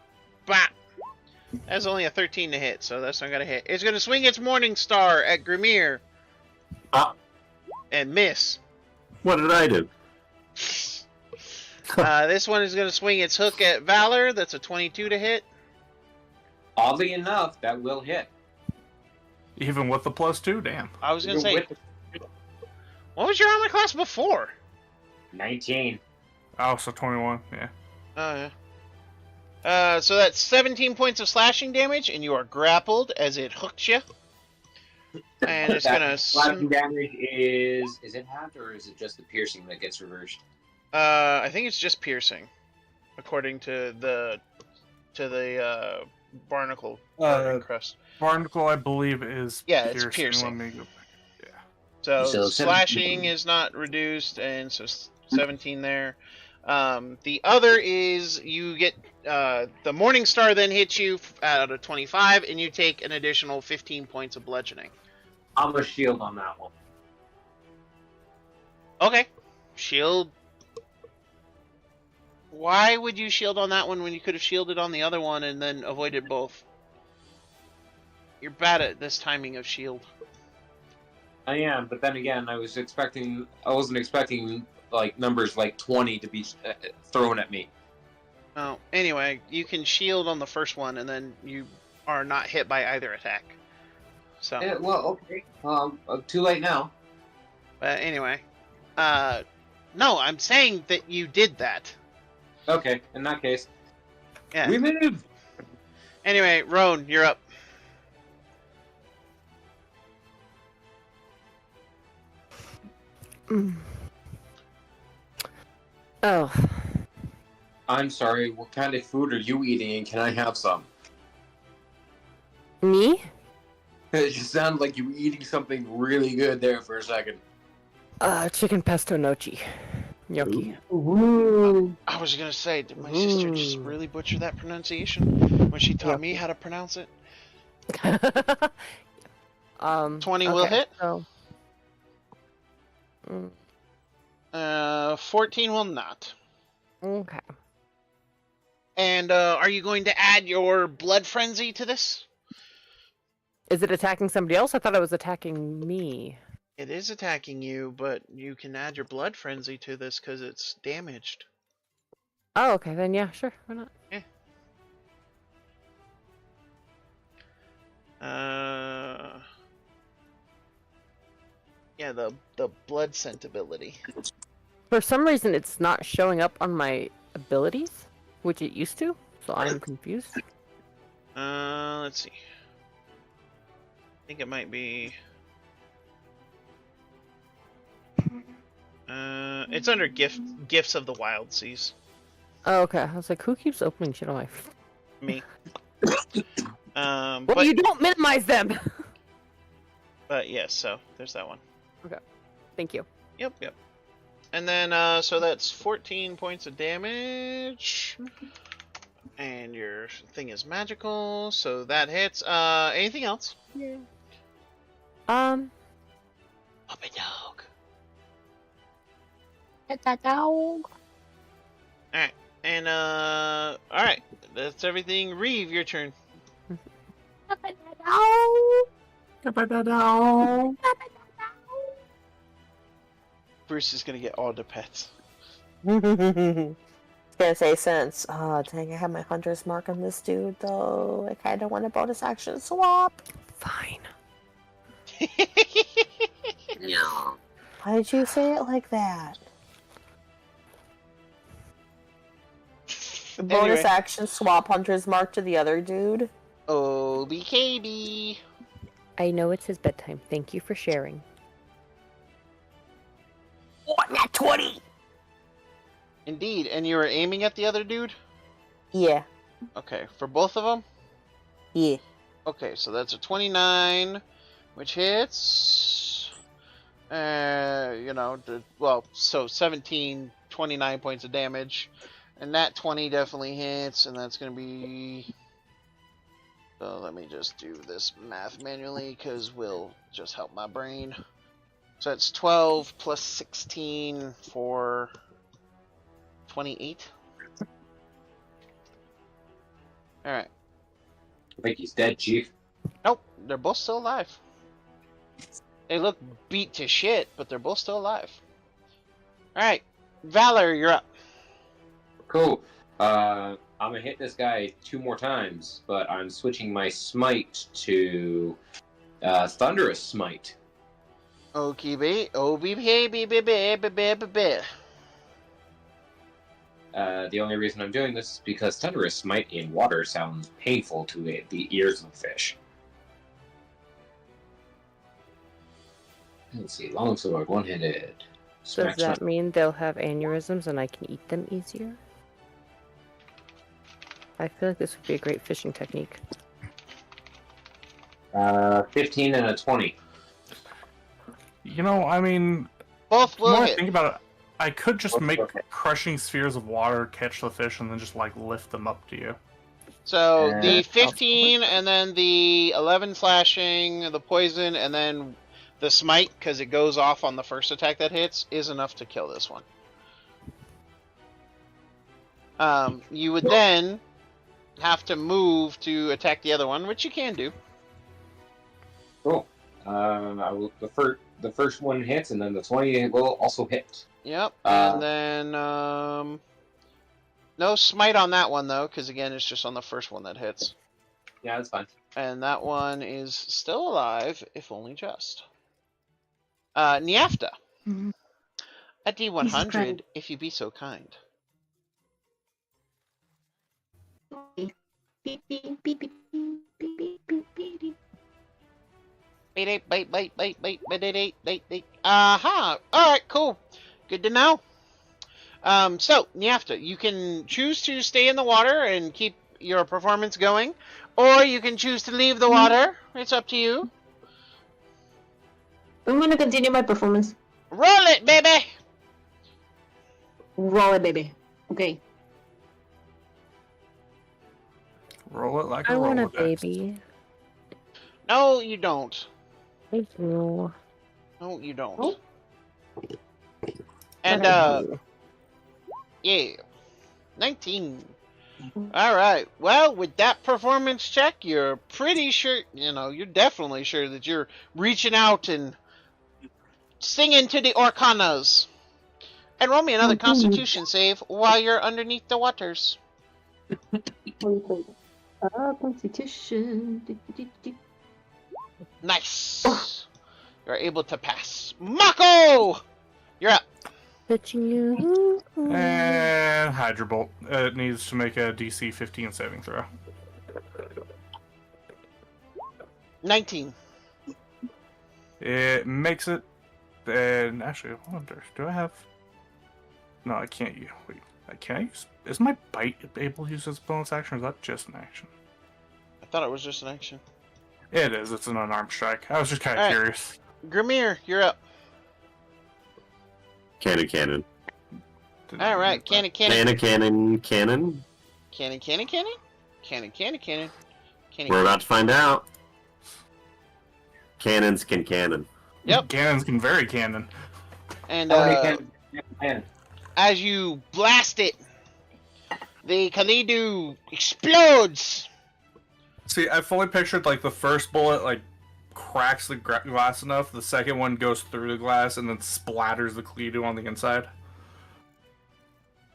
Bap. That's only a 13 to hit, so that's not going to hit. It's going to swing its Morning Star at Grimir. And miss. What did I do? This one is going to swing its hook at Valor. That's a 22 to hit. Oddly enough, that will hit. Even with the +2, damn. I was going to say, what was your armor class before? 19. Oh, so 21, yeah. Oh, yeah. So that's 17 points of slashing damage, and you are grappled as it hooks you. And it's going to... Slashing damage is it halved, or is it just the piercing that gets reversed? I think it's just piercing, according to the barnacle crest. Barnacle, I believe, is it's piercing. Let me go back. Yeah. So 17. slashing is not reduced, and so 17 there. The other is you get the Morning Star then hits you out of 25, and you take an additional 15 points of bludgeoning. I'm a shield on that one. Okay, shield. Why would you shield on that one when you could have shielded on the other one and then avoided both? You're bad at this timing of shield. I am, but then again, I wasn't expecting like numbers like 20 to be thrown at me. Oh, anyway, you can shield on the first one, and then you are not hit by either attack. So. Well, okay. Too late now. But anyway, no, I'm saying that you did that. Okay, in that case, Yeah. we move. Anyway, Roan, you're up. Oh. I'm sorry. What kind of food are you eating, and can I have some? Me? It just sounded like you were eating something really good there for a second. Chicken pesto nochi. Gnocchi. I was gonna say, did my sister just really butcher that pronunciation when she taught me how to pronounce it? 20 will hit. So... 14 will not. Okay. And are you going to add your blood frenzy to this? Is it attacking somebody else? I thought it was attacking me. It is attacking you, but you can add your blood frenzy to this because it's damaged. Oh, okay. Then yeah, sure. Why not? Yeah. Yeah, the blood scent ability. For some reason, it's not showing up on my abilities, which it used to. So I'm confused. Let's see. I think it might be. It's under gifts of the wild seas. Oh, okay. I was like, who keeps opening shit on my? Me. Well, but you don't minimize them. But yes, so there's that one. Okay. Thank you. Yep. And then so that's 14 points of damage. And your thing is magical, so that hits. Anything else? Yeah. Puppy dog. Get that dog. Alright. And alright. That's everything. Reeve, your turn. Bruce is gonna get all the pets. I was gonna say since, oh dang, I have my hunter's mark on this dude though. I kinda want a bonus action swap. Fine. Why did you say it like that? Bonus Anyway. action swap Hunter's Mark to the other dude. OBKB. I know it's his bedtime. Thank you for sharing. What? Not 20! Indeed, and you were aiming at the other dude? Yeah. Okay, for both of them? Yeah. Okay, so that's a 29, which hits. So 17, 29 points of damage. And that 20 definitely hits, and that's going to be... So let me just do this math manually, because will just help my brain. So it's 12 plus 16 for 28. Alright. I think he's dead, Chief. Nope, they're both still alive. They look beat to shit, but they're both still alive. Alright, Valor, you're up. Cool. I'm gonna hit this guy 2 more times, but I'm switching my smite to Thunderous Smite. Okay, OBB. The only reason I'm doing this is because Thunderous Smite in water sounds painful to the ears of the fish. Let's see, longsword, one-handed. Does that mean they'll have aneurysms and I can eat them easier? I feel like this would be a great fishing technique. 15 and a 20. You know, I mean, Both the more will I hit. think about it, I could just make Okay. crushing spheres of water catch the fish and then just like lift them up to you. So the Uh, 15 and then the 11 slashing, the poison, and then the smite, because it goes off on the first attack that hits, is enough to kill this one. You would then have to move to attack the other one, which you can do. Cool. I will, the first one hits, and then the 20 will also hit. Yep, Uh, and then no smite on that one though, because again it's just on the first one that hits. Yeah, that's fine. And that one is still alive, if only just. Niafta. Mhm. A D100, Christ. if you be so kind. Beep, beep, beep, beep, beep, beep, beep, beep, beep. Aha! Alright, cool. Good to know. So, Niafta, you can choose to stay in the water and keep your performance going, or you can choose to leave the water. It's up to you. I'm gonna continue my performance. Roll it, baby! Roll it, baby. Okay. Roll it like a I want a Rolodex. baby. No, you don't. Thank you. No, you don't. Oh. And, yeah. 19. Alright, well, with that performance check, you're pretty sure, you're definitely sure that you're reaching out and singing to the Orcanas. And roll me another Okay. Constitution save while you're underneath the waters. Constitution. Nice. You're able to pass. Mako! You're up. Touching you. And Hydra Bolt. It needs to make a DC 15 saving throw. 19. It makes it. And actually, I wonder, do I have? No, I can't use. Wait, I can't use. Is my bite able to use as a bonus action, or is that just an action? I thought it was just an action. It is. It's an unarmed strike. I was just kind of Alright. curious. Grimir, you're up. Cannon. Didn't Alright, use that. Cannon. Cannon. We're about to find out. Cannons can cannon. Yep. Cannons can vary cannon. And, Man, as you blast it, the Kalidu explodes. See, I fully pictured like the first bullet like cracks the glass enough, the second one goes through the glass and then splatters the Kleedu on the inside.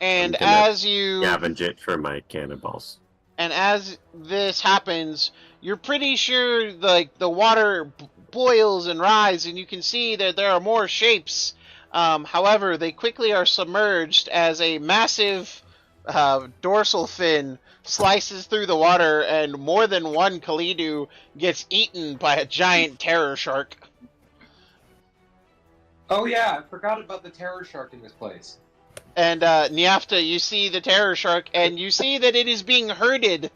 And I'm gonna as you Scavenge it for my cannonballs. and as this happens, you're pretty sure like the water boils and rises, and you can see that there are more shapes. However, they quickly are submerged as a massive dorsal fin slices through the water, and more than one Kalidu gets eaten by a giant terror shark. Oh yeah, I forgot about the terror shark in this place. And Nyafta, you see the terror shark, and you see that it is being herded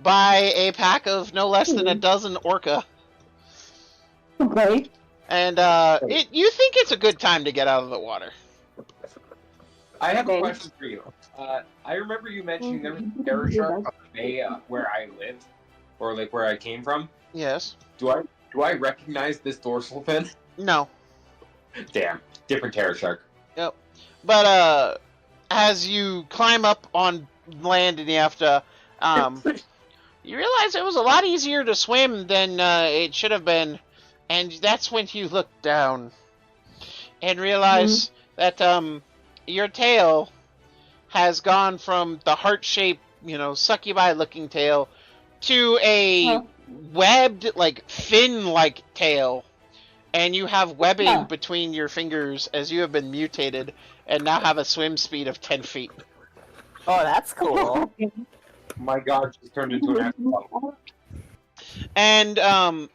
by a pack of no less than a dozen orca. Okay. And you think it's a good time to get out of the water. I have a Okay. question for you. I remember you mentioning there was a terror shark on the bay where I live, or like where I came from. Yes. Do I recognize this dorsal fin? No. Damn, different terror shark. Yep. But as you climb up on land and you have to, you realize it was a lot easier to swim than it should have been, and that's when you look down and realize that your tail has gone from the heart-shaped, succubi-looking tail to a webbed, like fin-like tail. And you have webbing between your fingers as you have been mutated and now have a swim speed of 10 feet. Oh, that's cool. My God, she's turned into an axolotl. And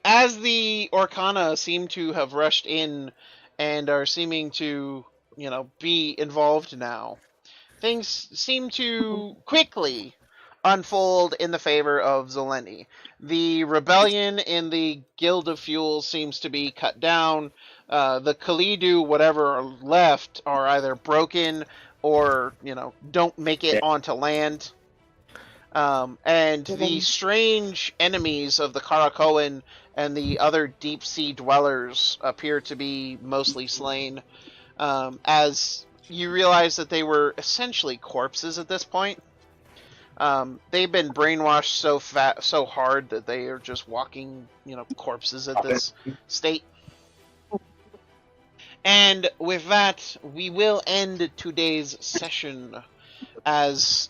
as the Orcana seem to have rushed in and are seeming to, be involved now, things seem to quickly unfold in the favor of Zeleny. The rebellion in the Guild of Fuel seems to be cut down. The Kalidu, whatever are left, are either broken or, don't make it onto land. And the strange enemies of the Karakoan and the other deep sea dwellers appear to be mostly slain. As you realize that they were essentially corpses at this point. They've been brainwashed so hard that they are just walking, corpses at this state. And with that, we will end today's session as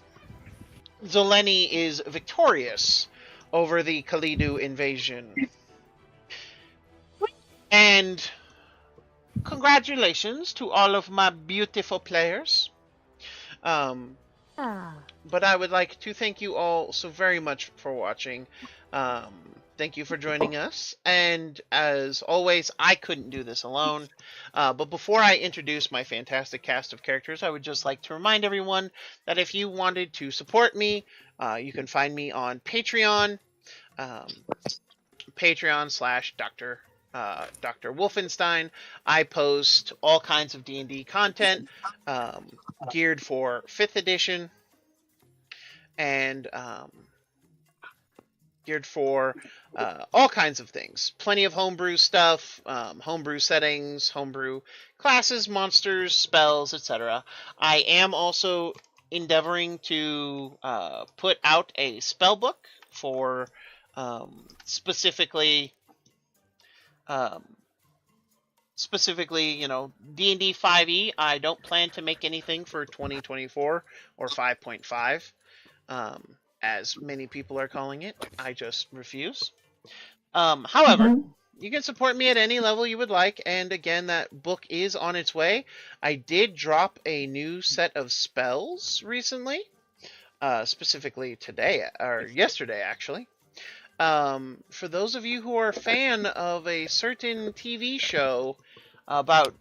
Zeleny is victorious over the Kalidu invasion. And congratulations to all of my beautiful players. But I would like to thank you all so very much for watching. Thank you for joining us. And as always, I couldn't do this alone. But before I introduce my fantastic cast of characters, I would just like to remind everyone that if you wanted to support me, you can find me on Patreon. Patreon/Dr.Wolfenstein. I post all kinds of D&D content geared for 5th edition and geared for all kinds of things. Plenty of homebrew stuff, homebrew settings, homebrew classes, monsters, spells, etc. I am also endeavoring to put out a spell book for specifically, D&D 5e. I don't plan to make anything for 2024 or 5.5, as many people are calling it. I just refuse. However, you can support me at any level you would like, and again, that book is on its way. I did drop a new set of spells recently, specifically today, or yesterday, actually. For those of you who are a fan of a certain TV show about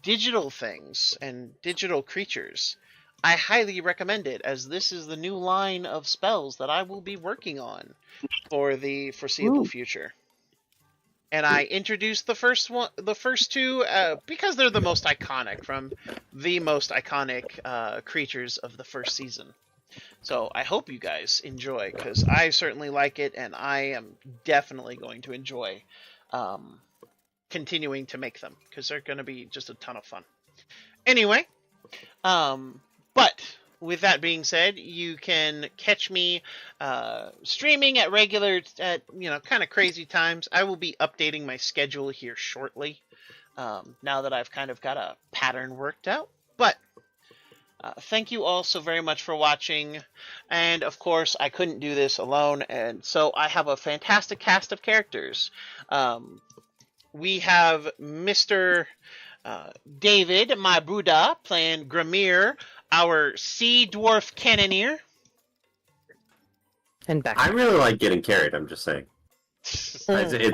digital things and digital creatures, I highly recommend it, as this is the new line of spells that I will be working on for the foreseeable future. And I introduced the first two, because they're the most iconic, from the most iconic creatures of the first season. So I hope you guys enjoy, because I certainly like it, and I am definitely going to enjoy continuing to make them, because they're going to be just a ton of fun. Anyway, but with that being said, you can catch me streaming at regular, kind of crazy times. I will be updating my schedule here shortly, now that I've kind of got a pattern worked out. But thank you all so very much for watching, and of course I couldn't do this alone, and so I have a fantastic cast of characters. We have Mr. David, my Buddha, playing Gramir, our Sea Dwarf Cannoneer. And back. I really like getting carried, I'm just saying. It's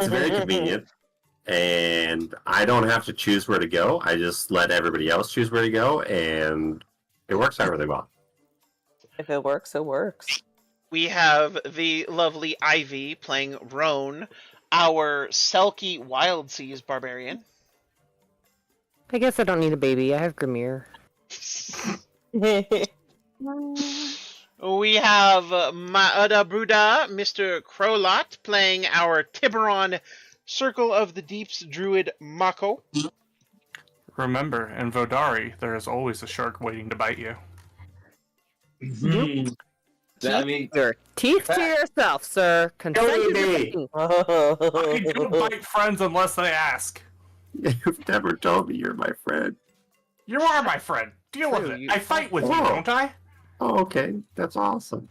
very convenient. And I don't have to choose where to go. I just let everybody else choose where to go, and it works out really well. If it works, it works. We have the lovely Ivy playing Roan, our Selkie Wild Seas Barbarian. I guess I don't need a baby. I have Grimir. We have Maada Bruda, Mr. Crowlot, playing our Tiburon Circle of the Deep's Druid Mako. Remember, in Vodari, there is always a shark waiting to bite you. I mean, Your teeth to yourself, sir. Consent is your king. I don't bite friends unless they ask. You've never told me you're my friend. You are my friend. Deal with it. I fight with you, don't I? Oh, okay. That's awesome.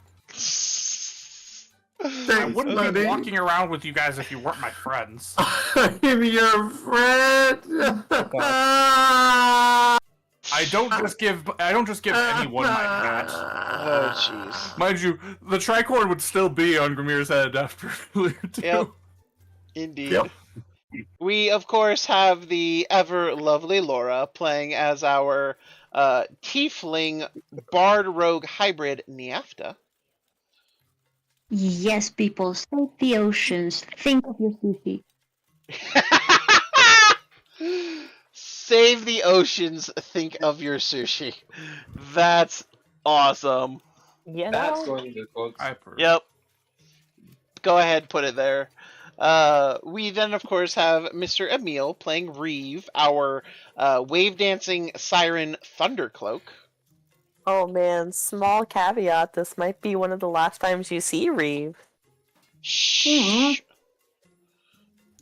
I Thanks, wouldn't buddy. be walking around with you guys if you weren't my friends. I'm your friend. I don't just give anyone my hat. Oh, jeez. Mind you, the tricord would still be on Grimir's head after earlier too. Yep. Indeed. Yep. We, of course, have the ever lovely Laura playing as our Tiefling Bard Rogue Hybrid Niafta. Yes, people, save the oceans. Think of your sushi. Save the oceans, think of your sushi. That's awesome. You that's know, going into quotes. I approve. Yep. Go ahead, put it there. We then, of course, have Mr. Emil playing Reeve, our wave dancing siren Thundercloak. oh man, small caveat, this might be one of the last times you see Reeve. Shh.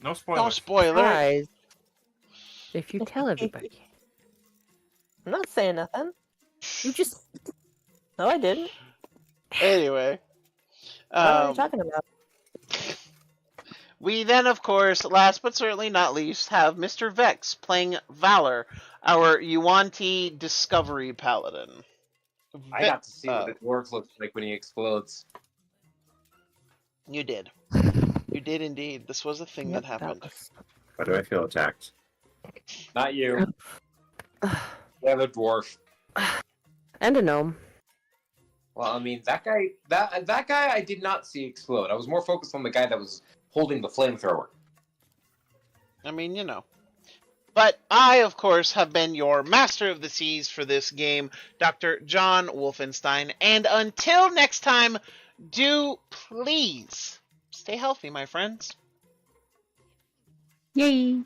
No spoilers. No spoiler. Guys, if you tell everybody, I'm not saying nothing. you just No, I didn't. Anyway. What are you talking about? We then, of course, last but certainly not least, have Mr. Vex playing Valor, our Yuan-Ti Discovery Paladin. I got to see what the dwarf looks like when he explodes. You did. You did indeed. This was a thing that happened. Why do I feel attacked? Not you. Yeah, the dwarf. and a gnome. Well, I mean, that guy I did not see explode. I was more focused on the guy that was holding the flamethrower. I mean, you know. But I, of course, have been your master of the seas for this game, Dr. John Wolfenstein. And until next time, do please stay healthy, my friends. Yay!